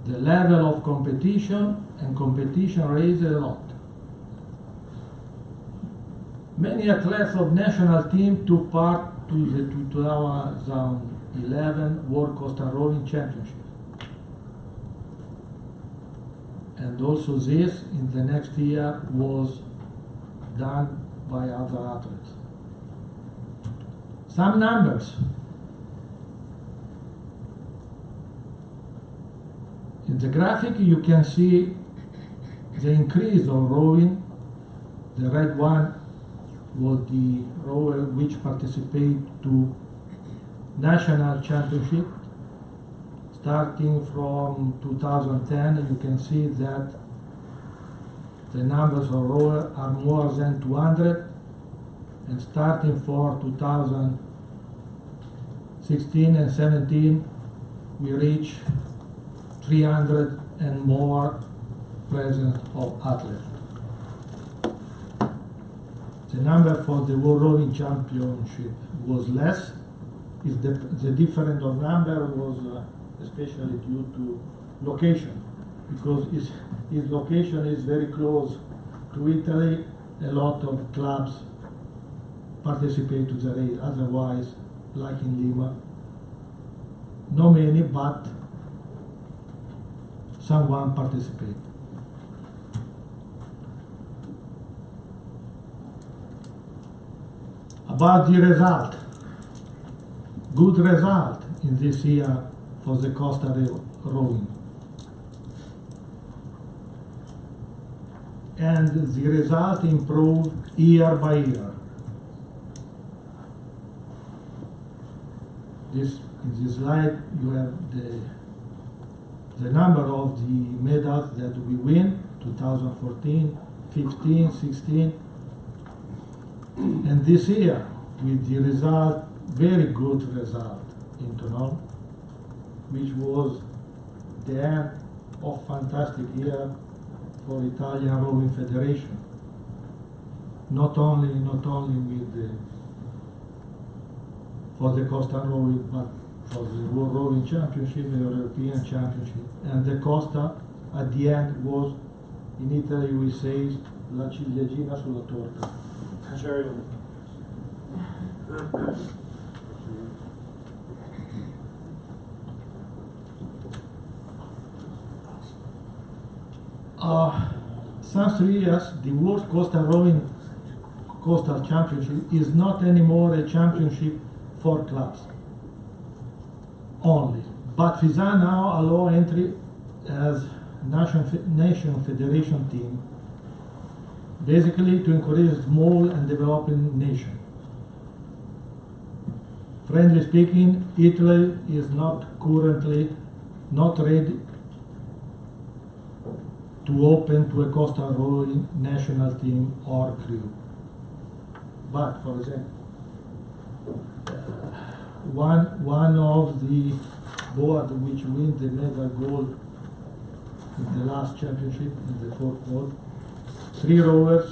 The level of competition raised a lot. Many athletes of national team took part to the 2011 World Coastal Rowing Championship. And also this in the next year was done by other athletes. Some numbers. In the graphic you can see the increase of rowing. The red one was the rower which participate to national championship. Starting from 2010, you can see that the numbers of rowers are more than 200, and starting for 2016 and 17, we reach 300 and more presence of athletes. The number for the World Rowing Championship was less. The difference of number was especially due to location, because its location is very close to Italy. A lot of clubs participate to the race. Otherwise, like in Lima, not many, but someone participate. About the result, good result in this year for the coastal rowing. And the result improved year by year. In this slide you have the number of the medals that we win, 2014, 15, 16. And this year, with the result, very good result in Toulon, which was the end of fantastic year for Italian Rowing Federation. Not only with for the Costa Rowing, but for the World Rowing Championship, the European Championship. And the Costa, at the end, was, in Italy we say, la ciliegina sulla torta. Cherry. some 3 years, the World Coastal Championship is not anymore a championship for clubs only, but FISA now allow entry as nation federation team, basically to encourage small and developing nations. Frankly speaking, Italy is currently not ready to open to a coastal rowing national team or crew. But, for example, one of the board which win the medal gold in the last championship in the fourth board, 3 rowers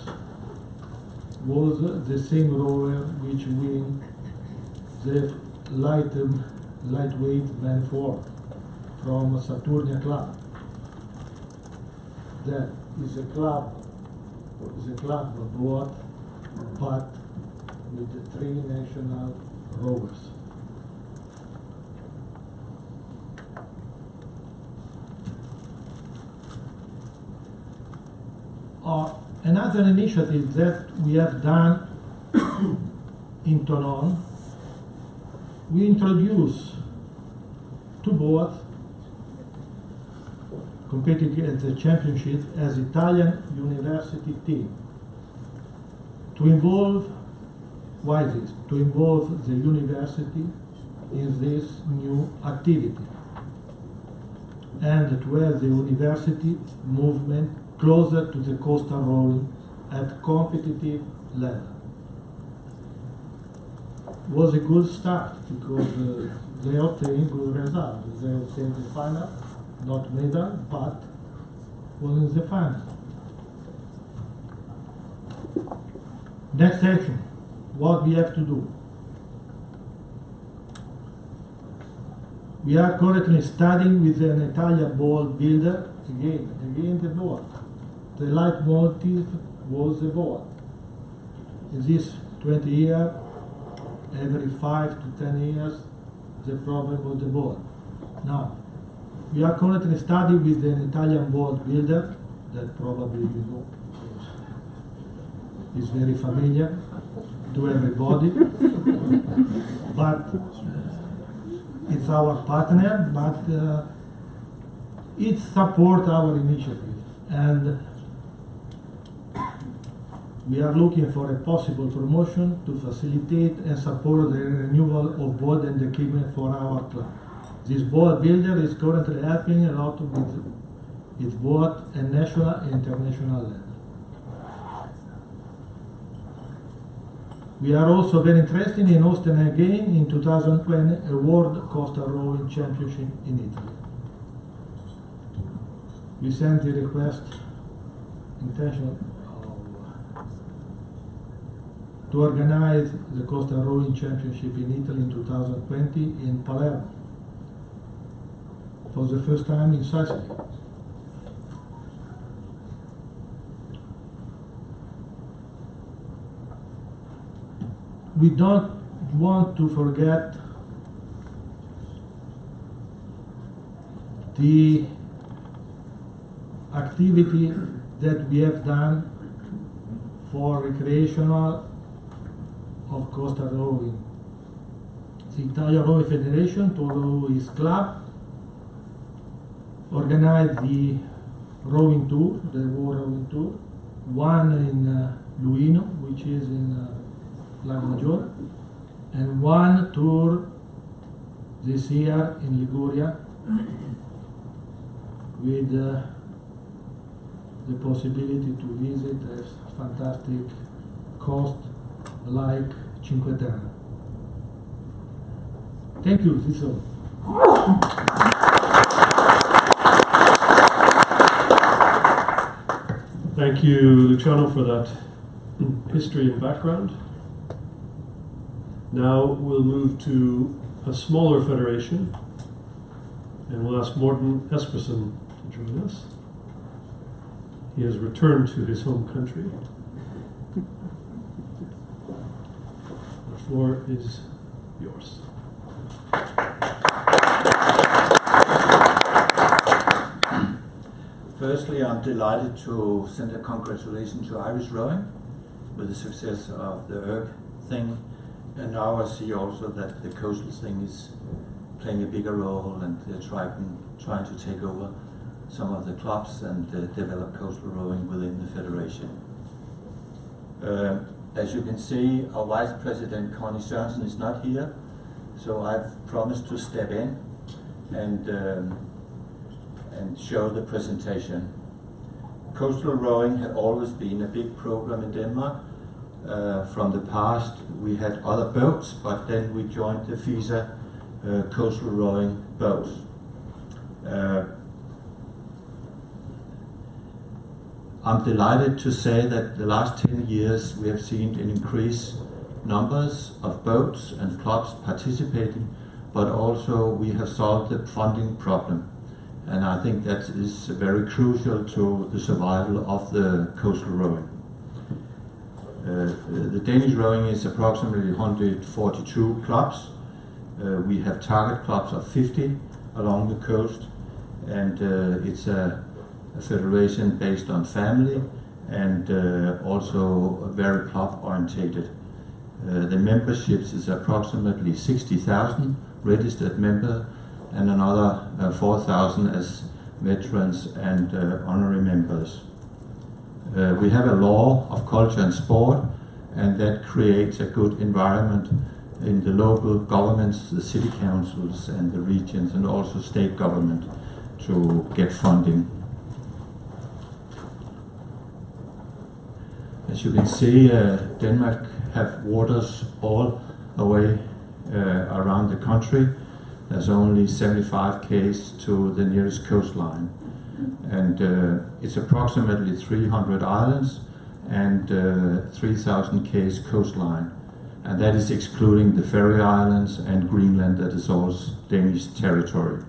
was the same rower which win the lightweight man 4 from Saturnia Club. That is a club board, but with the 3 national rowers. Another initiative that we have done in Tonon, we introduced 2 boards competing at the championship as Italian university team. To involve, why this? To involve the university in this new activity and to have the university movement closer to the coastal rowing at competitive level. Was a good start because they obtained good results. They obtained the final, not medal, but was in the final. Next section, what we have to do. We are currently studying with an Italian board builder, again the board. The leitmotif was the board. In this 20 years, every 5 to 10 years, the problem was the board. Now, we are currently studying with an Italian board builder that probably you know is very familiar to everybody, but it's our partner, but it supports our initiative, and we are looking for a possible promotion to facilitate and support the renewal of board and equipment for our club. This board builder is currently helping a lot with its board at national and international level. We are also very interested in hosting again in 2020 a World Coastal Rowing Championship in Italy. We sent the request intention to organize the Coastal Rowing Championship in Italy in 2020 in Palermo for the first time in Sicily. We don't want to forget the activity that we have done for recreational of coastal rowing. The Italian Rowing Federation, through its club, organized the rowing tour, the World Rowing Tour, one in Luino, which is in Lago Maggiore, and one tour this year in Liguria with the possibility to visit a fantastic coast like Cinque Terre. Thank you, this is all. Thank you, Luciano, for that history and background. Now we'll move to a smaller federation, and we'll ask Morten Espersen to join us. He has returned to his home country. The floor is yours. Firstly, Firstly, I'm delighted to send a congratulations to Irish Rowing with the success of the ERC thing. And now I see also that the coastal thing is playing a bigger role, and they're trying to take over some of the clubs and develop coastal rowing within the federation. As you can see, our Vice President Connie Sørensen is not here, so I've promised to step in and show the presentation. Coastal rowing had always been a big program in Denmark. From the past, we had other boats, but then we joined the FISA coastal rowing boats. I'm delighted to say that the last 10 years we have seen an increase numbers of boats and clubs participating, but also we have solved the funding problem. And I think that is very crucial to the survival of the coastal rowing. The Danish rowing is approximately 142 clubs. We have target clubs of 50 along the coast, and it's a federation based on family and also very club orientated. The memberships is approximately 60,000 registered members and another 4,000 as veterans and honorary members. We have a law of culture and sport, and that creates a good environment in the local governments, the city councils and the regions, and also state government to get funding. As you can see, Denmark have waters all the way around the country. There's only 75 k's to the nearest coastline. And it's approximately 300 islands and 3,000 k's coastline. And that is excluding the Faroe Islands and Greenland, that is all Danish territory.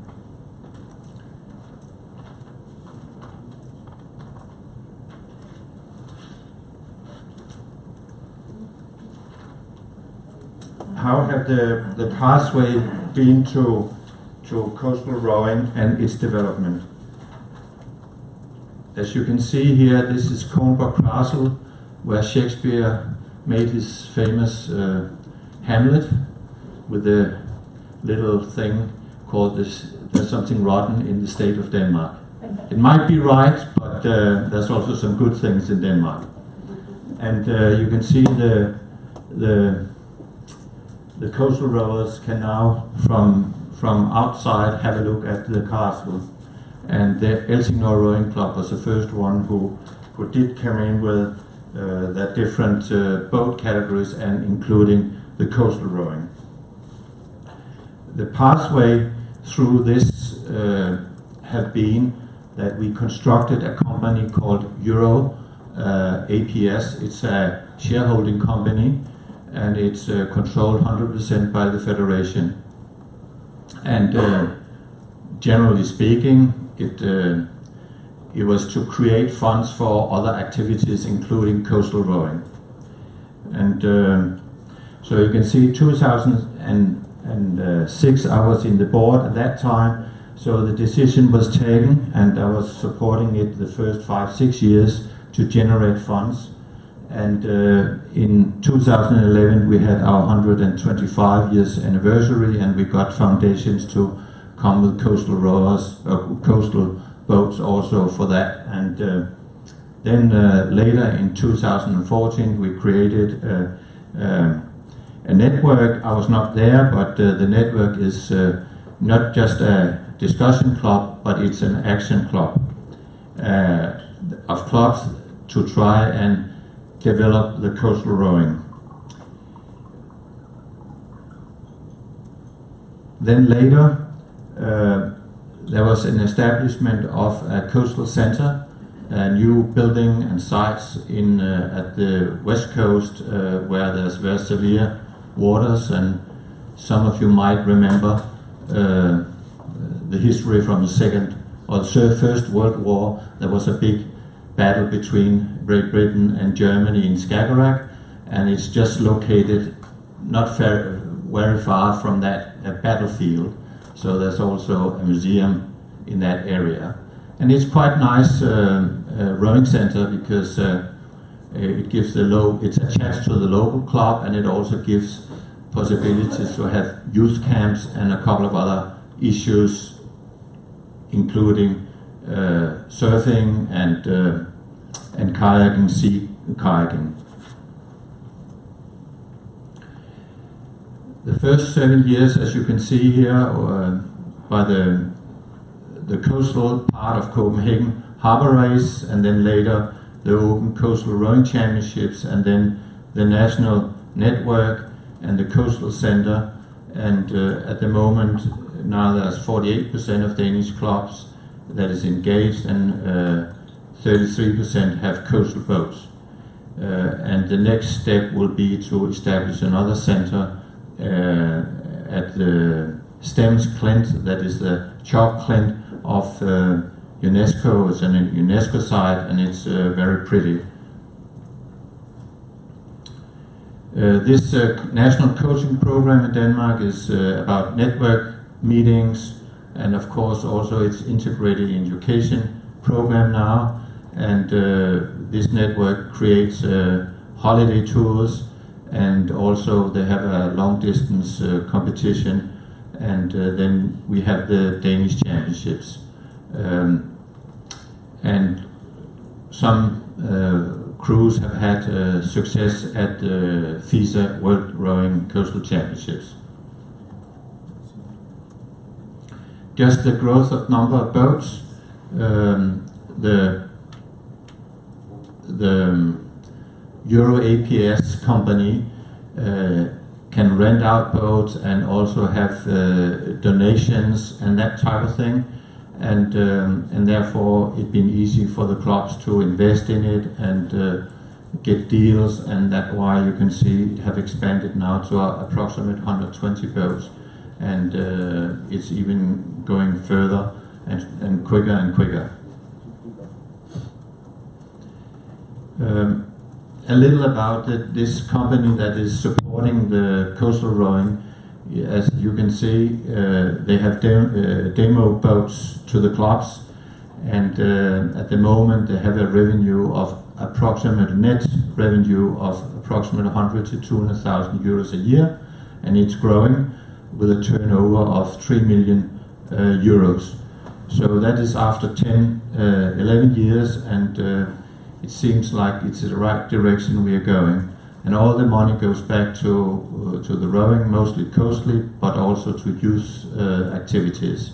How have the pathway been to coastal rowing and its development? As you can see here, this is Kronborg Castle, where Shakespeare made his famous Hamlet, with a little thing called There's Something Rotten in the State of Denmark. It might be right, but there's also some good things in Denmark. And you can see the coastal rowers can now, from outside, have a look at the castle. And the Elsinore Rowing Club was the first one who did come in with the different boat categories and including the coastal rowing. The pathway through this have been that we constructed a company called Euro APS. It's a shareholding company, and it's controlled 100% by the federation. And generally speaking, it was to create funds for other activities, including coastal rowing. And so you can see 2006 I was in the board at that time, so the decision was taken, and I was supporting it the first 5-6 years to generate funds. And in 2011 we had our 125 years anniversary, and we got foundations to come with coastal rowers, coastal boats also for that. And then later in 2014 we created a network. I was not there, but the network is not just a discussion club, but it's an action club of clubs to try and develop the coastal rowing. Then later there was an establishment of a coastal center, a new building and sites in at the west coast where there's very severe waters, and some of you might remember the history from the First World War. There was a big battle between Great Britain and Germany in Skagerrak, and it's just located not very far from that battlefield. So there's also a museum in that area. And it's quite nice rowing center because it gives it's attached to the local club, and it also gives possibilities to have youth camps and a couple of other issues, including surfing and kayaking, sea kayaking. The first 7 years, as you can see here, by the coastal part of Copenhagen Harbour Race, and then later the Open Coastal Rowing Championships, and then the National Network and the Coastal Center. And at the moment, now there's 48% of Danish clubs that is engaged, and 33% have coastal boats. And the next step will be to establish another center at the Stems Klint, that is the chalk Klint of UNESCO. It's a UNESCO site, and it's very pretty. This national coaching program in Denmark is about network meetings, and of course also it's integrated in education program now, and this network creates holiday tours, and also they have a long distance competition, and then we have the Danish championships, and some crews have had success at the FISA World Rowing Coastal Championships. Just the growth of number of boats, the Euro APS company can rent out boats and also have donations and that type of thing, and therefore it's been easy for the clubs to invest in it and get deals, and that's why you can see it have expanded now to approximately 120 boats, and it's even going further and quicker and quicker. A little about this company that is supporting the coastal rowing. As you can see, they have demo boats to the clubs, and at the moment they have a revenue of net revenue of approximately 100 to 200,000 euros a year, and it's growing with a turnover of 3 million euros. So that is after 11 years, and it seems like it's the right direction we are going. And all the money goes back to the rowing, mostly coastally, but also to youth activities.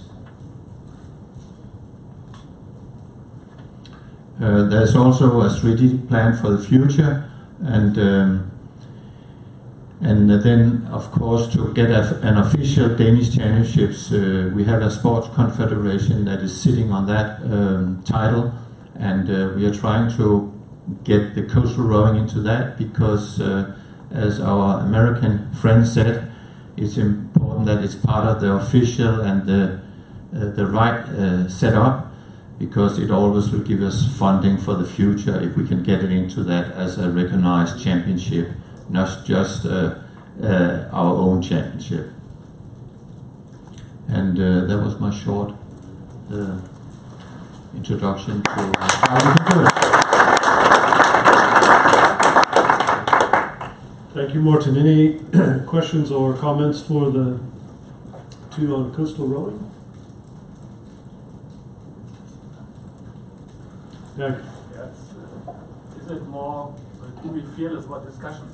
There's also a strategic plan for the future, and then, of course, to get an official Danish championships, we have a sports confederation that is sitting on that title, and we are trying to get the coastal rowing into that, because as our American friend said, it's important that it's part of the official and the right setup, because it always will give us funding for the future if we can get it into that as a recognized championship, not just our own championship. And that was my short introduction to how we can do it. Thank you, Morten. Any questions or comments for the two on coastal rowing? Yeah. Yes. Is it more, do we feel it's more discussion?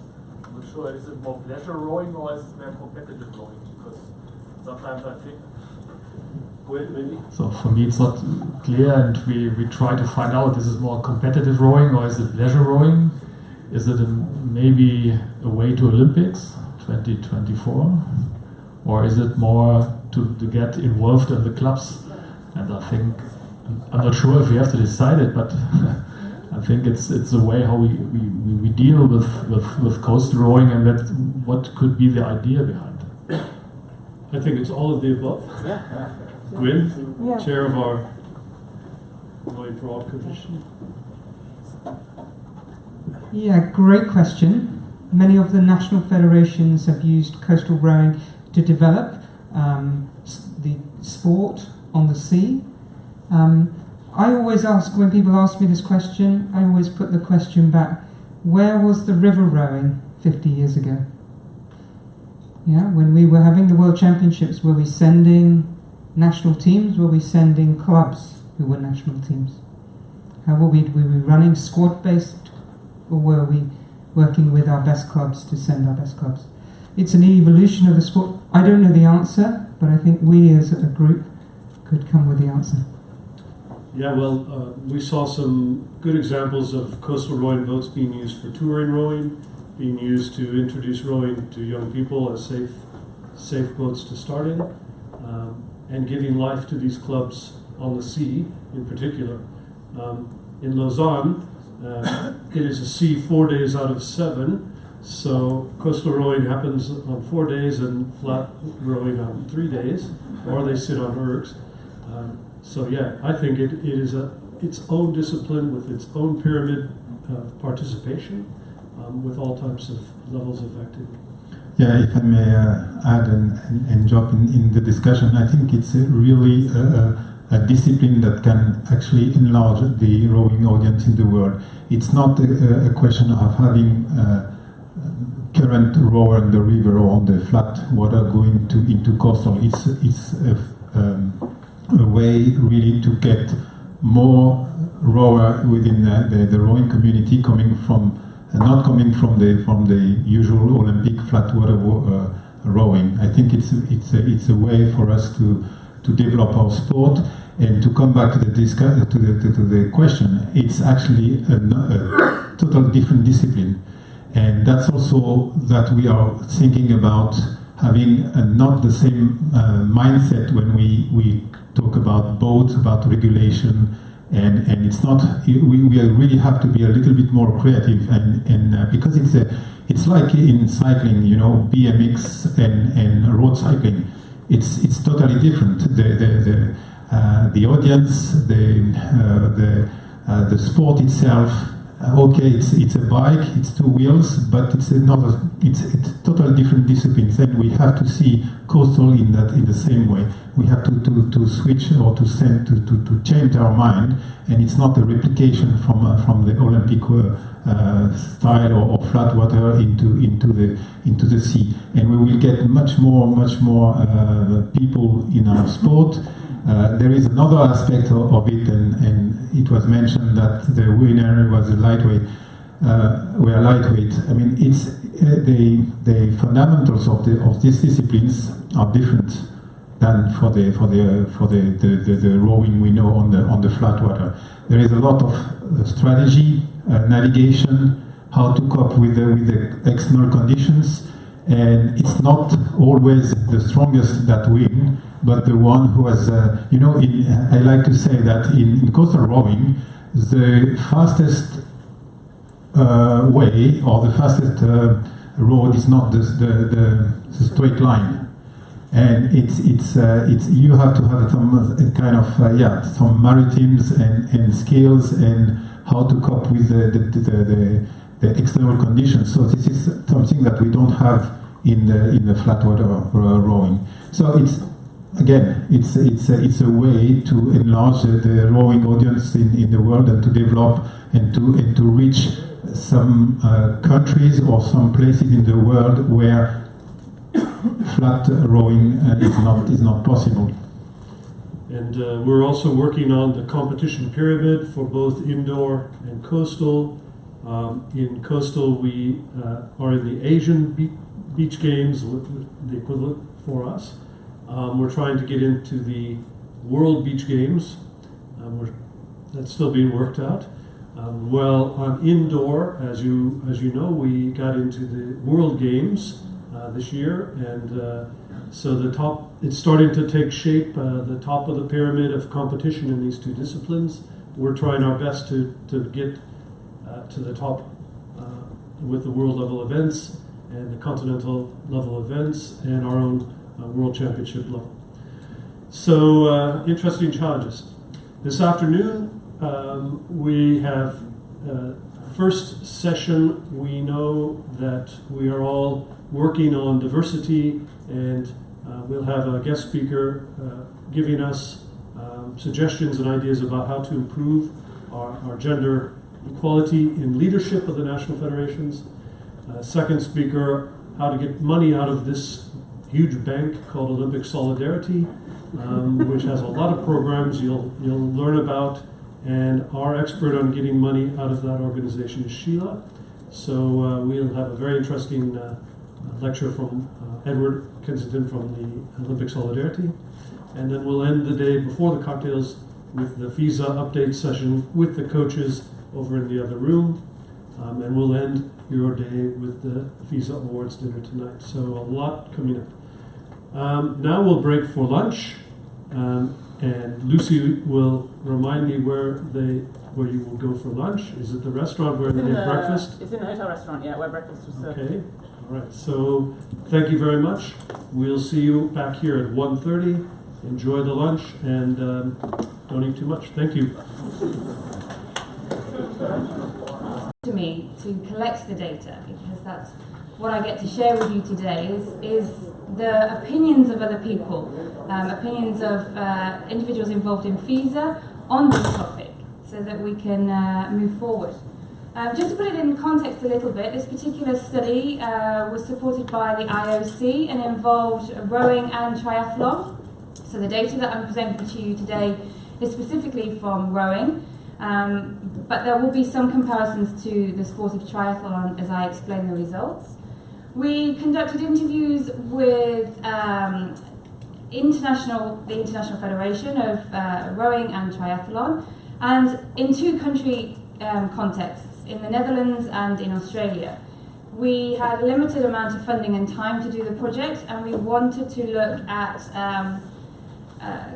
I'm not sure, is it more pleasure rowing or is it more competitive rowing? Because sometimes I think, maybe? So for me it's not clear, and we try to find out, is it more competitive rowing or is it leisure rowing? Is it maybe a way to Olympics 2024? Or is it more to get involved in the clubs? And I think, I'm not sure if we have to decide it, but I think it's a way how we deal with coastal rowing, and that what could be the idea behind it. I think it's all of the above. Gwyn, chair of our Rowing for All Commission. Yeah, great question. Many of the national federations have used coastal rowing to develop the sport on the sea. I always ask, when people ask me this question, I always put the question back, where was the river rowing 50 years ago? Yeah, when we were having the World Championships, were we sending national teams? Were we sending clubs who were national teams? How were we running squad-based, or were we working with our best clubs to send our best clubs? It's an evolution of the sport. I don't know the answer, but I think we as a group could come with the answer. Yeah, well, we saw some good examples of coastal rowing boats being used for touring rowing, being used to introduce rowing to young people as safe boats to start in, and giving life to these clubs on the sea in particular. In Lausanne, it is a sea 4 days out of 7, so coastal rowing happens on 4 days and flat rowing on 3 days, or they sit on ergs. So yeah, I think it is its own discipline with its own pyramid of participation, with all types of levels of activity. Yeah, if I may add and jump in the discussion, I think it's really a discipline that can actually enlarge the rowing audience in the world. It's not a question of having current rower on the river or on the flat water going into coastal. It's a way really to get more rower within the rowing community, coming from not coming from the usual Olympic flat water rowing. I think it's a way for us to develop our sport. And to come back to the question, it's actually a total different discipline, and that's also that we are thinking about having not the same mindset when we talk about boats, about regulation, and it's not. We really have to be a little bit more creative, and because it's like in cycling, you know, BMX and road cycling, it's totally different. The audience, the sport itself. Okay, it's a bike, it's 2 wheels, but it's totally different disciplines, and we have to see coastal in the same way. We have to switch or to change our mind, and it's not a replication from the Olympic style or flat water into the sea, and we will get much more people in our sport. There is another aspect of it, and it was mentioned that the winner was a lightweight. Were lightweight. I mean, it's the fundamentals of these disciplines are different than for the rowing we know on the flat water. There is a lot of strategy, navigation, how to cope with the external conditions, and it's not always the strongest that win, but the one who has, I like to say that in coastal rowing, the fastest way or the fastest road is not the straight line, and it's you have to have some kind of some maritimes and skills and how to cope with the external conditions. So this is something that we don't have in the flat water rowing. So it's a way to enlarge the rowing audience in the world, and to develop and to reach some countries or some places in the world where flat rowing is not possible. And we're also working on the competition pyramid for both indoor and coastal. In coastal, we are in the Asian beach games, the equivalent for us. We're trying to get into the World Beach Games. That's still being worked out. Well, on indoor, as you know, we got into the World Games this year, and so it's starting to take shape. The top of the pyramid of competition in these two disciplines. We're trying our best to get to the top with the world level events and the continental level events and our own World Championship level. So interesting challenges. This afternoon we have first session. We know that we are all working on diversity, and we'll have a guest speaker giving us suggestions and ideas about how to improve our gender equality in leadership of the national federations. Second speaker, how to get money out of this huge bank called Olympic Solidarity, which has a lot of programs you'll learn about. And our expert on getting money out of that organization is Sheila. So we'll have a very interesting lecture from Edward Kensington from the Olympic Solidarity. And then we'll end the day before the cocktails with the FISA update session with the coaches over in the other room. And we'll end your day with the FISA Awards dinner tonight. So a lot coming up. Now we'll break for lunch. And Lucy will remind me where you will go for lunch. Is it the restaurant where they have breakfast? It's in the hotel restaurant, yeah, where breakfast was served. Okay, all right. So thank you very much. We'll see you back here at 1:30. Enjoy the lunch and don't eat too much. Thank you. To me to collect the data, because that's what I get to share with you today is the opinions of other people, opinions of individuals involved in FISA on this topic, so that we can move forward. Just to put it in context a little bit, this particular study was supported by the IOC and involved rowing and triathlon. So the data that I'm presenting to you today is specifically from rowing, but there will be some comparisons to the sport of triathlon as I explain the results. We conducted interviews with the International Federation of Rowing and Triathlon, and in two country contexts, in the Netherlands and in Australia. We had a limited amount of funding and time to do the project, and we wanted to look at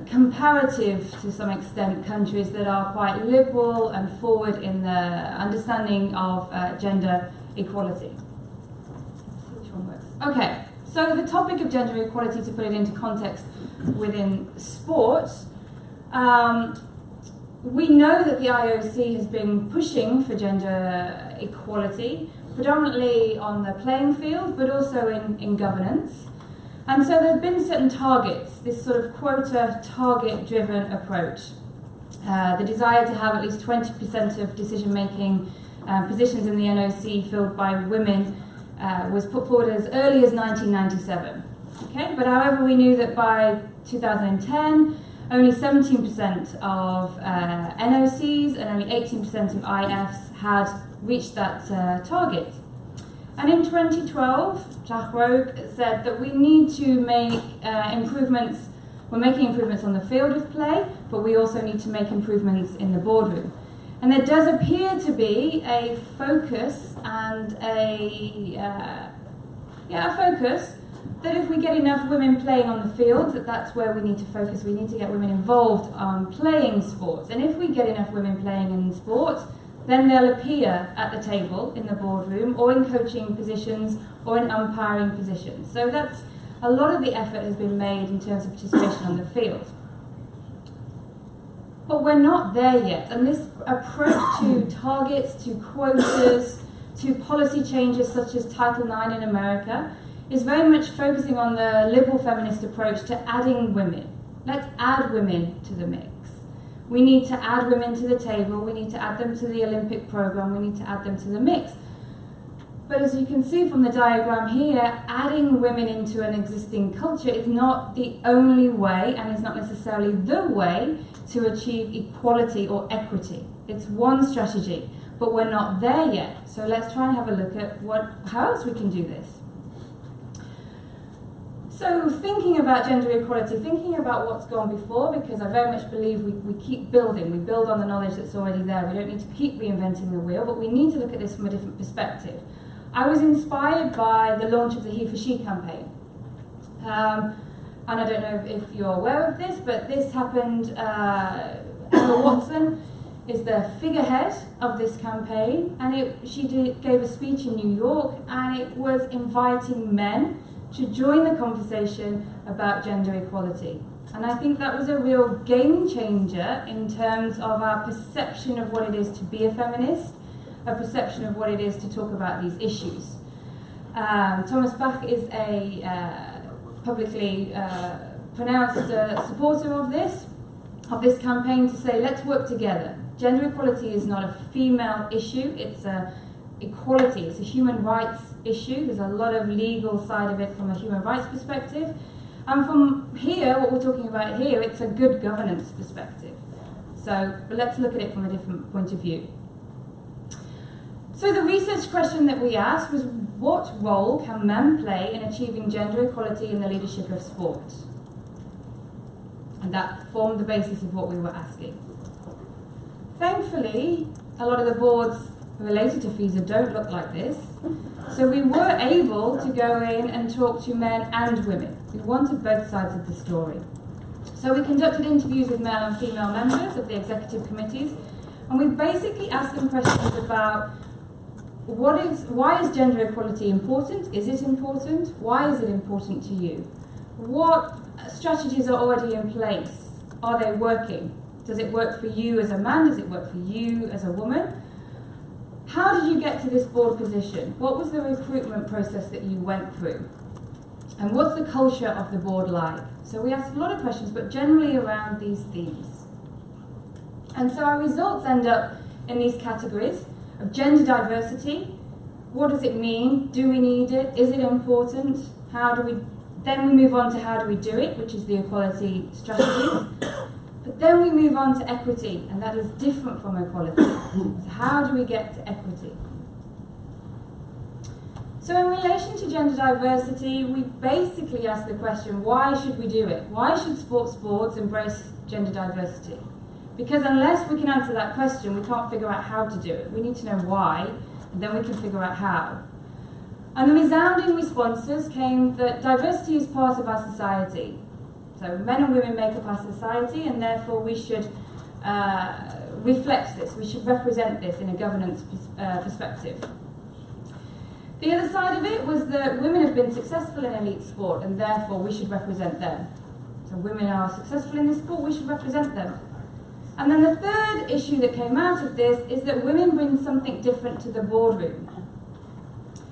comparative, to some extent, countries that are quite liberal and forward in the understanding of gender equality. Okay, so the topic of gender equality, to put it into context within sport, we know that the IOC has been pushing for gender equality, predominantly on the playing field, but also in governance. And so there have been certain targets, this sort of quota target-driven approach. The desire to have at least 20% of decision-making positions in the NOC filled by women was put forward as early as 1997. Okay? But however, we knew that by 2010, only 17% of NOCs and only 18% of IFs had reached that target. And in 2012, Jacques Rogue said that we need to make improvements. We're making improvements on the field of play, but we also need to make improvements in the boardroom. And there does appear to be a focus and a focus that if we get enough women playing on the field, that's where we need to focus. We need to get women involved on playing sports. And if we get enough women playing in sports, then they'll appear at the table in the boardroom or in coaching positions or in umpiring positions. So that's a lot of the effort has been made in terms of participation on the field. But we're not there yet. And this approach to targets, to quotas, to policy changes such as Title IX in America is very much focusing on the liberal feminist approach to adding women. Let's add women to the mix. We need to add women to the table, we need to add them to the Olympic program, we need to add them to the mix. But as you can see from the diagram here, adding women into an existing culture is not the only way, and is not necessarily the way, to achieve equality or equity. It's one strategy, but we're not there yet. So let's try and have a look at how else we can do this. So thinking about gender equality, thinking about what's gone before, because I very much believe we keep building, we build on the knowledge that's already there. We don't need to keep reinventing the wheel, but we need to look at this from a different perspective. I was inspired by the launch of the He for She campaign. And I don't know if you're aware of this, but this happened, Emma Watson is the figurehead of this campaign, and she gave a speech in New York, and it was inviting men to join the conversation about gender equality. And I think that was a real game changer in terms of our perception of what it is to be a feminist, a perception of what it is to talk about these issues. Thomas Bach is a publicly pronounced supporter of this, of this campaign to say, let's work together. Gender equality is not a female issue, it's a equality, it's a human rights issue. There's a lot of legal side of it from a human rights perspective. And from here, what we're talking about here, it's a good governance perspective. So but let's look at it from a different point of view. So the research question that we asked was, what role can men play in achieving gender equality in the leadership of sport? And that formed the basis of what we were asking. Thankfully, a lot of the boards related to FISA don't look like this. So we were able to go in and talk to men and women. We wanted both sides of the story. So we conducted interviews with male and female members of the executive committees, and we basically asked them questions about why is gender equality important? Is it important? Why is it important to you? What strategies are already in place? Are they working? Does it work for you as a man? Does it work for you as a woman? How did you get to this board position? What was the recruitment process that you went through? And what's the culture of the board like? So we asked a lot of questions, but generally around these themes. And so our results end up in these categories of gender diversity. What does it mean? Do we need it? Is it important? Then we move on to how do we do it, which is the equality strategies. But then we move on to equity, and that is different from equality. So how do we get to equity? So in relation to gender diversity, we basically ask the question, why should we do it? Why should boards embrace gender diversity? Because unless we can answer that question, we can't figure out how to do it. We need to know why, and then we can figure out how. And the resounding responses came that diversity is part of our society. So men and women make up our society, and therefore we should reflect this. We should represent this in a governance perspective. The other side of it was that women have been successful in elite sport, and therefore we should represent them. So women are successful in this sport, we should represent them. And then the third issue that came out of this is that women bring something different to the boardroom.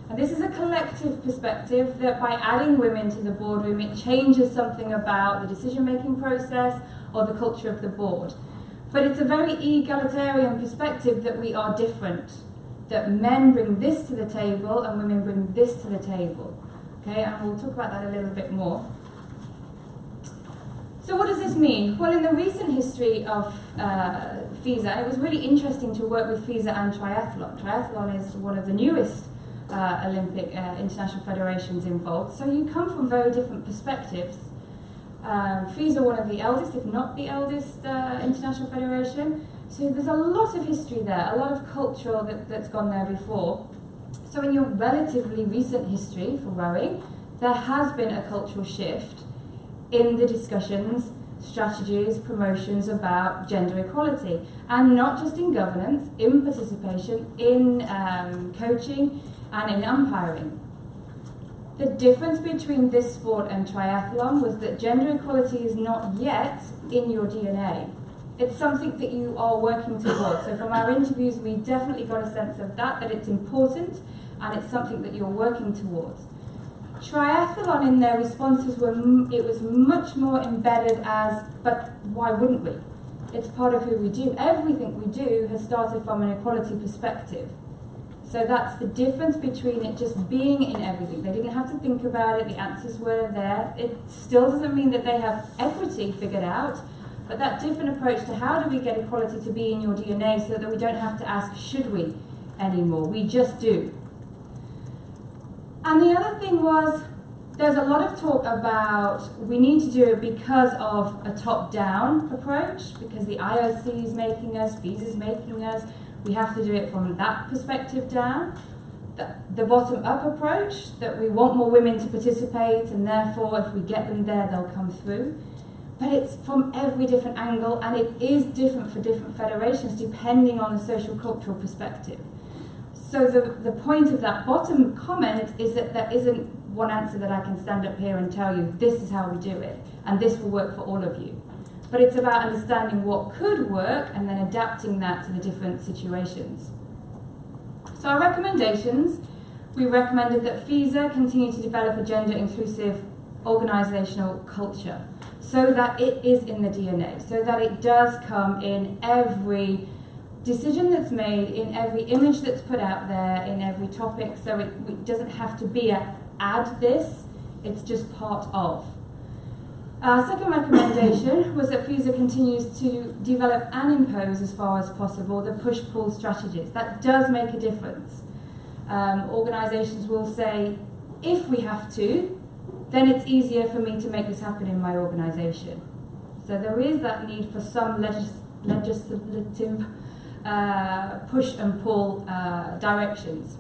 And this is a collective perspective that by adding women to the boardroom, it changes something about the decision-making process or the culture of the board. But it's a very egalitarian perspective that we are different, that men bring this to the table and women bring this to the table. Okay, and we'll talk about that a little bit more. So what does this mean? Well, in the recent history of FISA, it was really interesting to work with FISA and Triathlon. Triathlon is one of the newest Olympic international federations involved, so you come from very different perspectives. FISA, one of the eldest, if not the eldest international federation, so there's a lot of history there, a lot of culture that's gone there before. So in your relatively recent history for rowing, there has been a cultural shift in the discussions, strategies, promotions about gender equality, and not just in governance, in participation, in coaching, and in umpiring. The difference between this sport and triathlon was that gender equality is not yet in your DNA. It's something that you are working towards. So from our interviews, we definitely got a sense of that it's important and it's something that you're working towards. Triathlon in their responses it was much more embedded as, but why wouldn't we? It's part of who we do. Everything we do has started from an equality perspective. So that's the difference between it just being in everything. They didn't have to think about it, the answers were there. It still doesn't mean that they have equity figured out, but that different approach to how do we get equality to be in your DNA so that we don't have to ask, should we, anymore. We just do. And the other thing was, there's a lot of talk about we need to do it because of a top-down approach, because the IOC is making us, FISA is making us. We have to do it from that perspective down. The bottom-up approach, that we want more women to participate, and therefore if we get them there, they'll come through. But it's from every different angle, and it is different for different federations depending on the social cultural perspective. So the point of that bottom comment is that there isn't one answer that I can stand up here and tell you, this is how we do it, and this will work for all of you. But it's about understanding what could work and then adapting that to the different situations. So our recommendations, we recommended that FISA continue to develop a gender-inclusive organisational culture. so that it is in the DNA, so that it does come in every decision that's made, in every image that's put out there, in every topic, so it doesn't have to be a add this, it's just part of. Our second recommendation was that FUSA continues to develop and impose as far as possible the push-pull strategies. That does make a difference. Organisations will say, if we have to, then it's easier for me to make this happen in my organisation. So there is that need for some legislative push and pull directions.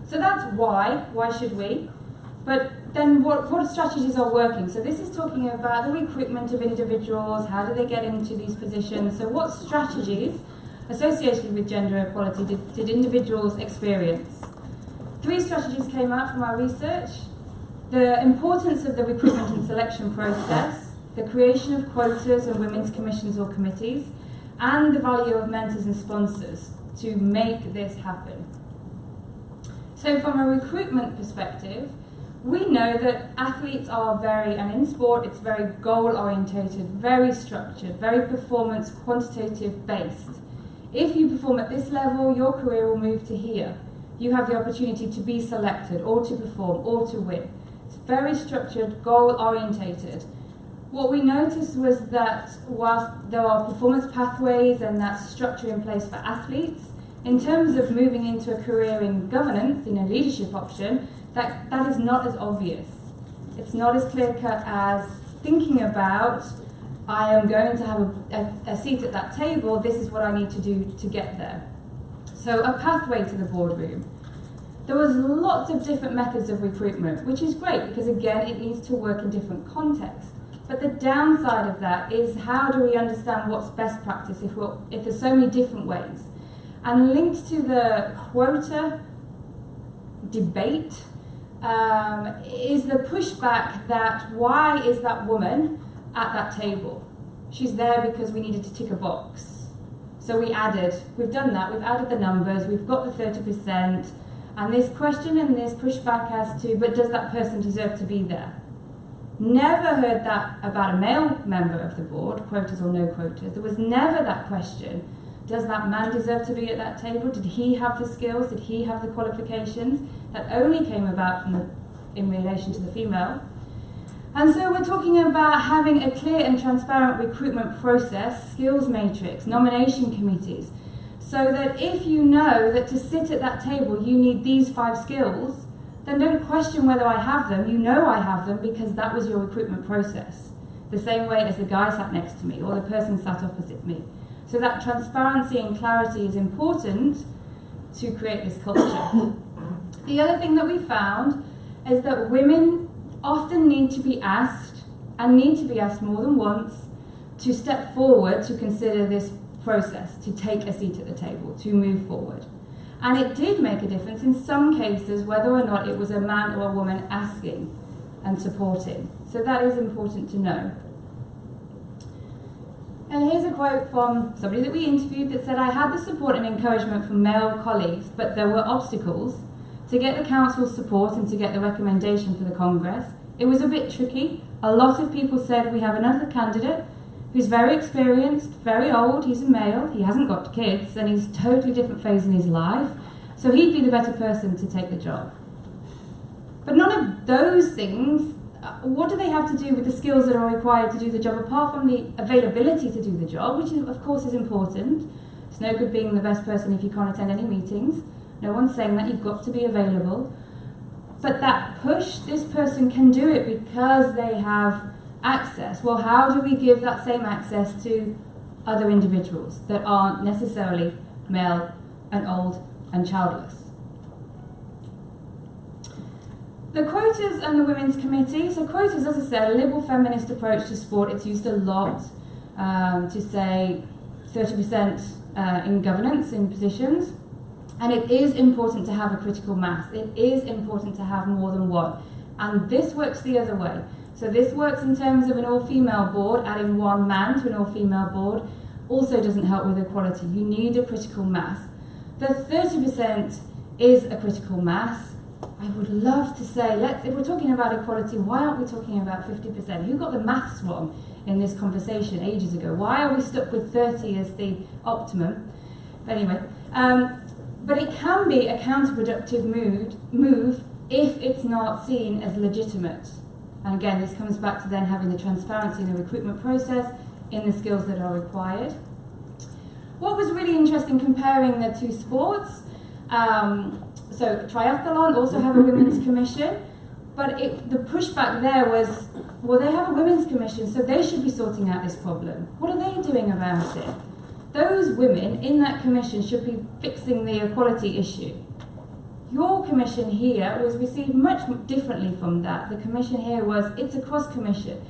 So that's why should we? But then what strategies are working? So this is talking about the recruitment of individuals, how do they get into these positions? So what strategies associated with gender equality did individuals experience? 3 strategies came out from our research. The importance of the recruitment and selection process, the creation of quotas and women's commissions or committees, and the value of mentors and sponsors to make this happen. So from a recruitment perspective, we know that athletes are and in sport it's very goal-orientated, very structured, very performance quantitative based. If you perform at this level, your career will move to here. You have the opportunity to be selected or to perform or to win. It's very structured, goal-orientated. What we noticed was that whilst there are performance pathways and that structure in place for athletes, in terms of moving into a career in governance, in a leadership option, that is not as obvious. It's not as clear-cut as thinking about, I am going to have a seat at that table, this is what I need to do to get there. So a pathway to the boardroom. There was lots of different methods of recruitment, which is great because again, it needs to work in different contexts. But the downside of that is how do we understand what's best practice if there's so many different ways? And linked to the quota debate is the pushback that why is that woman at that table? She's there because we needed to tick a box. So we've done that, we've added the numbers, we've got the 30%, and this question and this pushback as to, but does that person deserve to be there? Never heard that about a male member of the board, quotas or no quotas. There was never that question. Does that man deserve to be at that table? Did he have the skills? Did he have the qualifications? That only came about in relation to the female. And so we're talking about having a clear and transparent recruitment process, skills matrix, nomination committees, so that if you know that to sit at that table you need these 5 skills, then don't question whether I have them. You know I have them because that was your recruitment process. The same way as the guy sat next to me or the person sat opposite me. So that transparency and clarity is important to create this culture. The other thing that we found is that women often need to be asked, and need to be asked more than once, to step forward to consider this process, to take a seat at the table, to move forward. And it did make a difference in some cases whether or not it was a man or a woman asking and supporting. So that is important to know. And here's a quote from somebody that we interviewed that said, I had the support and encouragement from male colleagues, but there were obstacles. To get the council's support and to get the recommendation for the Congress, it was a bit tricky. A lot of people said, we have another candidate who's very experienced, very old, he's a male, he hasn't got kids, and he's a totally different phase in his life, so he'd be the better person to take the job. But none of those things, what do they have to do with the skills that are required to do the job, apart from the availability to do the job, which of course is important. It's no good being the best person if you can't attend any meetings. No one's saying that, you've got to be available. But that push, this person can do it because they have access. Well, how do we give that same access to other individuals that aren't necessarily male and old and childless? The quotas and the Women's Committee. So quotas, as I said, a liberal feminist approach to sport. It's used a lot to say 30% in governance, in positions. And it is important to have a critical mass. It is important to have more than one. And this works the other way. So this works in terms of an all-female board. Adding one man to an all-female board also doesn't help with equality. You need a critical mass. The 30% is a critical mass. I would love to say, if we're talking about equality, why aren't we talking about 50%? Who got the maths wrong in this conversation ages ago? Why are we stuck with 30 as the optimum? But anyway, but it can be a counterproductive move if it's not seen as legitimate. And again, this comes back to then having the transparency in the recruitment process, in the skills that are required. What was really interesting comparing the two sports, so triathlon also have a women's commission, but the pushback there was, well, they have a women's commission, so they should be sorting out this problem. What are they doing about it? Those women in that commission should be fixing the equality issue. Your commission here was received much differently from that. The commission here was, it's a cross-commission.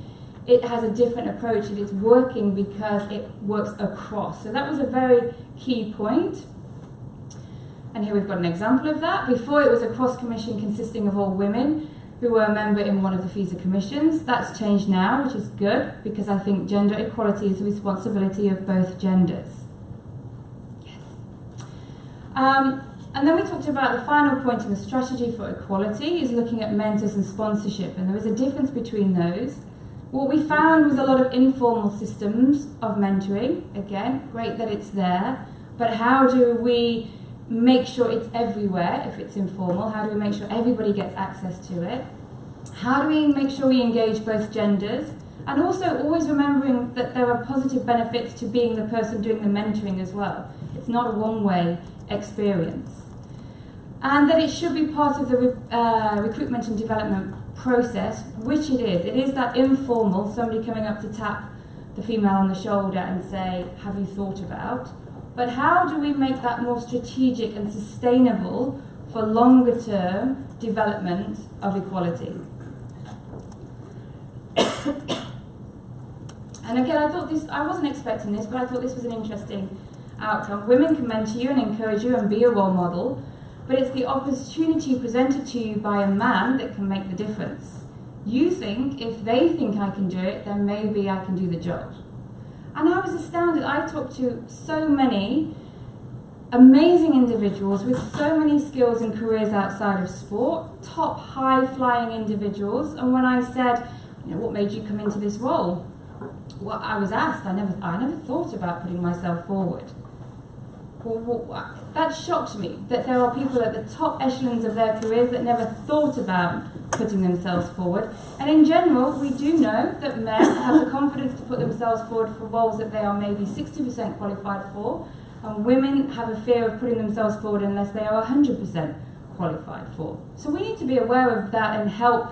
It has a different approach. It is working because it works across. So that was a very key point. And here we've got an example of that. Before, it was a cross-commission consisting of all women who were a member in one of the FISA commissions. That's changed now, which is good, because I think gender equality is the responsibility of both genders. Yes. And then we talked about the final point in the strategy for equality is looking at mentors and sponsorship, and there is a difference between those. What we found was a lot of informal systems of mentoring. Again, great that it's there, but how do we make sure it's everywhere if it's informal? How do we make sure everybody gets access to it? How do we make sure we engage both genders? And also always remembering that there are positive benefits to being the person doing the mentoring as well. It's not a one-way experience. And that it should be part of the recruitment and development process, which it is. It is that informal, somebody coming up to tap the female on the shoulder and say, have you thought about? But how do we make that more strategic and sustainable for longer term development of equality? And again, I wasn't expecting this, but I thought this was an interesting outcome. Women can mentor you and encourage you and be a role model, but it's the opportunity presented to you by a man that can make the difference. You think, if they think I can do it, then maybe I can do the job. And I was astounded. I talked to so many amazing individuals with so many skills and careers outside of sport, top high-flying individuals, and when I said, what made you come into this role? Well, I was asked, I never thought about putting myself forward. Well, that shocked me, that there are people at the top echelons of their careers that never thought about putting themselves forward. And in general, we do know that men have the confidence to put themselves forward for roles that they are maybe 60% qualified for, and women have a fear of putting themselves forward unless they are 100% qualified for. So we need to be aware of that and help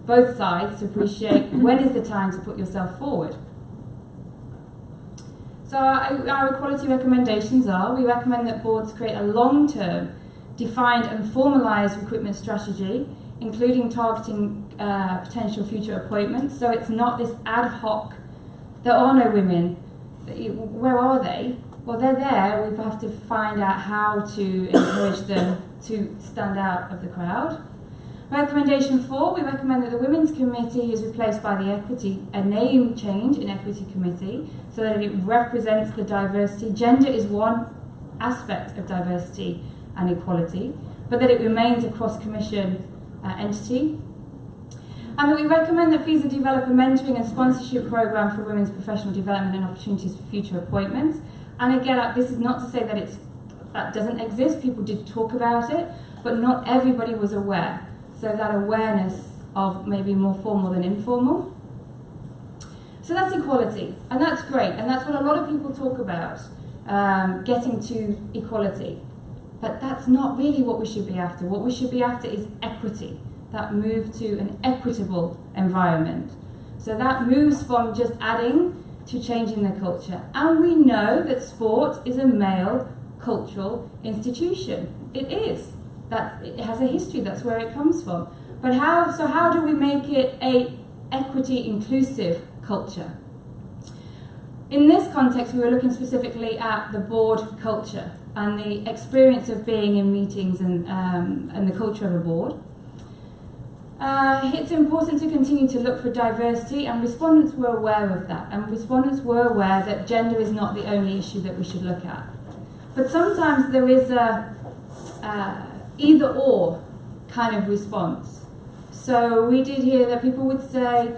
both sides to appreciate when is the time to put yourself forward. So our equality recommendations are, we recommend that boards create a long-term, defined and formalised recruitment strategy, including targeting potential future appointments. So it's not this ad hoc, there are no women, where are they? Well, they're there, we have to find out how to encourage them to stand out of the crowd. Recommendation 4, we recommend that the Women's Committee is replaced by a name change in Equity Committee so that it represents the diversity. Gender is one aspect of diversity and equality, but that it remains a cross-commission entity. And that we recommend that FISA develop a mentoring and sponsorship programme for women's professional development and opportunities for future appointments. And again, this is not to say that that doesn't exist, people did talk about it, but not everybody was aware. So that awareness of maybe more formal than informal. So that's equality, and that's great, and that's what a lot of people talk about, getting to equality. But that's not really what we should be after. What we should be after is equity, that move to an equitable environment. So that moves from just adding to changing the culture. And we know that sport is a male cultural institution. It is. It has a history, that's where it comes from. But how do we make it a equity inclusive culture? In this context, we were looking specifically at the board culture and the experience of being in meetings and the culture of a board. It's important to continue to look for diversity, and respondents were aware of that, and respondents were aware that gender is not the only issue that we should look at. But sometimes there is a either or kind of response. So we did hear that people would say,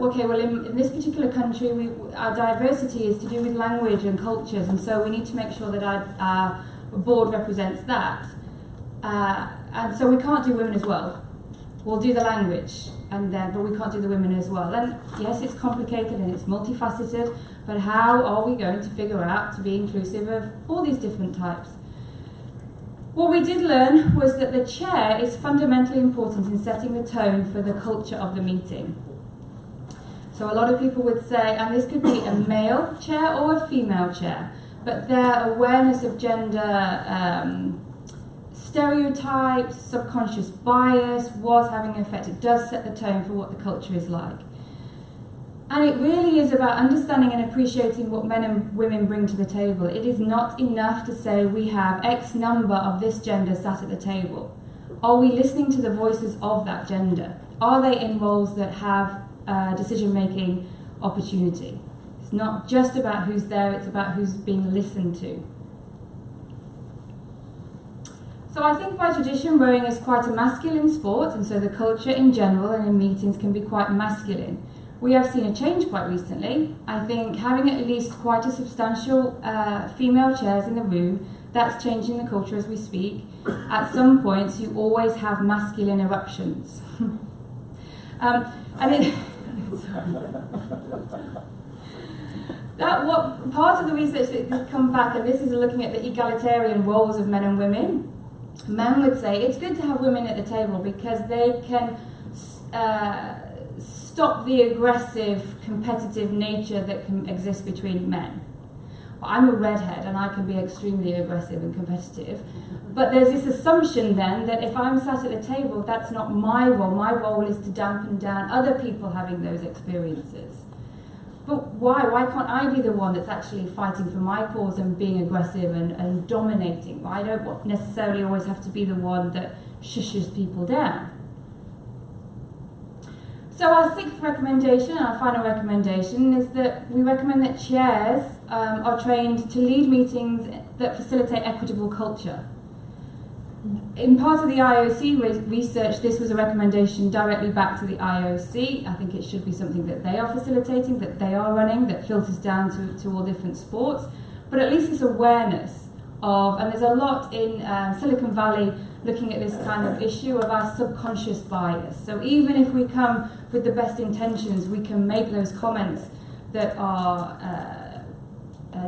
okay, well, in this particular country, our diversity is to do with language and cultures, and so we need to make sure that our board represents that. And so we can't do women as well. We'll do the language, but we can't do the women as well. And yes, it's complicated and it's multifaceted, but how are we going to figure out to be inclusive of all these different types? What we did learn was that the chair is fundamentally important in setting the tone for the culture of the meeting. So a lot of people would say, and this could be a male chair or a female chair, but their awareness of gender stereotypes, subconscious bias was having an effect. It does set the tone for what the culture is like. And it really is about understanding and appreciating what men and women bring to the table. It is not enough to say we have X number of this gender sat at the table. Are we listening to the voices of that gender? Are they in roles that have decision-making opportunity? It's not just about who's there, it's about who's being listened to. So I think by tradition, rowing is quite a masculine sport, and so the culture in general and in meetings can be quite masculine. We have seen a change quite recently. I think having at least quite a substantial female chairs in the room, that's changing the culture as we speak. At some points, you always have masculine eruptions. What part of the research that has come back, and this is looking at the egalitarian roles of men and women. Men would say it's good to have women at the table because they can stop the aggressive, competitive nature that can exist between men. Well, I'm a redhead and I can be extremely aggressive and competitive, but there's this assumption then that if I'm sat at the table, that's not my role. My role is to dampen down other people having those experiences. But why? Why can't I be the one that's actually fighting for my cause and being aggressive and dominating? I don't necessarily always have to be the one that shushes people down. So our sixth recommendation, our final recommendation, is that we recommend that chairs are trained to lead meetings that facilitate equitable culture. In part of the IOC research, this was a recommendation directly back to the IOC. I think it should be something that they are facilitating, that they are running, that filters down to all different sports. But at least it's awareness of, and there's a lot in Silicon Valley looking at this kind of issue of our subconscious bias. So even if we come with the best intentions, we can make those comments that are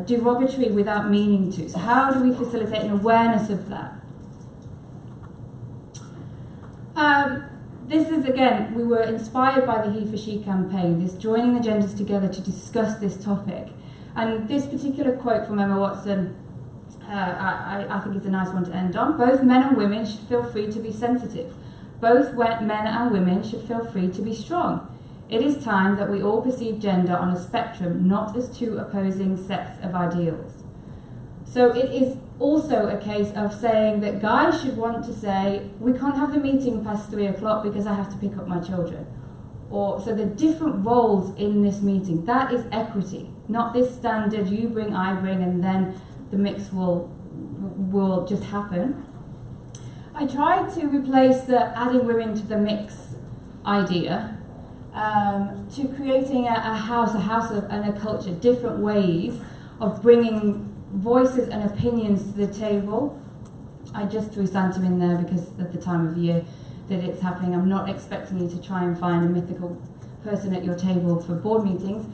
derogatory without meaning to. So how do we facilitate an awareness of that? This is, again, we were inspired by the He for She campaign, this joining the genders together to discuss this topic. And this particular quote from Emma Watson, I think is a nice one to end on. Both men and women should feel free to be sensitive. Both men and women should feel free to be strong. It is time that we all perceive gender on a spectrum, not as two opposing sets of ideals. So it is also a case of saying that guys should want to say, we can't have the meeting past 3 o'clock because I have to pick up my children. Or so the different roles in this meeting, that is equity, not this standard you bring, I bring, and then the mix will just happen. I tried to replace the adding women to the mix idea to creating a house and a culture, different ways of bringing voices and opinions to the table. I just threw Santa in there because of the time of year that it's happening. I'm not expecting you to try and find a mythical person at your table for board meetings,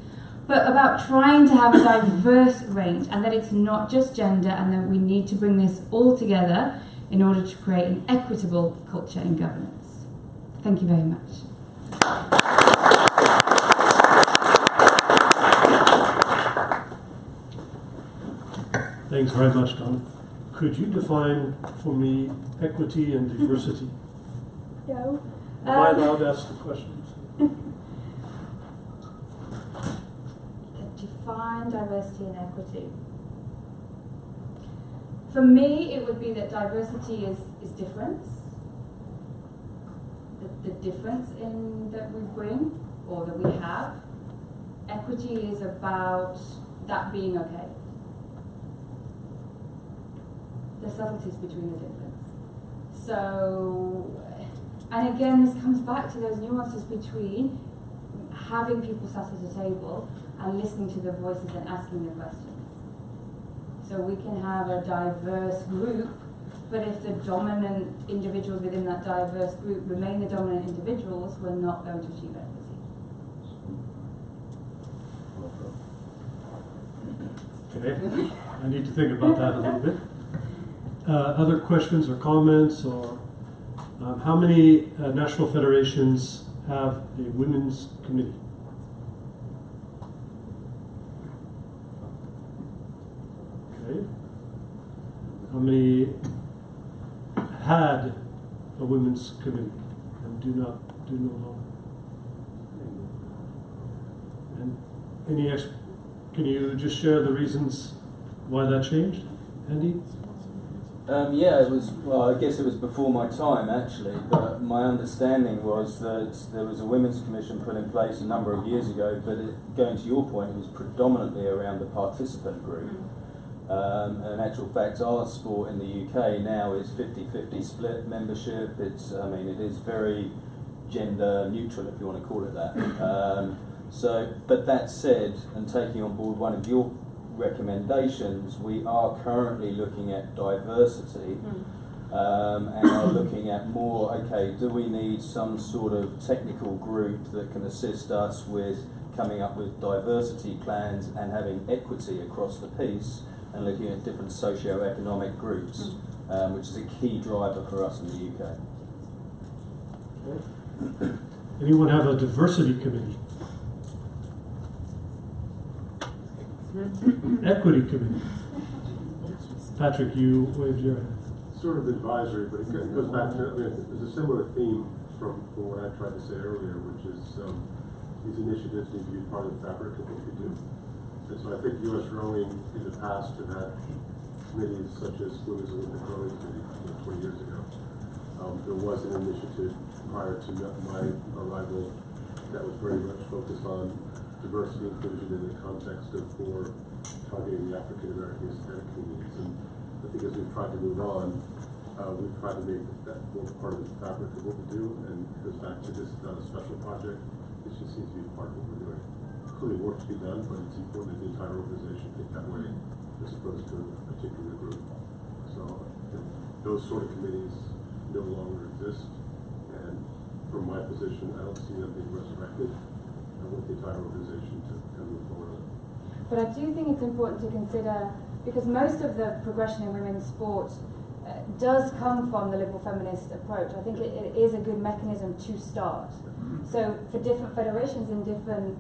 but about trying to have a diverse range, and that it's not just gender, and that we need to bring this all together in order to create an equitable culture in governance. Thank you very much. Thanks very much, Tom. Could you define for me equity and diversity? No. Am I allowed to ask the questions? Define diversity and equity. For me, it would be that diversity is difference. The difference in that we bring or that we have. Equity is about that being okay. The subtleties between the difference. So, and again, this comes back to those nuances between having people sat at a table and listening to their voices and asking the questions. So we can have a diverse group, but if the dominant individuals within that diverse group remain the dominant individuals, we're not going to achieve equity. Okay, I need to think about that a little bit. Other questions or comments, or how many national federations have a women's committee? Okay. How many had a women's committee and do no longer? And can you just share the reasons why that changed, Andy? Yeah, it was, well, I guess it was before my time actually, but my understanding was that there was a women's commission put in place a number of years ago, but going to your point, it was predominantly around the participant group. And in actual fact, our sport in the UK now is 50-50 split membership. It's, I mean, it is very gender neutral, if you want to call it that. But that said, and taking on board one of your recommendations, we are currently looking at diversity and are looking at more, okay, do we need some sort of technical group that can assist us with coming up with diversity plans and having equity across the piece and looking at different socio-economic groups, which is a key driver for us in the UK. Okay. Anyone have a diversity committee? Equity committee. Patrick, you waved your hand. Sort of advisory, but it goes back to, I mean, there's a similar theme from what I tried to say earlier, which is these initiatives need to be part of the fabric of what we do. And so I think U.S. Rowing in the past have had committees such as Women's Olympic Rowing Committee 20 years ago. There was an initiative prior to my arrival that was very much focused on diversity inclusion in the context of for targeting the African American Hispanic communities. And I think as we've tried to move on, we've tried to make that more part of the fabric of what we do, and it goes back to this is not a special project, it just seems to be part of what we're doing. Clearly work to be done, but it's important that the entire organization think that way as opposed to a particular group. So those sort of committees no longer exist, and from my position, I don't see them being resurrected. I want the entire organization to move forward. But I do think it's important to consider, because most of the progression in women's sport does come from the liberal feminist approach. I think it is a good mechanism to start. So for different federations in different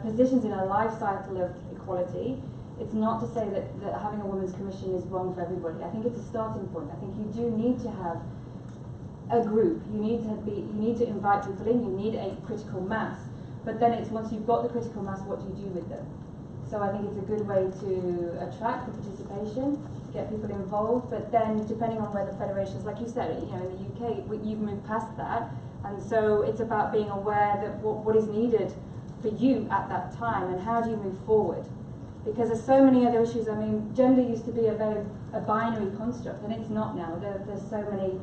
positions in a life cycle of equality, it's not to say that having a women's commission is wrong for everybody. I think it's a starting point. I think you do need to have a group. You need to invite people in. You need a critical mass. But then it's once you've got the critical mass, what do you do with them? So I think it's a good way to attract the participation, get people involved. But then depending on where the federations, like you said, in the UK, you've moved past that, and so it's about being aware that what is needed for you at that time, and how do you move forward? Because there's so many other issues. I mean, gender used to be a binary construct, and it's not now. There's so many.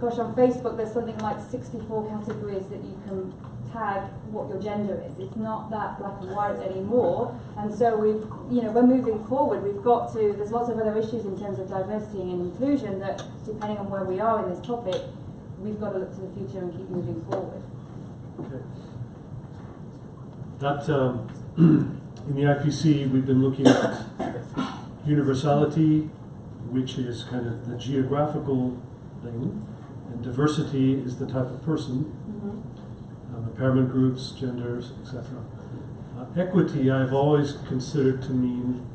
Gosh, on Facebook there's something like 64 categories that you can tag what your gender is. It's not that black and white anymore. And so we're moving forward. There's lots of other issues in terms of diversity and inclusion that, depending on where we are in this topic, we've got to look to the future and keep moving forward. Okay. That, in the IPC, we've been looking at universality, which is kind of the geographical thing, and diversity is the type of person, impairment groups, genders, etc. Equity I've always considered to mean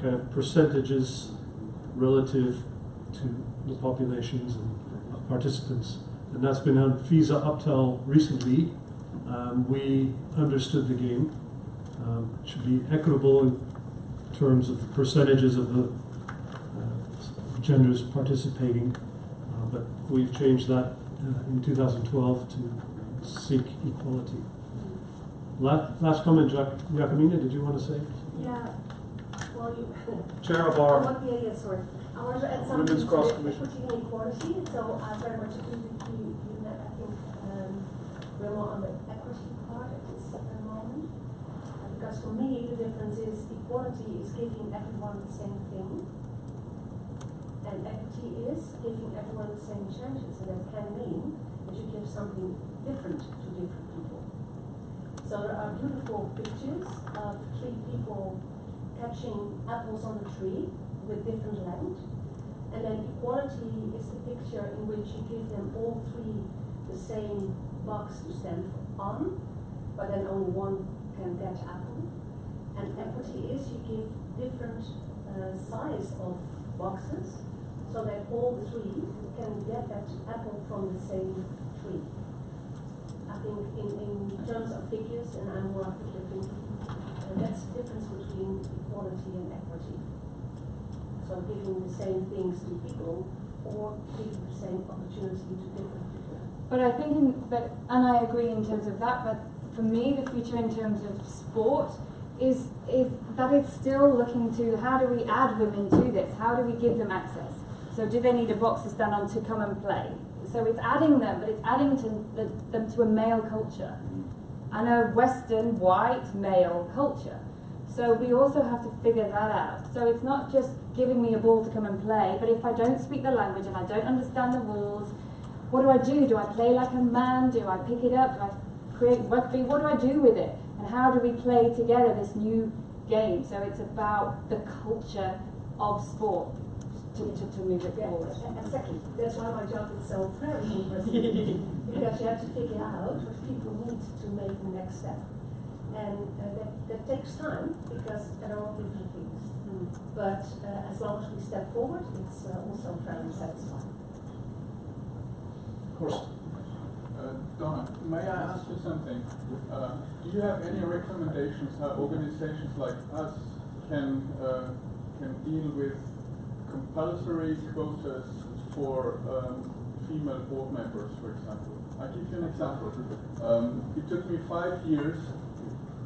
kind of percentages relative to the populations and participants. And that's been on FISA up till recently. We understood the game. It should be equitable in terms of the percentages of the genders participating. But we've changed that in 2012 to seek equality. Last comment, Jacomina, did you want to say? Yeah. Well, Chair of our... sorry. I want to add something Women's to Cross the Commission. equity and equality. So I very much agree with you that I think we're more on the equity part at this moment. Because for me, the difference is equality is giving everyone the same thing. And equity is giving everyone the same chances. And that can mean that you give something different to different people. So there are beautiful pictures of 3 people catching apples on a tree with different length. And then equality is the picture in which you give them all 3 the same box to stand on, but then only one can get apple. And equity is you give different size of boxes so that all 3 can get that apple from the same tree. I think in terms of figures, and I'm more figure thinking, that's the difference between equality and equity. So giving the same things to people or giving the same opportunity to different people. But I think, and I agree in terms of that, but for me the future in terms of sport is that it's still looking to how do we add women to this? How do we give them access? So do they need a box to stand on to come and play? So it's adding them, but it's adding them to a male culture and a Western white male culture. So we also have to figure that out. So it's not just giving me a ball to come and play, but if I don't speak the language and I don't understand the rules, what do I do? Do I play like a man? Do I pick it up? Do I create rugby? What do I do with it? And how do we play together this new game? So it's about the culture of sport to move it forward. Exactly. That's why my job is so very interesting. Because you have to figure out what people need to make the next step. And that takes time because there are all different things. But as long as we step forward, it's also very satisfying. Of course. Donna, may I ask you something? Do you have any recommendations how organizations like us can deal with compulsory quotas for female board members, for example? I'll give you an example. It took me 5 years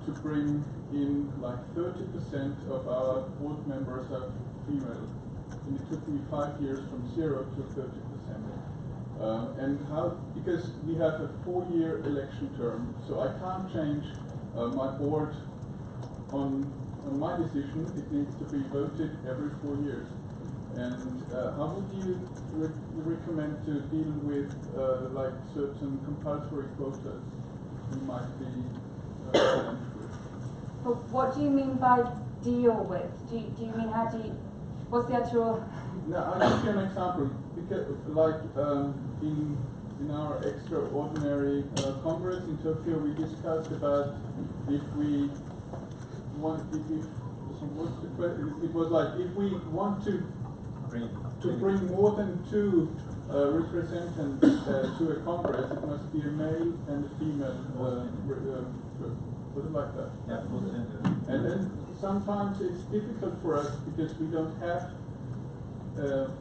to bring in like 30% of our board members are female. And it took me 5 years from 0 to 30%. And how, because we have a 4-year election term, so I can't change my board on my decision. It needs to be voted every 4 years. And how would you recommend to deal with like certain compulsory quotas we might be challenged with? But what do you mean by deal with? Do you mean how do you, what's the actual? No, I'll give you an example. Because, like in our extraordinary congress in Tokyo, we discussed about if we want, it was like if we want to bring more than 2 representatives to a congress, it must be a male and a female person. Was it like that? Yeah. And then sometimes it's difficult for us because we don't have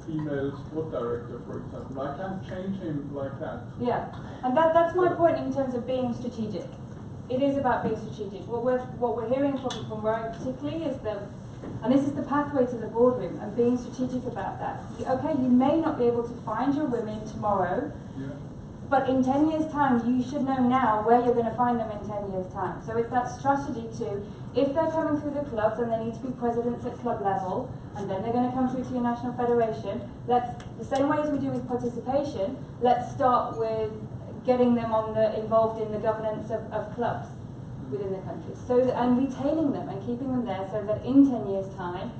female sport director, for example. I can't change him like that. Yeah, and that's my point in terms of being strategic. It is about being strategic. What we're hearing from Rowing particularly is that, and this is the pathway to the boardroom, and being strategic about that. Okay, you may not be able to find your women tomorrow, but in 10 years' time, you should know now where you're going to find them in 10 years' time. So it's that strategy to, if they're coming through the clubs and they need to be presidents at club level, and then they're going to come through to your national federation, the same way as we do with participation, let's start with getting them involved in the governance of clubs within the country. So and retaining them and keeping them there so that in 10 years' time,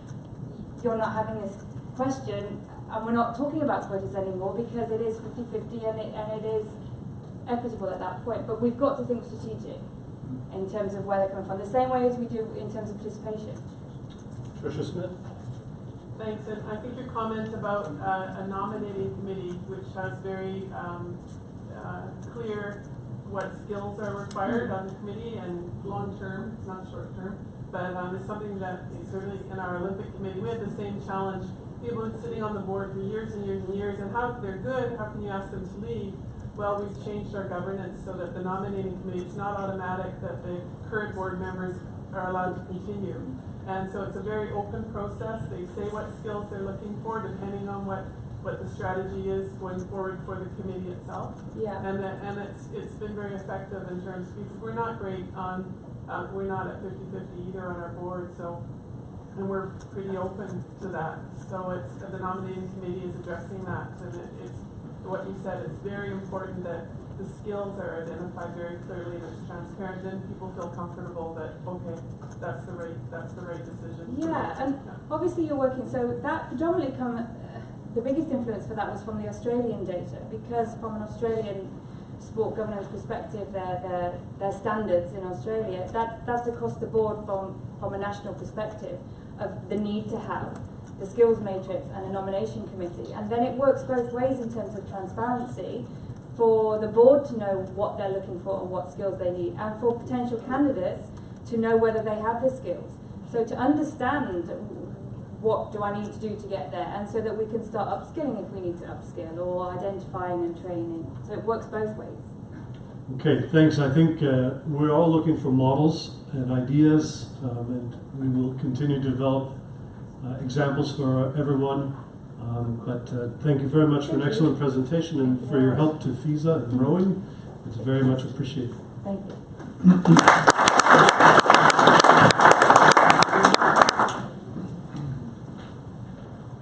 you're not having this question. And we're not talking about quotas anymore because it is 50-50 and it is equitable at that point. But we've got to think strategic in terms of where they're coming from, the same way as we do in terms of participation. Tricia Smith? Thanks, and I think your comment about a nominating committee which has very clear what skills are required on the committee and long term, it's not short term, but it's something that certainly in our Olympic committee, we had the same challenge. People have been sitting on the board for years and years and years, and how they're good, how can you ask them to leave? Well, we've changed our governance so that the nominating committee, it's not automatic that the current board members are allowed to continue. And so it's a very open process. They say what skills they're looking for depending on what the strategy is going forward for the committee itself. Yeah. And it's been very effective in terms, because we're not great on, we're not at 50-50 either on our board, so, and we're pretty open to that. So it's, the nominating committee is addressing that, and it's, what you said, it's very important that the skills are identified very clearly and it's transparent, then people feel comfortable that, okay, that's the right decision. Yeah, and obviously you're working, so that predominantly the biggest influence for that was from the Australian data, because from an Australian sport governance perspective, their standards in Australia, that's across the board from a national perspective of the need to have the skills matrix and a nomination committee. And then it works both ways in terms of transparency, for the board to know what they're looking for and what skills they need, and for potential candidates to know whether they have the skills. So to understand what do I need to do to get there, and so that we can start upskilling if we need to upskill, or identifying and training. So it works both ways. Okay, thanks. I think we're all looking for models and ideas, and we will continue to develop examples for everyone. But thank you very much for an excellent presentation and for your help to FISA and rowing. It's very much appreciated. Thank you.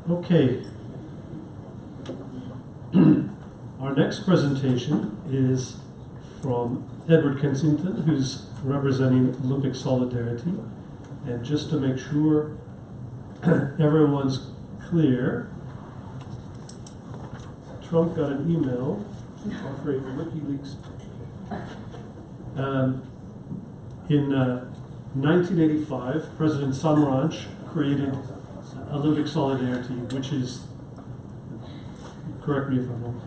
Okay. Our next presentation is from Edward Kensington, who's representing Olympic Solidarity. And just to make sure everyone's clear, Trump got an email offering WikiLeaks. In 1985, President Samaranch created Olympic Solidarity, which is, correct me if I'm wrong,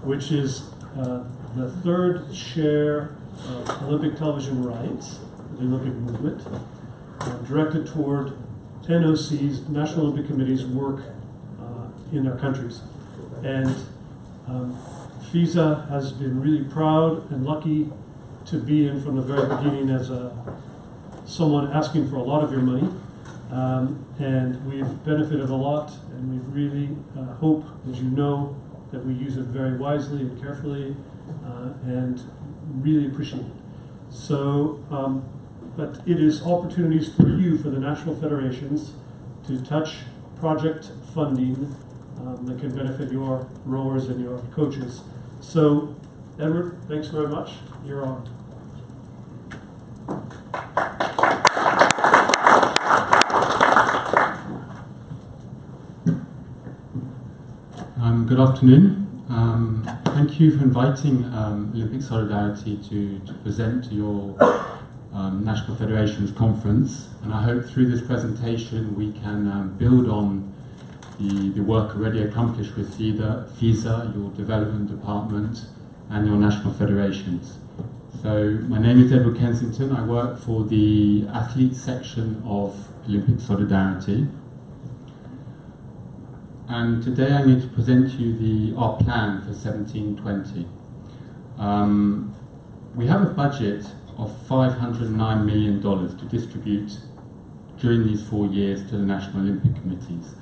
which is the third share of Olympic television rights, the Olympic movement, directed toward NOC's, National Olympic Committee's work in their countries. And FISA has been really proud and lucky to be in from the very beginning as someone asking for a lot of your money. And we've benefited a lot, and we really hope, as you know, that we use it very wisely and carefully, and really appreciate it. So, but it is opportunities for you, for the national federations, to touch project funding that can benefit your rowers and your coaches. So, Edward, thanks very much. You're on. Good afternoon. Thank you for inviting Olympic Solidarity to present to your National Federations Conference. And I hope through this presentation we can build on the work already accomplished with FISA, your development department, and your national federations. So my name is Edward Kensington. I work for the athlete section of Olympic Solidarity. And today I'm going to present you our plan for 17-20. We have a budget of $509 million to distribute during these 4 years to the National Olympic Committees.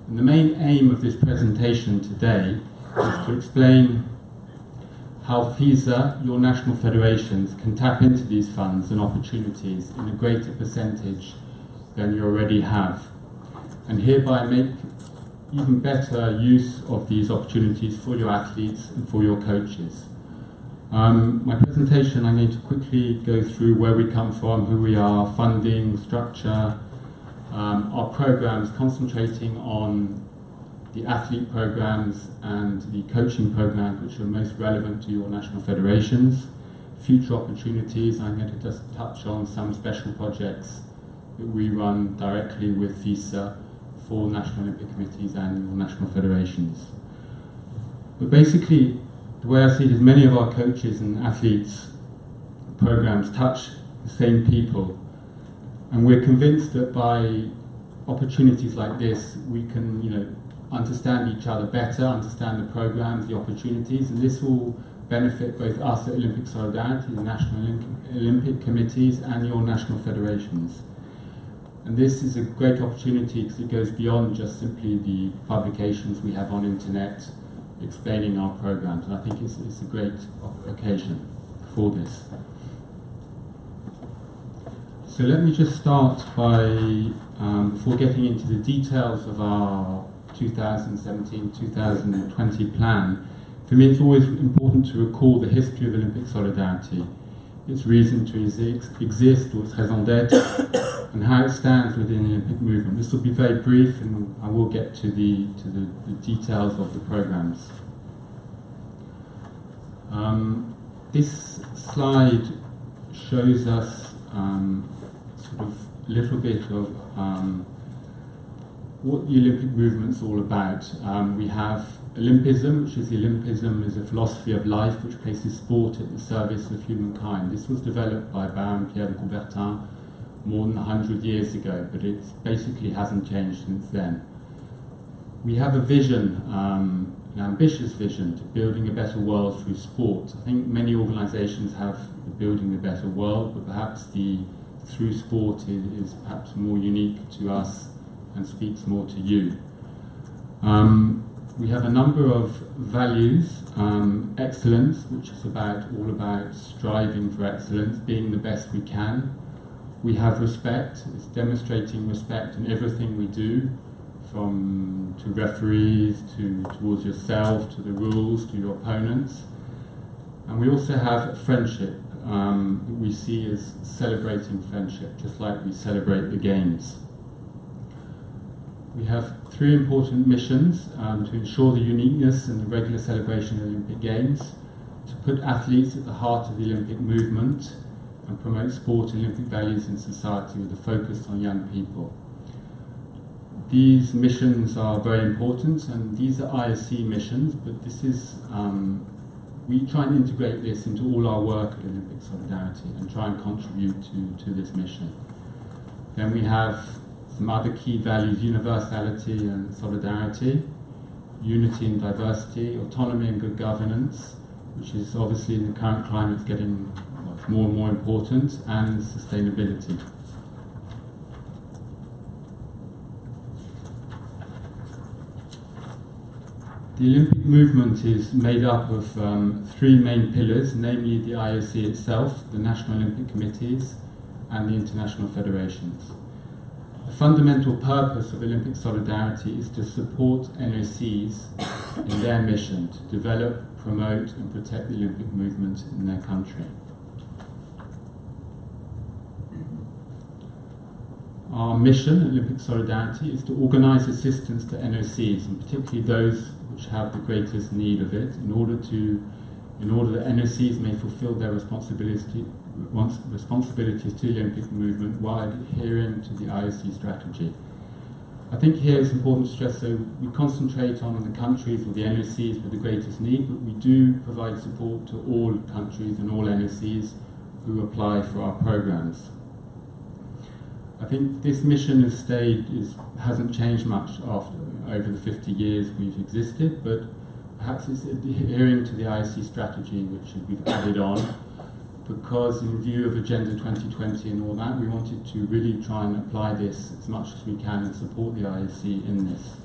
And the main aim of this presentation today is to explain how FISA, your national federations, can tap into these funds and opportunities in a greater percentage than you already have, and hereby make even better use of these opportunities for your athletes and for your coaches. My presentation, I'm going to quickly go through where we come from, who we are, funding, structure, our programs concentrating on the athlete programs and the coaching programs which are most relevant to your national federations, future opportunities. I'm going to just touch on some special projects that we run directly with FISA for National Olympic Committees and your national federations. But basically, the way I see it is many of our coaches and athletes programs touch the same people, and we're convinced that by opportunities like this we can understand each other better, understand the programs, the opportunities, and this will benefit both us at Olympic Solidarity, the National Olympic Committees, and your national federations. And this is a great opportunity because it goes beyond just simply the publications we have on internet explaining our programs. And I think it's a great occasion for this. So let me just start by, before getting into the details of our 2017-2020 plan, for me it's always important to recall the history of Olympic Solidarity, its reason to exist, or its raison d'être, and how it stands within the Olympic movement. This will be very brief, and I will get to the details of the programs. This slide shows us sort of a little bit of what the Olympic movement's all about. We have Olympism, which is a philosophy of life which places sport at the service of humankind. This was developed by Baron Pierre de Coubertin more than 100 years ago, but it basically hasn't changed since then. We have a vision, an ambitious vision, to building a better world through sport. I think many organisations have building a better world, but perhaps through sport is perhaps more unique to us and speaks more to you. We have a number of values, excellence, which is all about striving for excellence, being the best we can. We have respect, it's demonstrating respect in everything we do, to referees, towards yourself, to the rules, to your opponents. And we also have friendship, that we see as celebrating friendship, just like we celebrate the games. We have 3 important missions to ensure the uniqueness and the regular celebration of the Olympic Games, to put athletes at the heart of the Olympic movement, and promote sport and Olympic values in society with a focus on young people. These missions are very important, and these are IOC missions, but this is, we try and integrate this into all our work at Olympic Solidarity and try and contribute to this mission. Then we have some other key values: universality and solidarity, unity and diversity, autonomy and good governance, which is obviously in the current climate getting more and more important, and sustainability. The Olympic movement is made up of 3 main pillars, namely the IOC itself, the National Olympic Committees, and the international federations. The fundamental purpose of Olympic Solidarity is to support NOCs in their mission to develop, promote and protect the Olympic movement in their country. Our mission at Olympic Solidarity is to organise assistance to NOCs, and particularly those which have the greatest need of it, in order that NOCs may fulfil their responsibilities to the Olympic movement while adhering to the IOC strategy. I think here it's important to stress that we concentrate on the countries or the NOCs with the greatest need, but we do provide support to all countries and all NOCs who apply for our programs. I think this mission hasn't changed much over the 50 years we've existed, but perhaps it's adhering to the IOC strategy which we've added on, because in view of Agenda 2020 and all that, we wanted to really try and apply this as much as we can and support the IOC in this.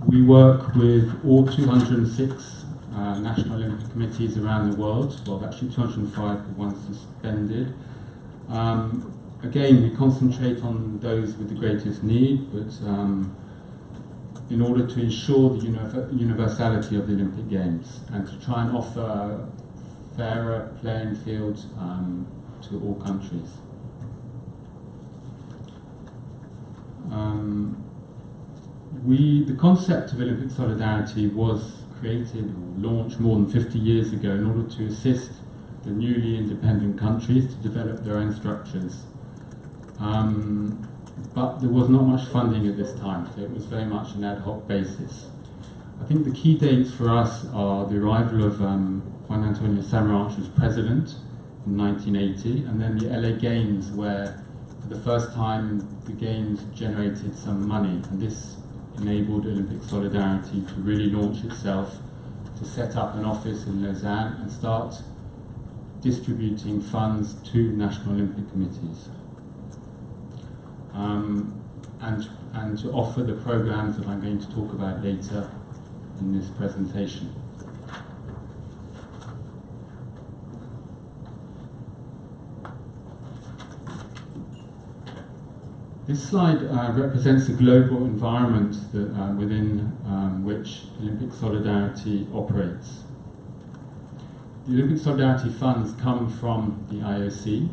We work with all 206 National Olympic Committees around the world, well actually 205, but one suspended. Again, we concentrate on those with the greatest need, but in order to ensure the universality of the Olympic Games and to try and offer a fairer playing field to all countries. The concept of Olympic Solidarity was created or launched more than 50 years ago in order to assist the newly independent countries to develop their own structures. But there was not much funding at this time, so it was very much an ad hoc basis. I think the key dates for us are the arrival of Juan Antonio Samaranch as president in 1980, and then the LA Games, where for the first time the Games generated some money, and this enabled Olympic Solidarity to really launch itself to set up an office in Lausanne and start distributing funds to national Olympic committees, and to offer the programs that I'm going to talk about later in this presentation. This slide represents the global environment that, within which Olympic Solidarity operates. The Olympic Solidarity funds come from the IOC.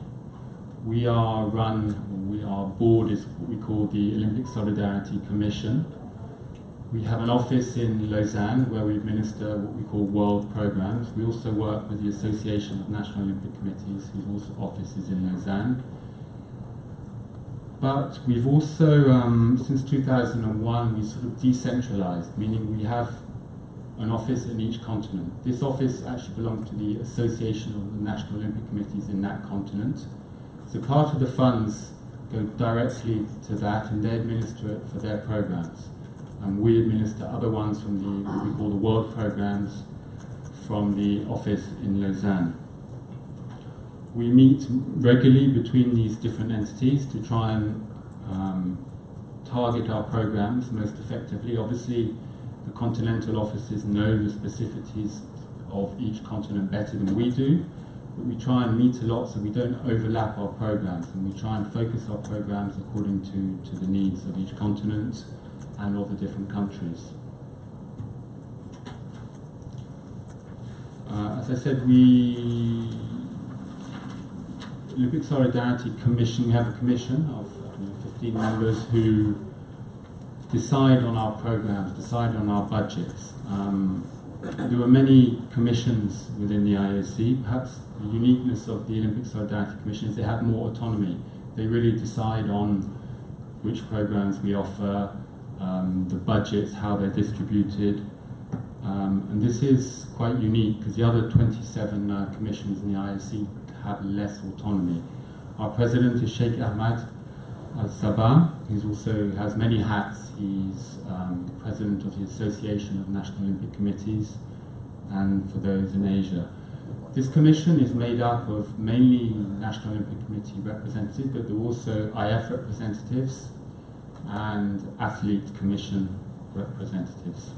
Our board is what we call the Olympic Solidarity Commission. We have an office in Lausanne where we administer what we call world programs. We also work with the Association of National Olympic Committees, whose also office is in Lausanne. But we've also, since 2001, we sort of decentralized, meaning we have an office in each continent. This office actually belongs to the Association of the National Olympic Committees in that continent. So part of the funds go directly to that, and they administer it for their programs. And we administer other ones from what we call the world programs from the office in Lausanne. We meet regularly between these different entities to try and target our programs most effectively. Obviously, the continental offices know the specificities of each continent better than we do, but we try and meet a lot so we don't overlap our programs, and we try and focus our programs according to the needs of each continent and of the different countries. As I said, Olympic Solidarity Commission, we have a commission of 15 members who decide on our programs, decide on our budgets. There are many commissions within the IOC. Perhaps the uniqueness of the Olympic Solidarity Commission is they have more autonomy. They really decide on which programs we offer, the budgets, how they're distributed. And this is quite unique because the other 27 commissions in the IOC have less autonomy. Our president is Sheikh Ahmad Al-Sabah. He also has many hats. He's president of the Association of National Olympic Committees, and for those in Asia. This commission is made up of mainly National Olympic Committee representatives, but there are also IF representatives and Athlete Commission representatives.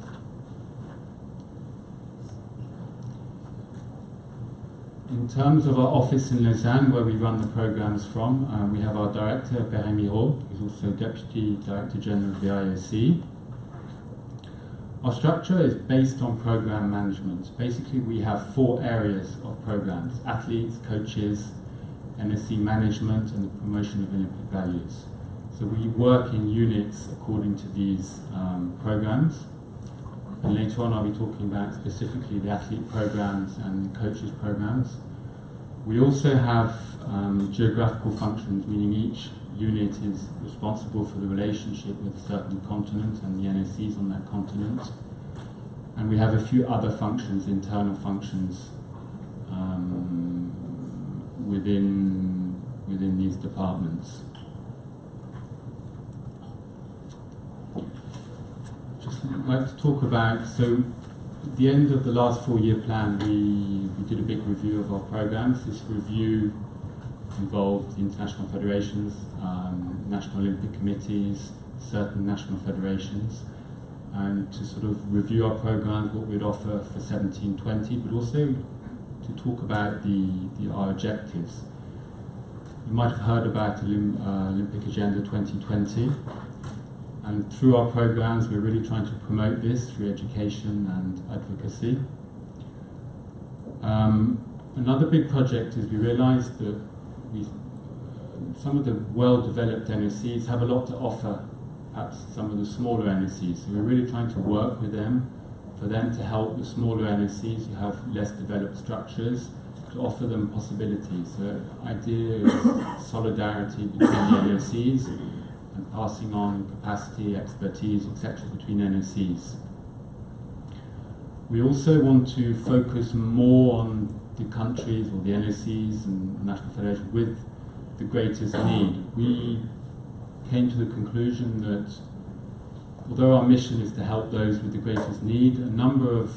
In terms of our office in Lausanne, where we run the programs from, we have our director, Perret Mirault, who's also Deputy Director General of the IOC. Our structure is based on program management. Basically, we have 4 areas of programs: athletes, coaches, NSC management, and the promotion of Olympic values. So we work in units according to these programs. And later on I'll be talking about specifically the athlete programs and the coaches programs. We also have geographical functions, meaning each unit is responsible for the relationship with a certain continent and the NSCs on that continent. And we have a few other functions, internal functions, within these departments. I'd like to talk about, so at the end of the last 4-year plan, we did a big review of our programs. This review involved the international federations, national Olympic committees, certain national federations, and to sort of review our programs, what we'd offer for 17-20, but also to talk about our objectives. You might have heard about Olympic Agenda 2020. And through our programs, we're really trying to promote this through education and advocacy. Another big project is we realized that some of the well-developed NSCs have a lot to offer, perhaps some of the smaller NSCs. So we're really trying to work with them, for them to help the smaller NSCs who have less developed structures, to offer them possibilities. So the idea is solidarity between the NSCs, and passing on capacity, expertise, etc. between NSCs. We also want to focus more on the countries or the NSCs and national federations with the greatest need. We came to the conclusion that although our mission is to help those with the greatest need, a number of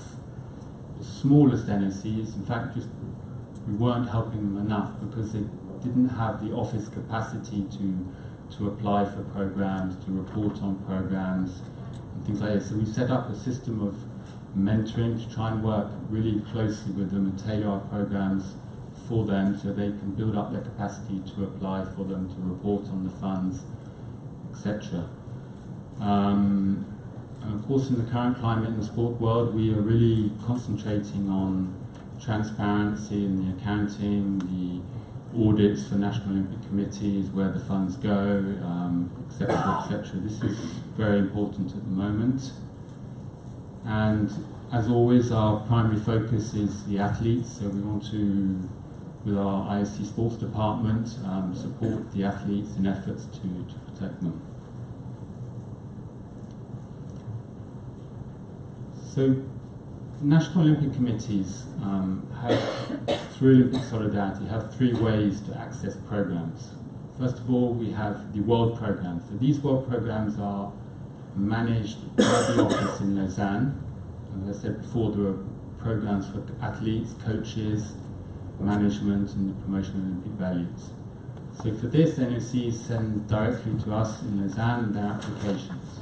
smallest NOCs. In fact, we weren't helping them enough because they didn't have the office capacity to apply for programs, to report on programs, and things like this. So we set up a system of mentoring to try and work really closely with them and tailor our programs for them so they can build up their capacity to apply for them, to report on the funds, etc. And of course, in the current climate in the sport world, we are really concentrating on transparency in the accounting, the audits for national Olympic committees, where the funds go, etc., etc. This is very important at the moment. And as always, our primary focus is the athletes, so we want to, with our IOC Sports Department, support the athletes in efforts to protect them. So, national Olympic committees through Olympic Solidarity, have three ways to access programs. First of all, we have the world programs. So these world programs are managed by the office in Lausanne. As I said before, there are programs for athletes, coaches, management, and the promotion of Olympic values. So for this, NOCs send directly to us in Lausanne their applications.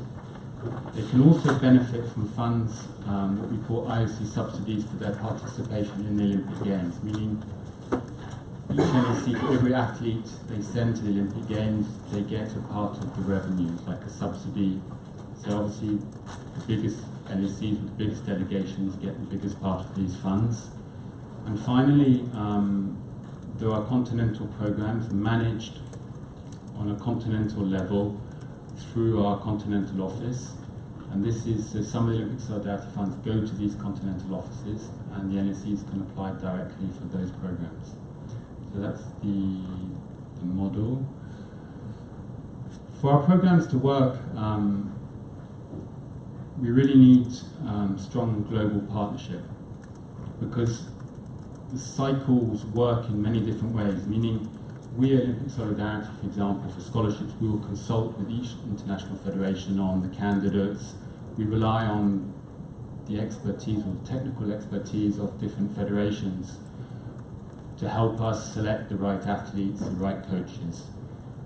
They can also benefit from funds, what we call IOC subsidies, for their participation in the Olympic Games, meaning each NOC, for every athlete they send to the Olympic Games, they get a part of the revenues, like a subsidy. So obviously, the biggest NOCs with the biggest delegations get the biggest part of these funds. And finally, there are continental programs managed on a continental level through our continental office, and this is so some of the Olympic Solidarity funds go to these continental offices, and the NOCs can apply directly for those programs. So that's the model. For our programs to work, we really need strong global partnership, because the cycles work in many different ways, meaning we at Olympic Solidarity, for example, for scholarships, we will consult with each international federation on the candidates. We rely on the expertise or the technical expertise of different federations to help us select the right athletes, the right coaches.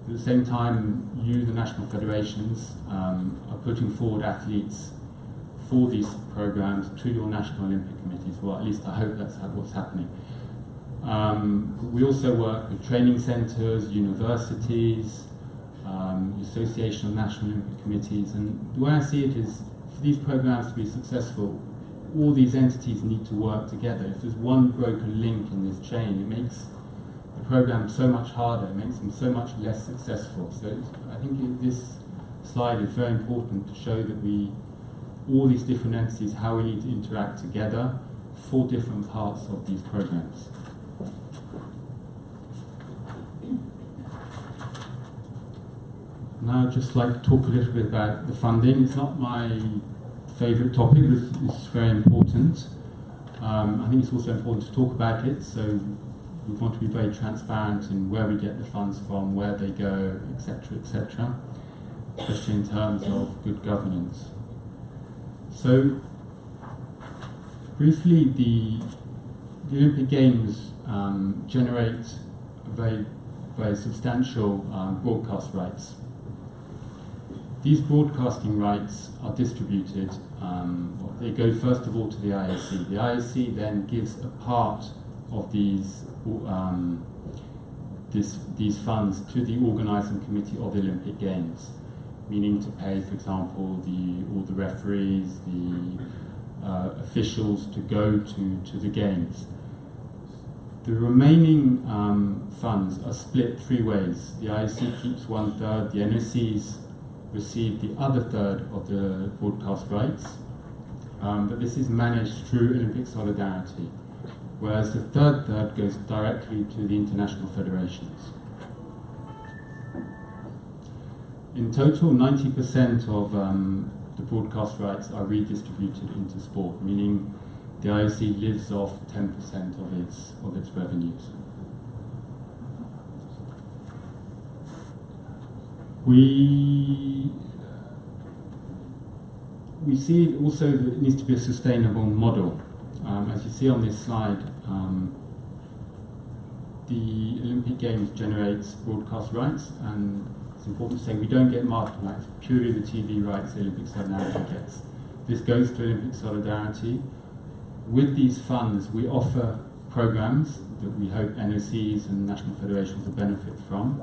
At the same time, you, the national federations, are putting forward athletes for these programs to your national Olympic committees. Well, at least I hope that's what's happening. We also work with training centres, universities, the Association of National Olympic Committees, and the way I see it is, for these programs to be successful, all these entities need to work together. If there's one broken link in this chain, it makes the program so much harder, it makes them so much less successful. So I think this slide is very important to show that all these different entities, how we need to interact together for different parts of these programs. Now I'd just like to talk a little bit about the funding. It's not my favourite topic, but it's very important. I think it's also important to talk about it, so we want to be very transparent in where we get the funds from, where they go, etc., especially in terms of good governance. So, briefly, the Olympic Games generate very, very substantial broadcast rights. These broadcasting rights are distributed, they go first of all to the IOC. The IOC then gives a part of these funds to the organising committee of the Olympic Games, meaning to pay, for example, all the referees, the officials to go to the games. The remaining funds are split three ways. The IOC keeps 1/3, the NOCs receive the other third of the broadcast rights, but this is managed through Olympic Solidarity, whereas the third goes directly to the international federations. In total, 90% of the broadcast rights are redistributed into sport, meaning the IOC lives off 10% of its revenues. We see also that it needs to be a sustainable model. as you see on this slide, the Olympic Games generates broadcast rights, and it's important to say we don't get marketing rights, purely the TV rights the Olympic Solidarity gets. This goes to Olympic Solidarity. With these funds, we offer programs that we hope NOCs and national federations will benefit from.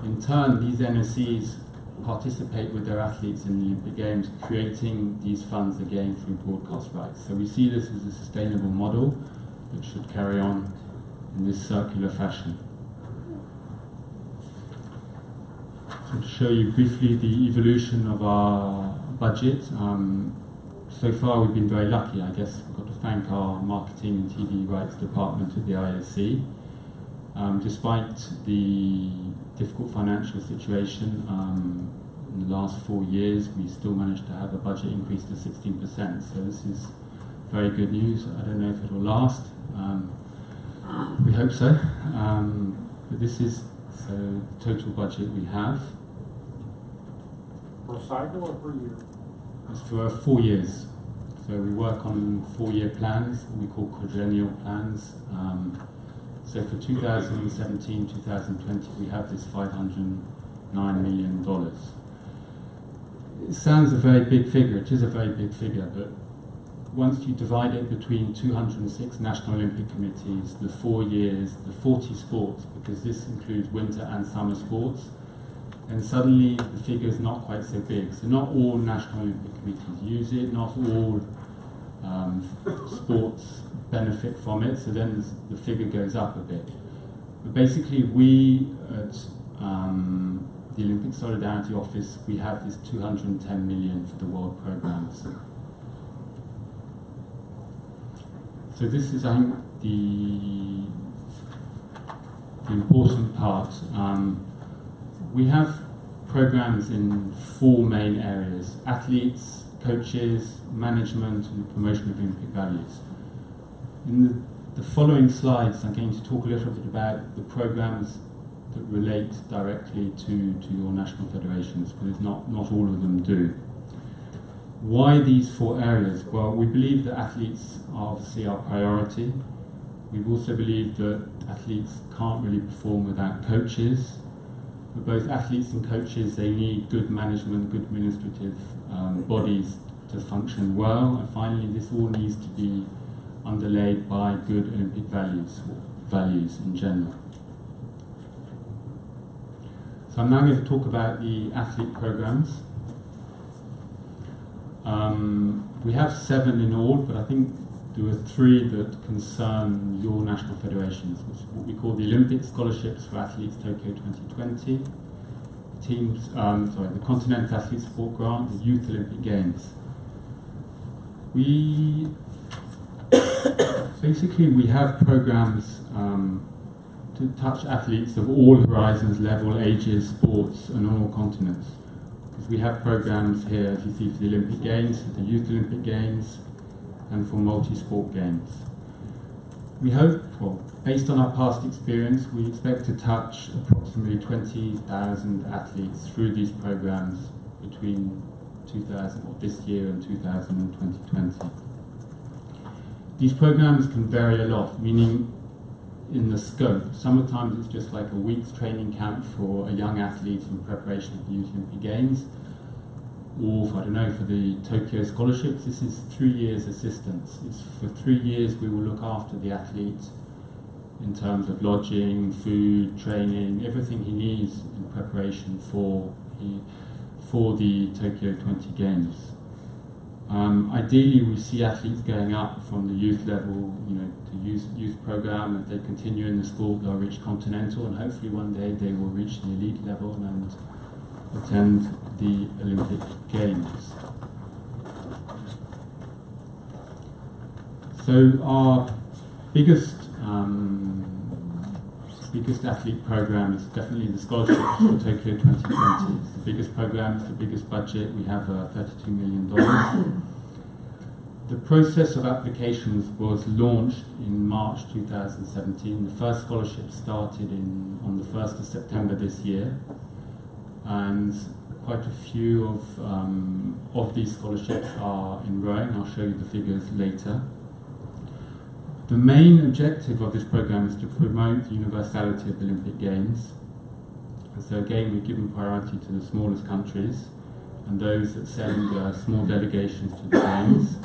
In turn, these NOCs participate with their athletes in the Olympic Games, creating these funds again through broadcast rights. So we see this as a sustainable model that should carry on in this circular fashion. So to show you briefly the evolution of our budget, so far we've been very lucky, I guess. We've got to thank our marketing and TV rights department at the IOC. Despite the difficult financial situation, in the last 4 years we still managed to have a budget increase to 16%, so this is very good news. I don't know if it will last. We hope so, but this is the total budget we have. Per cycle or per year? It's for 4 years. So we work on 4-year plans, we call quadrennial plans. So for 2017, 2020, we have this $509 million. It sounds a very big figure, it is a very big figure, but once you divide it between 206 National Olympic Committees, the 4 years, the 40 sports, because this includes winter and summer sports, and suddenly the figure is not quite so big. So not all National Olympic Committees use it, not all sports benefit from it, so then the figure goes up a bit. But basically we at the Olympic Solidarity Office, we have this 210 million for the world programs. So this is, I think, the important part. We have programs in 4 main areas: athletes, coaches, management, and promotion of Olympic values. In the following slides, I'm going to talk a little bit about the programs that relate directly to your national federations, because not all of them do. Why these 4 areas? Well, we believe that athletes are obviously our priority. We also believe that athletes can't really perform without coaches. For both athletes and coaches, they need good management, good administrative bodies to function well. And finally, this all needs to be underlaid by good Olympic values in general. So I'm now going to talk about the athlete programs. We have 7 in all, but I think there are 3 that concern your national federations, which is what we call the Olympic Scholarships for Athletes Tokyo 2020, the Continental Athlete Support Grant, the Youth Olympic Games. Basically we have programs to touch athletes of all horizons, level, ages, sports, and on all continents. Because we have programs here, as you see, for the Olympic Games, for the Youth Olympic Games, and for multi-sport games. We hope, well, based on our past experience, we expect to touch approximately 20,000 athletes through these programs between this year and 2020. These programs can vary a lot, meaning in the scope. Sometimes it's just like a week's training camp for a young athlete in preparation for the Youth Olympic Games, or for the Tokyo scholarships, this is 3 years assistance. It's for 3 years we will look after the athlete in terms of lodging, food, training, everything he needs in preparation for the Tokyo 20 Games. Ideally, we see athletes going up from the youth level, to youth program. If they continue in the sport, they'll reach continental, and hopefully one day they will reach the elite level and attend the Olympic Games. So our biggest athlete program is definitely the scholarship for Tokyo 2020. It's the biggest program, it's the biggest budget. We have $32 million. The process of applications was launched in March 2017. The first scholarship started on the 1st of September this year, and quite a few of these scholarships are enrolling. I'll show you the figures later. The main objective of this program is to promote the universality of the Olympic Games. And so again, we've given priority to the smallest countries and those that send small delegations to the Games.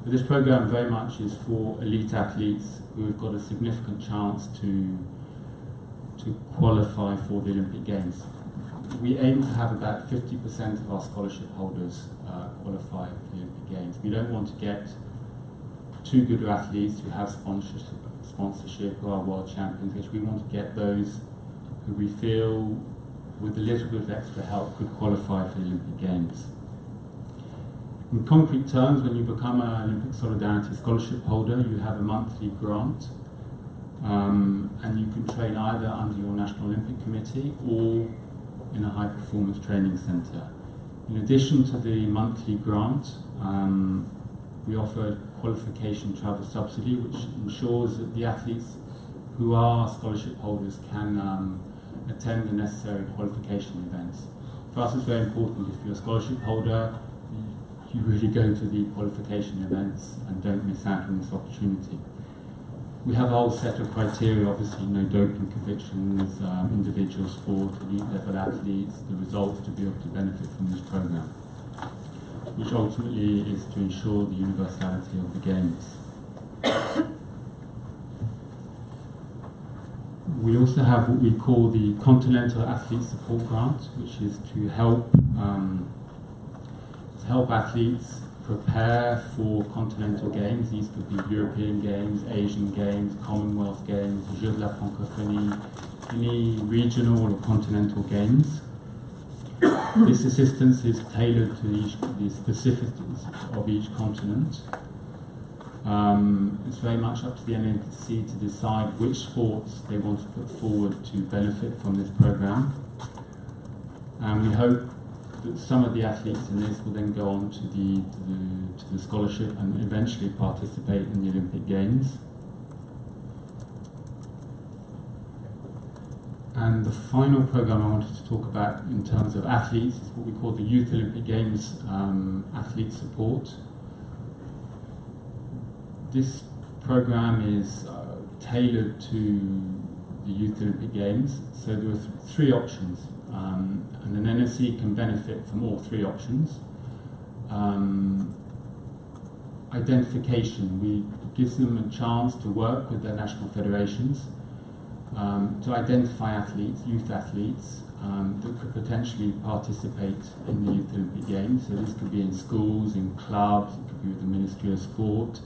But this program very much is for elite athletes who have got a significant chance to qualify for the Olympic Games. We aim to have about 50% of our scholarship holders qualify for the Olympic Games. We don't want to get too good athletes who have sponsorship, who are world champions. We want to get those who we feel, with a little bit of extra help, could qualify for the Olympic Games. In concrete terms, when you become an Olympic Solidarity Scholarship holder, you have a monthly grant, and you can train either under your National Olympic Committee or in a high-performance training centre. In addition to the monthly grant, we offer a qualification travel subsidy, which ensures that the athletes who are scholarship holders can attend the necessary qualification events. For us, it's very important, if you're a scholarship holder, you really go to the qualification events and don't miss out on this opportunity. We have a whole set of criteria, obviously, no doping convictions, individual sport, elite level athletes, the results to be able to benefit from this program, which ultimately is to ensure the universality of the Games. We also have what we call the Continental Athlete Support Grant, which is to help athletes prepare for continental games. These could be European Games, Asian Games, Commonwealth Games, Jeux de la Francophonie, any regional or continental games. This assistance is tailored to the specificities of each continent. It's very much up to the NNC to decide which sports they want to put forward to benefit from this program. And we hope that some of the athletes in this will then go on to the scholarship and eventually participate in the Olympic Games. And the final program I wanted to talk about in terms of athletes is what we call the Youth Olympic Games Athlete Support. This program is tailored to the Youth Olympic Games, so there are three options, and an NSC can benefit from all three options. Identification, gives them a chance to work with their national federations to identify athletes, youth athletes, that could potentially participate in the Youth Olympic Games. So this could be in schools, in clubs, it could be with the Ministry of Sport.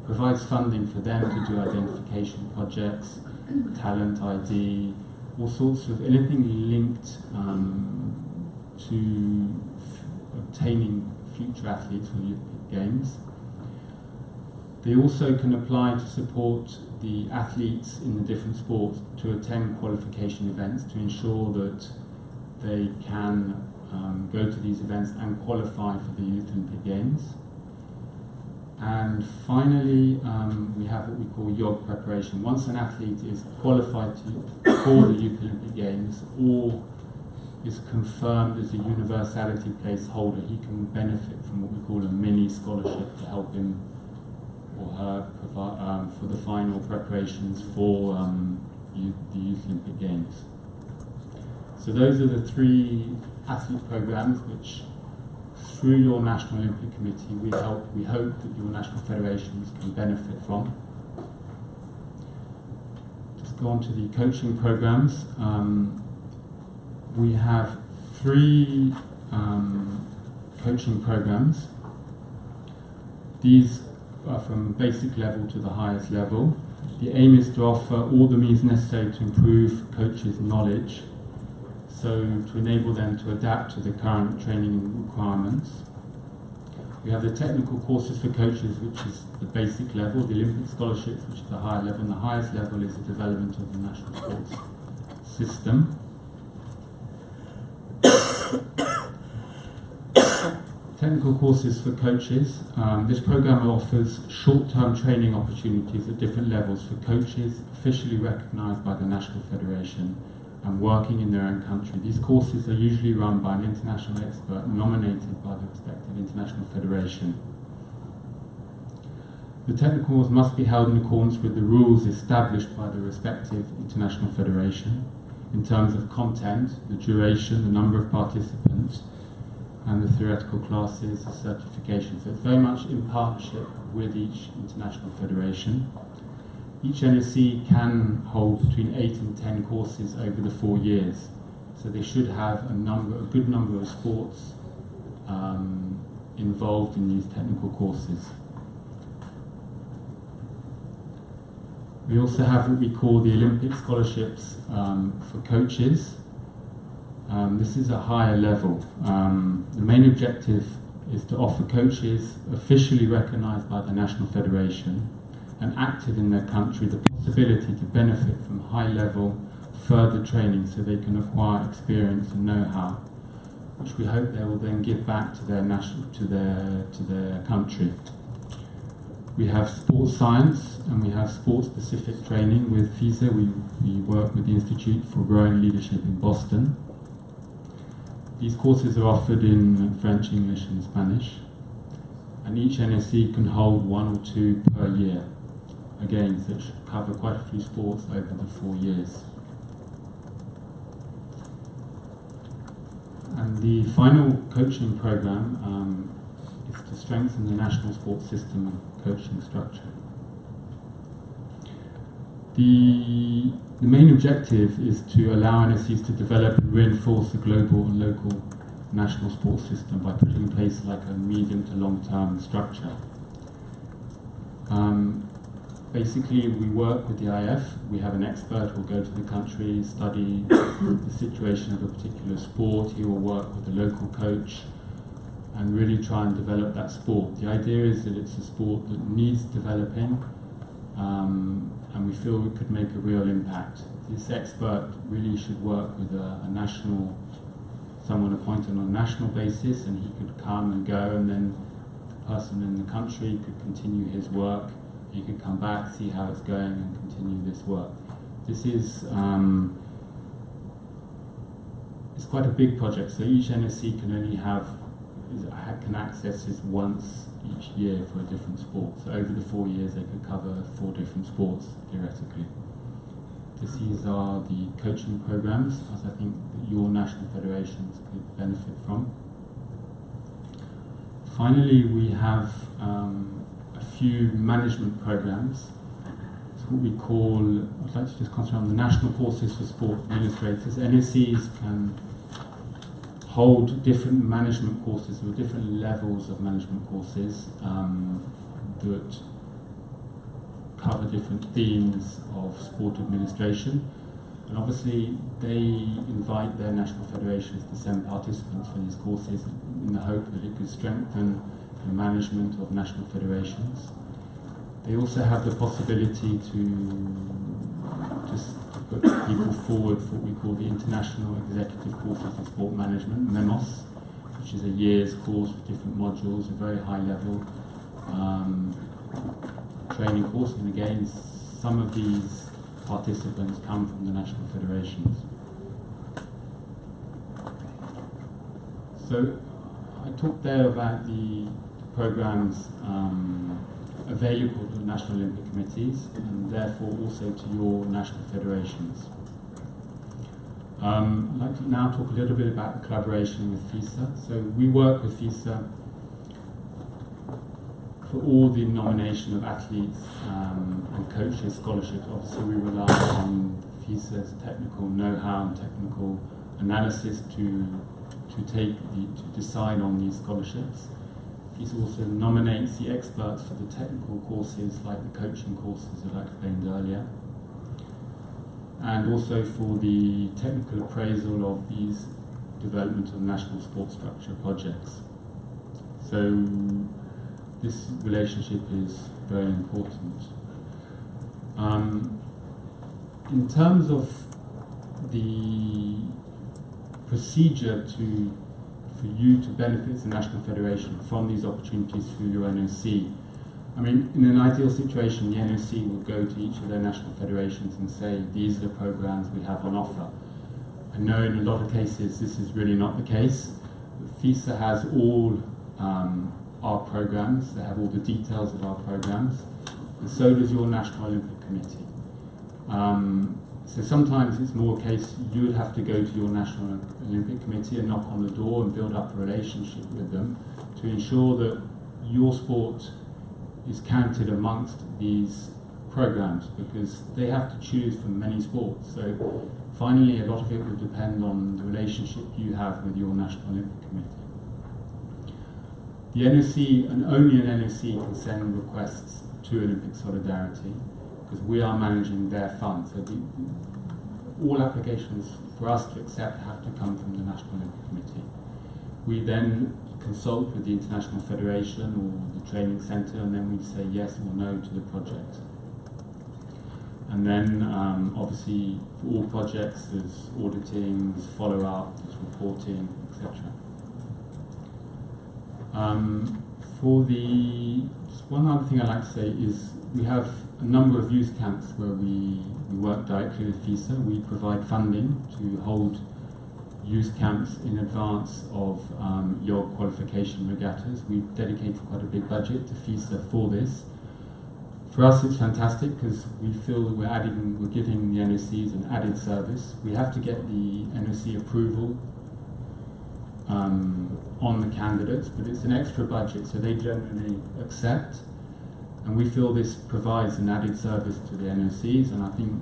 Provides funding for them to do identification projects, talent ID, all sorts of anything linked to obtaining future athletes for the Olympic Games. They also can apply to support the athletes in the different sports to attend qualification events to ensure that they can go to these events and qualify for the Youth Olympic Games. And finally, we have what we call YOG preparation. Once an athlete is qualified for the Youth Olympic Games or is confirmed as a universality place holder, he can benefit from what we call a mini scholarship to help him or her provide, for the final preparations for the Youth Olympic Games. So those are the three athlete programs which, through your National Olympic Committee, we hope that your national federations can benefit from. Just go on to the coaching programs. We have three coaching programs. These are from basic level to the highest level. The aim is to offer all the means necessary to improve coaches' knowledge, so to enable them to adapt to the current training requirements. We have the technical courses for coaches, which is the basic level, the Olympic scholarships, which is the higher level, and the highest level is the development of the national sports system. Technical courses for coaches. This program offers short-term training opportunities at different levels for coaches officially recognised by the National Federation and working in their own country. These courses are usually run by an international expert nominated by the respective international federation. The technicals must be held in accordance with the rules established by the respective international federation in terms of content, the duration, the number of participants, and the theoretical classes, the certification. So it's very much in partnership with each international federation. Each NSC can hold between 8 and 10 courses over the 4 years. So they should have a good number of sports involved in these technical courses. We also have what we call the Olympic scholarships for coaches. This is a higher level. The main objective is to offer coaches officially recognised by the National Federation and active in their country the possibility to benefit from high-level further training so they can acquire experience and know-how, which we hope they will then give back to their country. We have sports science and we have sports-specific training with FISA. We work with the Institute for Rowing Leadership in Boston. These courses are offered in French, English and Spanish, and each NSC can hold 1 or 2 per year. Again, so it should cover quite a few sports over the 4 years. And the final coaching program is to strengthen the national sports system and coaching structure. The main objective is to allow NSCs to develop and reinforce the global and local national sports system by putting in place like a medium to long-term structure. Basically, we work with the IF. We have an expert who will go to the country, study the situation of a particular sport. He will work with a local coach and really try and develop that sport. The idea is that it's a sport that needs developing, and we feel we could make a real impact. This expert really should work with someone appointed on a national basis, and he could come and go, and then the person in the country could continue his work. He could come back, see how it's going, and continue this work. This is it's quite a big project, so each NSC can only can access this once each year for a different sport. So over the 4 years, they could cover 4 different sports theoretically. These are the coaching programs, as I think that your national federations could benefit from. Finally, we have a few management programs. It's what we call, I'd like to just concentrate on the national courses for sport administrators. NSCs can hold different management courses or different levels of management courses that cover different themes of sport administration. And obviously they invite their national federations to send participants for these courses in the hope that it could strengthen the management of national federations. They also have the possibility to just put people forward for what we call the International Executive Courses in Sport Management, MEMOS, which is a year's course with different modules, a very high level training course. And again, some of these participants come from the national federations. So I talked there about the programs available to the National Olympic Committees and therefore also to your national federations. I'd like to now talk a little bit about the collaboration with FISA. So we work with FISA for all the nomination of athletes and coaches scholarships. Obviously we rely on FISA's technical know-how and technical analysis to decide on these scholarships. FISA also nominates the experts for the technical courses like the coaching courses that I explained earlier, and also for the technical appraisal of these development of national sports structure projects. So this relationship is very important. In terms of the procedure for you to benefit as a national federation from these opportunities through your NOC, I mean, in an ideal situation, the NOC would go to each of their national federations and say, these are the programs we have on offer. I know in a lot of cases this is really not the case. FISA has all our programs. They have all the details of our programs, and so does your National Olympic Committee. So sometimes it's more a case you would have to go to your National Olympic Committee and knock on the door and build up a relationship with them to ensure that your sport is counted amongst these programs, because they have to choose from many sports. So finally, a lot of it will depend on the relationship you have with your National Olympic Committee. The NOC, and only an NOC, can send requests to Olympic Solidarity, because we are managing their funds. So all applications for us to accept have to come from the National Olympic Committee. We then consult with the International Federation or the Training Centre, and then we say yes or no to the project. And then obviously for all projects there's auditing, there's follow-up, there's reporting, etc. Just one other thing I'd like to say is we have a number of youth camps where we work directly with FISA. We provide funding to hold youth camps in advance of your qualification regattas. We've dedicated quite a big budget to FISA for this. For us it's fantastic because we feel that we're giving the NOCs an added service. We have to get the NOC approval on the candidates, but it's an extra budget, so they generally accept. And we feel this provides an added service to the NOCs, and I think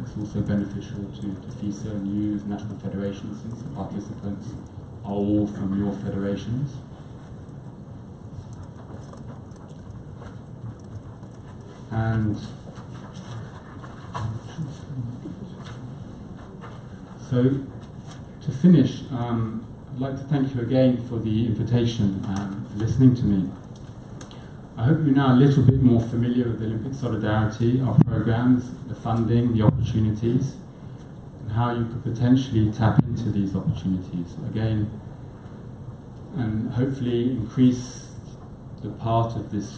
it's also beneficial to FISA and you as national federations, since the participants are all from your federations. And so, to finish, I'd like to thank you again for the invitation and for listening to me. I hope you're now a little bit more familiar with Olympic Solidarity, our programs, the funding, the opportunities, and how you could potentially tap into these opportunities again, and hopefully increase the part of this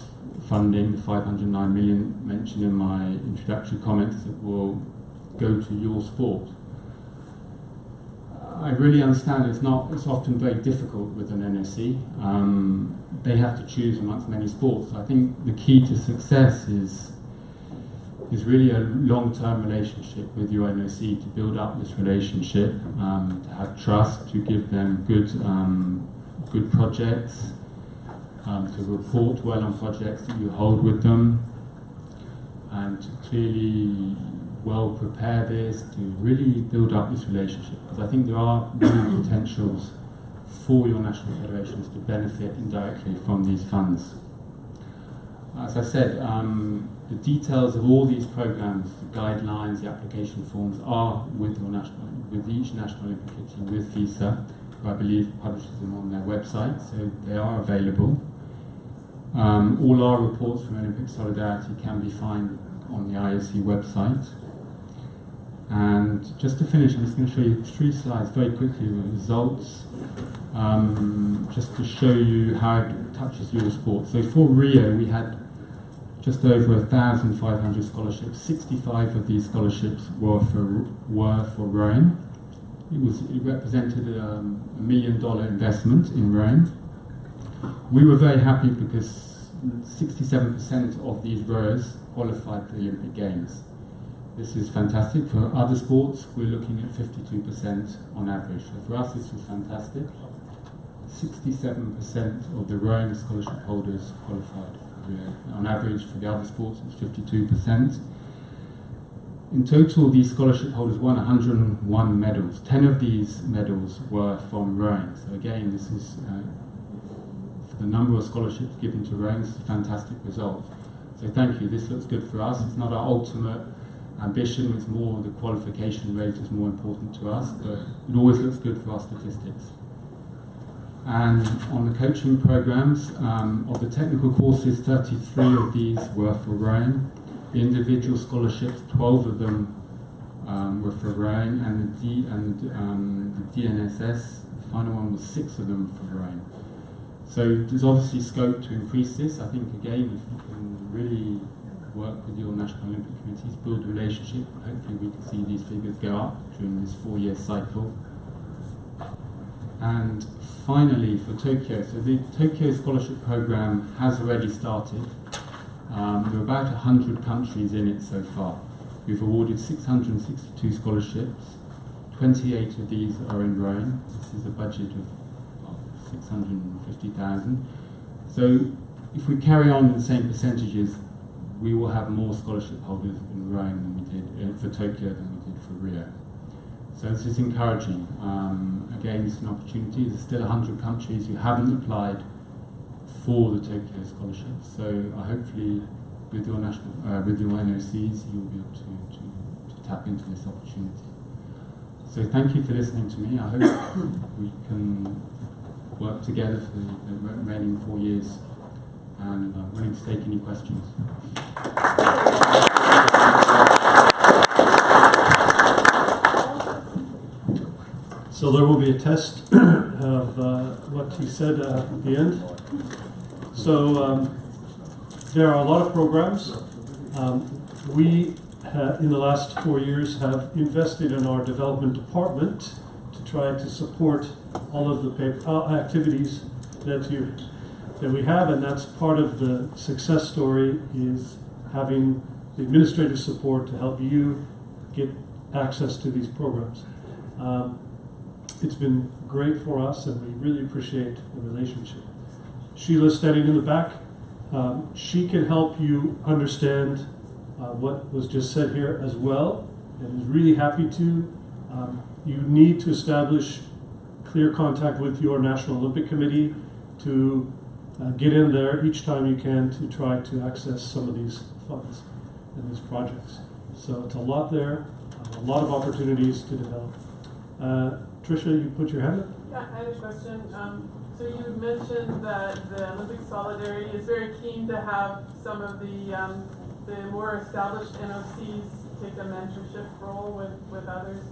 funding, the 509 million mentioned in my introductory comments, that will go to your sport. I really understand it's often very difficult with an NOC. They have to choose amongst many sports. I think the key to success is really a long-term relationship with your NOC, to build up this relationship, to have trust, to give them good projects, to report well on projects that you hold with them, and to clearly well prepare this, to really build up this relationship, because I think there are many potentials for your national federations to benefit indirectly from these funds. As I said, the details of all these programs, the guidelines, the application forms are with each national Olympic Committee, with FISA, who I believe publishes them on their website, so they are available. All our reports from Olympic Solidarity can be found on the IOC website. And just to finish, I'm just going to show you 3 slides very quickly with results, just to show you how it touches your sport. So for Rio, we had just over 1,500 scholarships. 65 of these scholarships were for rowing. It represented a $1 million investment in rowing. We were very happy because 67% of these rowers qualified for the Olympic Games. This is fantastic. For other sports, we're looking at 52% on average. So for us, this was fantastic. 67% of the rowing scholarship holders qualified. On average, for the other sports, it's 52%. In total, these scholarship holders won 101 medals. 10 of these medals were from rowing. So again, this is, for the number of scholarships given to rowing, this is a fantastic result. So thank you. This looks good for us. It's not our ultimate ambition, it's more the qualification rate is more important to us, but it always looks good for our statistics. And on the coaching programs, of the technical courses, 33 of these were for rowing. The individual scholarships, 12 of them were for rowing, and the DNSS, the final one was 6 of them for rowing. So there's obviously scope to increase this. I think again, if you can really work with your National Olympic Committees, build a relationship, hopefully we can see these figures go up during this 4-year cycle. And finally, for Tokyo, so the Tokyo Scholarship Programme has already started. There are about 100 countries in it so far. We've awarded 662 scholarships. 28 of these are in rowing. This is a budget of 650,000. So if we carry on the same percentages, we will have more scholarship holders in rowing than we did for Tokyo than we did for Rio. So this is encouraging. Again, it's an opportunity. There's still 100 countries who haven't applied for the Tokyo scholarship. So hopefully, with your NOCs, you'll be able to tap into this opportunity. So thank you for listening to me. I hope we can work together for the remaining 4 years, and I'm willing to take any questions. So there will be a test of what he said at the end. So there are a lot of programs. We, in the last 4 years, have invested in our development department to try to support all of the activities that we have, and that's part of the success story, is having the administrative support to help you get access to these programs. It's been great for us, and we really appreciate the relationship. Sheila's standing in the back. She can help you understand what was just said here as well, and is really happy to. You need to establish clear contact with your National Olympic Committee to get in there each time you can to try to access some of these funds and these projects. So it's a lot there, a lot of opportunities to develop. Tricia, you put your hand up? Yeah, I had a question. So you mentioned that the Olympic Solidarity is very keen to have some of the more established NOCs take a mentorship role with others.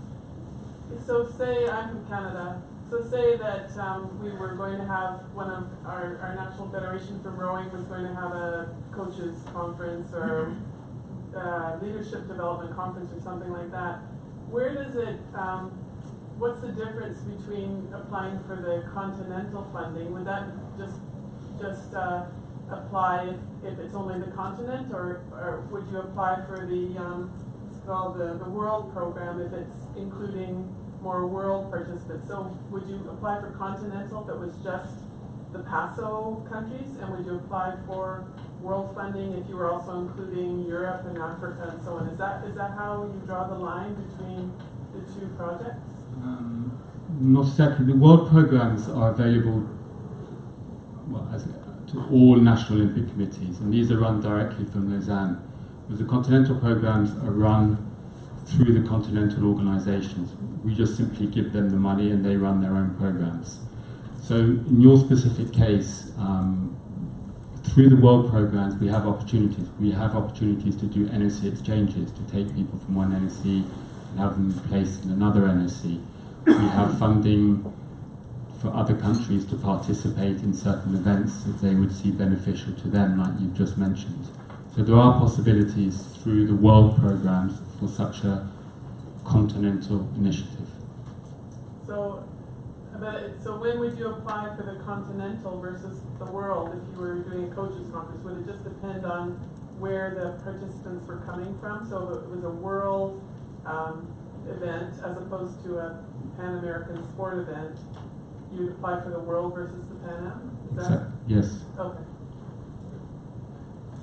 So say I'm from Canada. So say that we were going to have one of our national federation from rowing was going to have a coaches conference or leadership development conference or something like that. Where does it? What's the difference between applying for the continental funding? Would that just apply if it's only the continent, or would you apply for the it's called the world program if it's including more world participants? So would you apply for continental if it was just the PASO countries, and would you apply for world funding if you were also including Europe and Africa and so on? Is that how you draw the line between the two projects? Not exactly. The world programs are available to all national Olympic committees, and these are run directly from Lausanne. Whereas the continental programs are run through the continental organisations. We just simply give them the money and they run their own programs. So in your specific case, through the world programs, we have opportunities. We have opportunities to do NOC exchanges, to take people from one NOC and have them placed in another NOC. We have funding for other countries to participate in certain events that they would see beneficial to them, like you've just mentioned. So there are possibilities through the world programs for such a continental initiative. So when would you apply for the continental versus the world if you were doing a coaches conference? Would it just depend on where the participants were coming from? So if it was a world event as opposed to a Pan-American sport event, you'd apply for the world versus the Pan Am? Yes. Okay.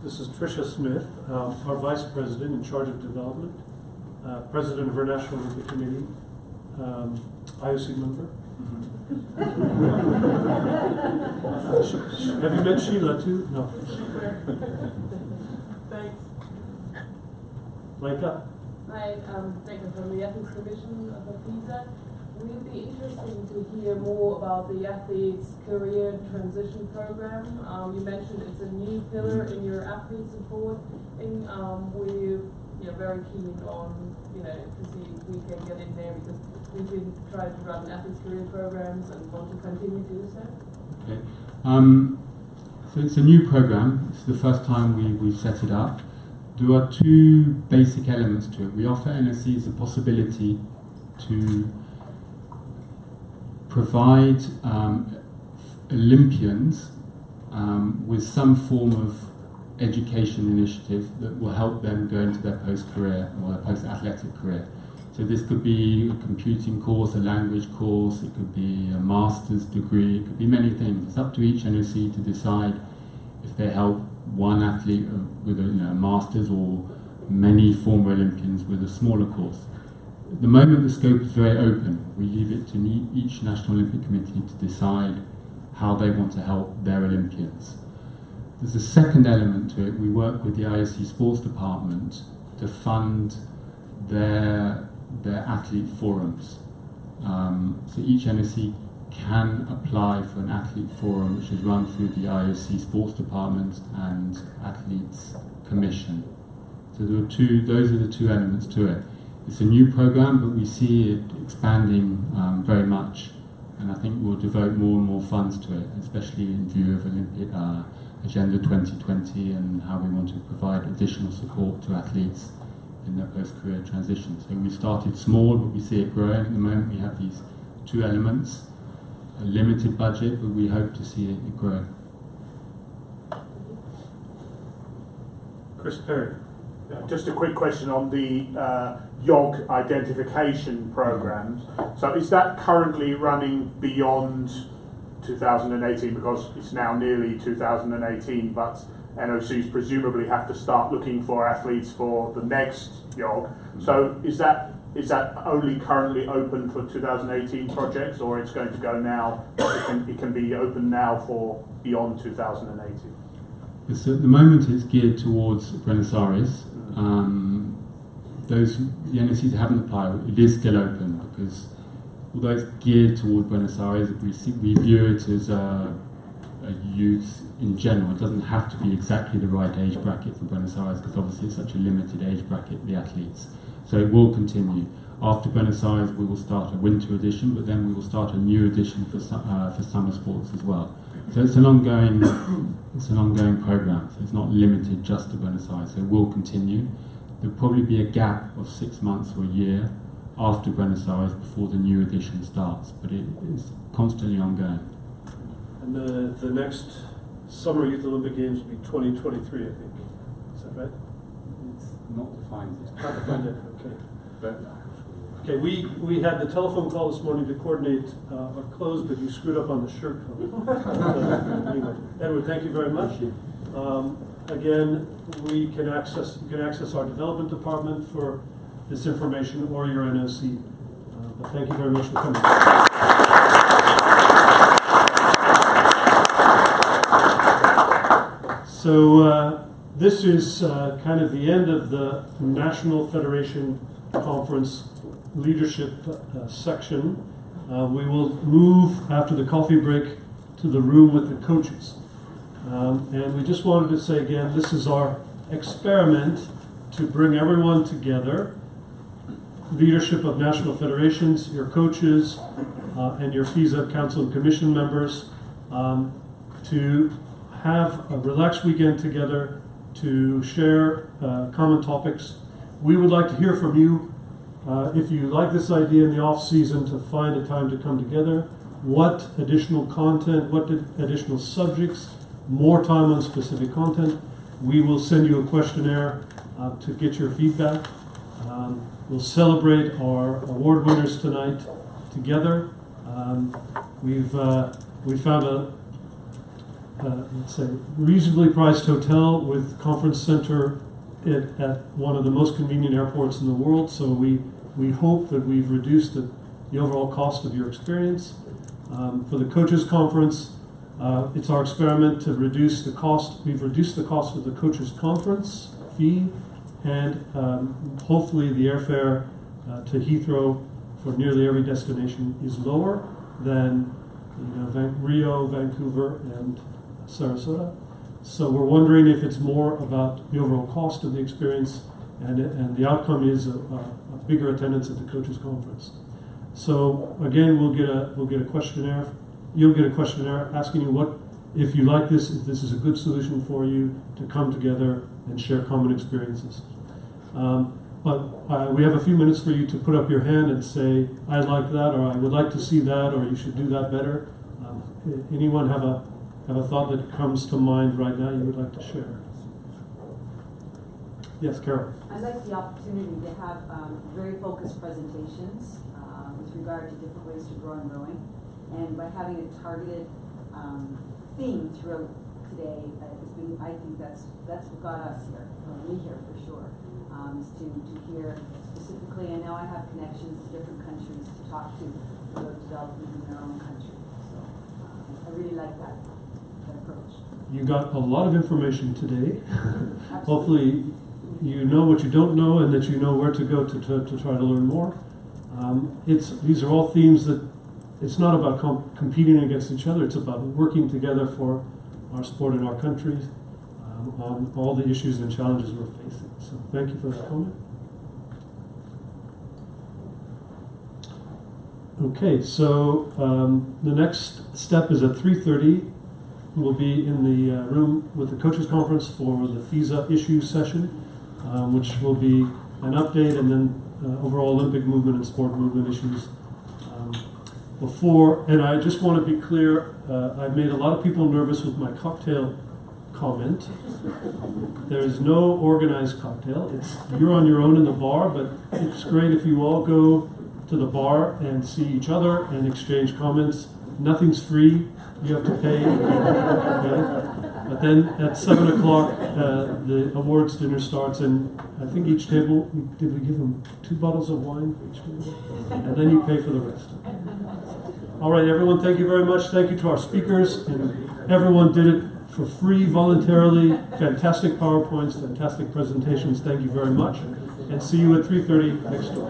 This is Tricia Smith, our Vice President in charge of development, President of our National Olympic Committee, IOC member. Have you met Sheila too? No. Thanks. Micah? Hi, Micah from the Ethics Division of AFISA. Would it be interesting to hear more about the athletes' career transition program? You mentioned it's a new pillar in your athlete support thing. We're very keen on, to see if we can get in there, because we've been trying to run athletes' career programs and want to continue to do so. Okay. So it's a new program. It's the first time we've set it up. There are two basic elements to it. We offer NOCs the possibility to provide Olympians with some form of education initiative that will help them go into their post-career or their post-athletic career. So this could be a computing course, a language course, it could be a master's degree, it could be many things. It's up to each NOC to decide if they help one athlete with a master's or many former Olympians with a smaller course. At the moment the scope is very open. We leave it to each National Olympic Committee to decide how they want to help their Olympians. There's a second element to it. We work with the IOC Sports Department to fund their athlete forums. So each NOC can apply for an athlete forum which is run through the IOC Sports Department and Athletes Commission. So those are the two elements to it. It's a new program, but we see it expanding very much, and I think we'll devote more and more funds to it, especially in view of Olympic Agenda 2020 and how we want to provide additional support to athletes in their post-career transition. So we started small, but we see it growing. At the moment we have these two elements, a limited budget, but we hope to see it grow. Chris Perry. Just a quick question on the YOG identification programs. So is that currently running beyond 2018, because it's now nearly 2018, but NOCs presumably have to start looking for athletes for the next YOG. So is that only currently open for 2018 projects, or it's going to go now, it can be open now for beyond 2018? So at the moment it's geared towards Buenos Aires. The NOCs that haven't applied, it is still open, because although it's geared toward Buenos Aires, we view it as a youth in general. It doesn't have to be exactly the right age bracket for Buenos Aires, because obviously it's such a limited age bracket, the athletes. So it will continue. After Buenos Aires we will start a winter edition, but then we will start a new edition for summer sports as well. So it's an ongoing program. So it's not limited just to Buenos Aires. So it will continue. There'll probably be a gap of 6 months or a year after Buenos Aires before the new edition starts, but it is constantly ongoing. And the next Summer Youth Olympic Games will be 2023, I think. Is that right? It's not defined yet. Not defined yet, okay. Okay, we had the telephone call this morning to coordinate our clothes, but you screwed up on the shirt color. Anyway, Edward, thank you very much. Again, you can access our development department for this information, or your NOC. But thank you very much for coming. So this is kind of the end of the National Federation Conference leadership section. We will move after the coffee break to the room with the coaches. And we just wanted to say again, this is our experiment to bring everyone together, leadership of national federations, your coaches, and your FISA Council and Commission members, to have a relaxed weekend together, to share common topics. We would like to hear from you. If you like this idea in the off season to find a time to come together, what additional content, what additional subjects, more time on specific content. We will send you a questionnaire to get your feedback. We'll celebrate our award winners tonight together. We found a let's say reasonably priced hotel with conference center at one of the most convenient airports in the world. So we hope that we've reduced the overall cost of your experience. For the coaches conference, it's our experiment to reduce the cost. We've reduced the cost of the coaches conference fee, and hopefully the airfare to Heathrow for nearly every destination is lower than Rio, Vancouver, and Sarasota. So we're wondering if it's more about the overall cost of the experience, and the outcome is a bigger attendance at the coaches conference. So again, we'll get a questionnaire. You'll get a questionnaire asking you what, if you like this, if this is a good solution for you to come together and share common experiences. But we have a few minutes for you to put up your hand and say, I like that, or I would like to see that, or you should do that better. Anyone have a thought that comes to mind right now you would like to share? Yes, Carol. I'd like the opportunity to have very focused presentations with regard to different ways to grow and rowing. And by having a targeted theme throughout today, I think that's what got us here, or me here for sure, is to hear specifically, and now I have connections to different countries to talk to about development in their own country. So I really like that approach. You got a lot of information today. Hopefully you know what you don't know and that you know where to go to try to learn more. These are all themes that it's not about competing against each other, it's about working together for our sport in our countries on all the issues and challenges we're facing. So thank you for that comment. Okay, so the next step is at 3:30. We'll be in the room with the coaches conference for the FISA issue session, which will be an update and then overall Olympic movement and sport movement issues. And I just want to be clear, I've made a lot of people nervous with my cocktail comment. There is no organized cocktail. You're on your own in the bar, but it's great if you all go to the bar and see each other and exchange comments. Nothing's free. You have to pay. Okay? But then at 7 o'clock, the awards dinner starts, and I think each table, did we give them 2 bottles of wine for each table? And then you pay for the rest. All right, everyone, thank you very much. Thank you to our speakers. And everyone did it for free, voluntarily. Fantastic PowerPoints, fantastic presentations. Thank you very much. And see you at 3:30 next door.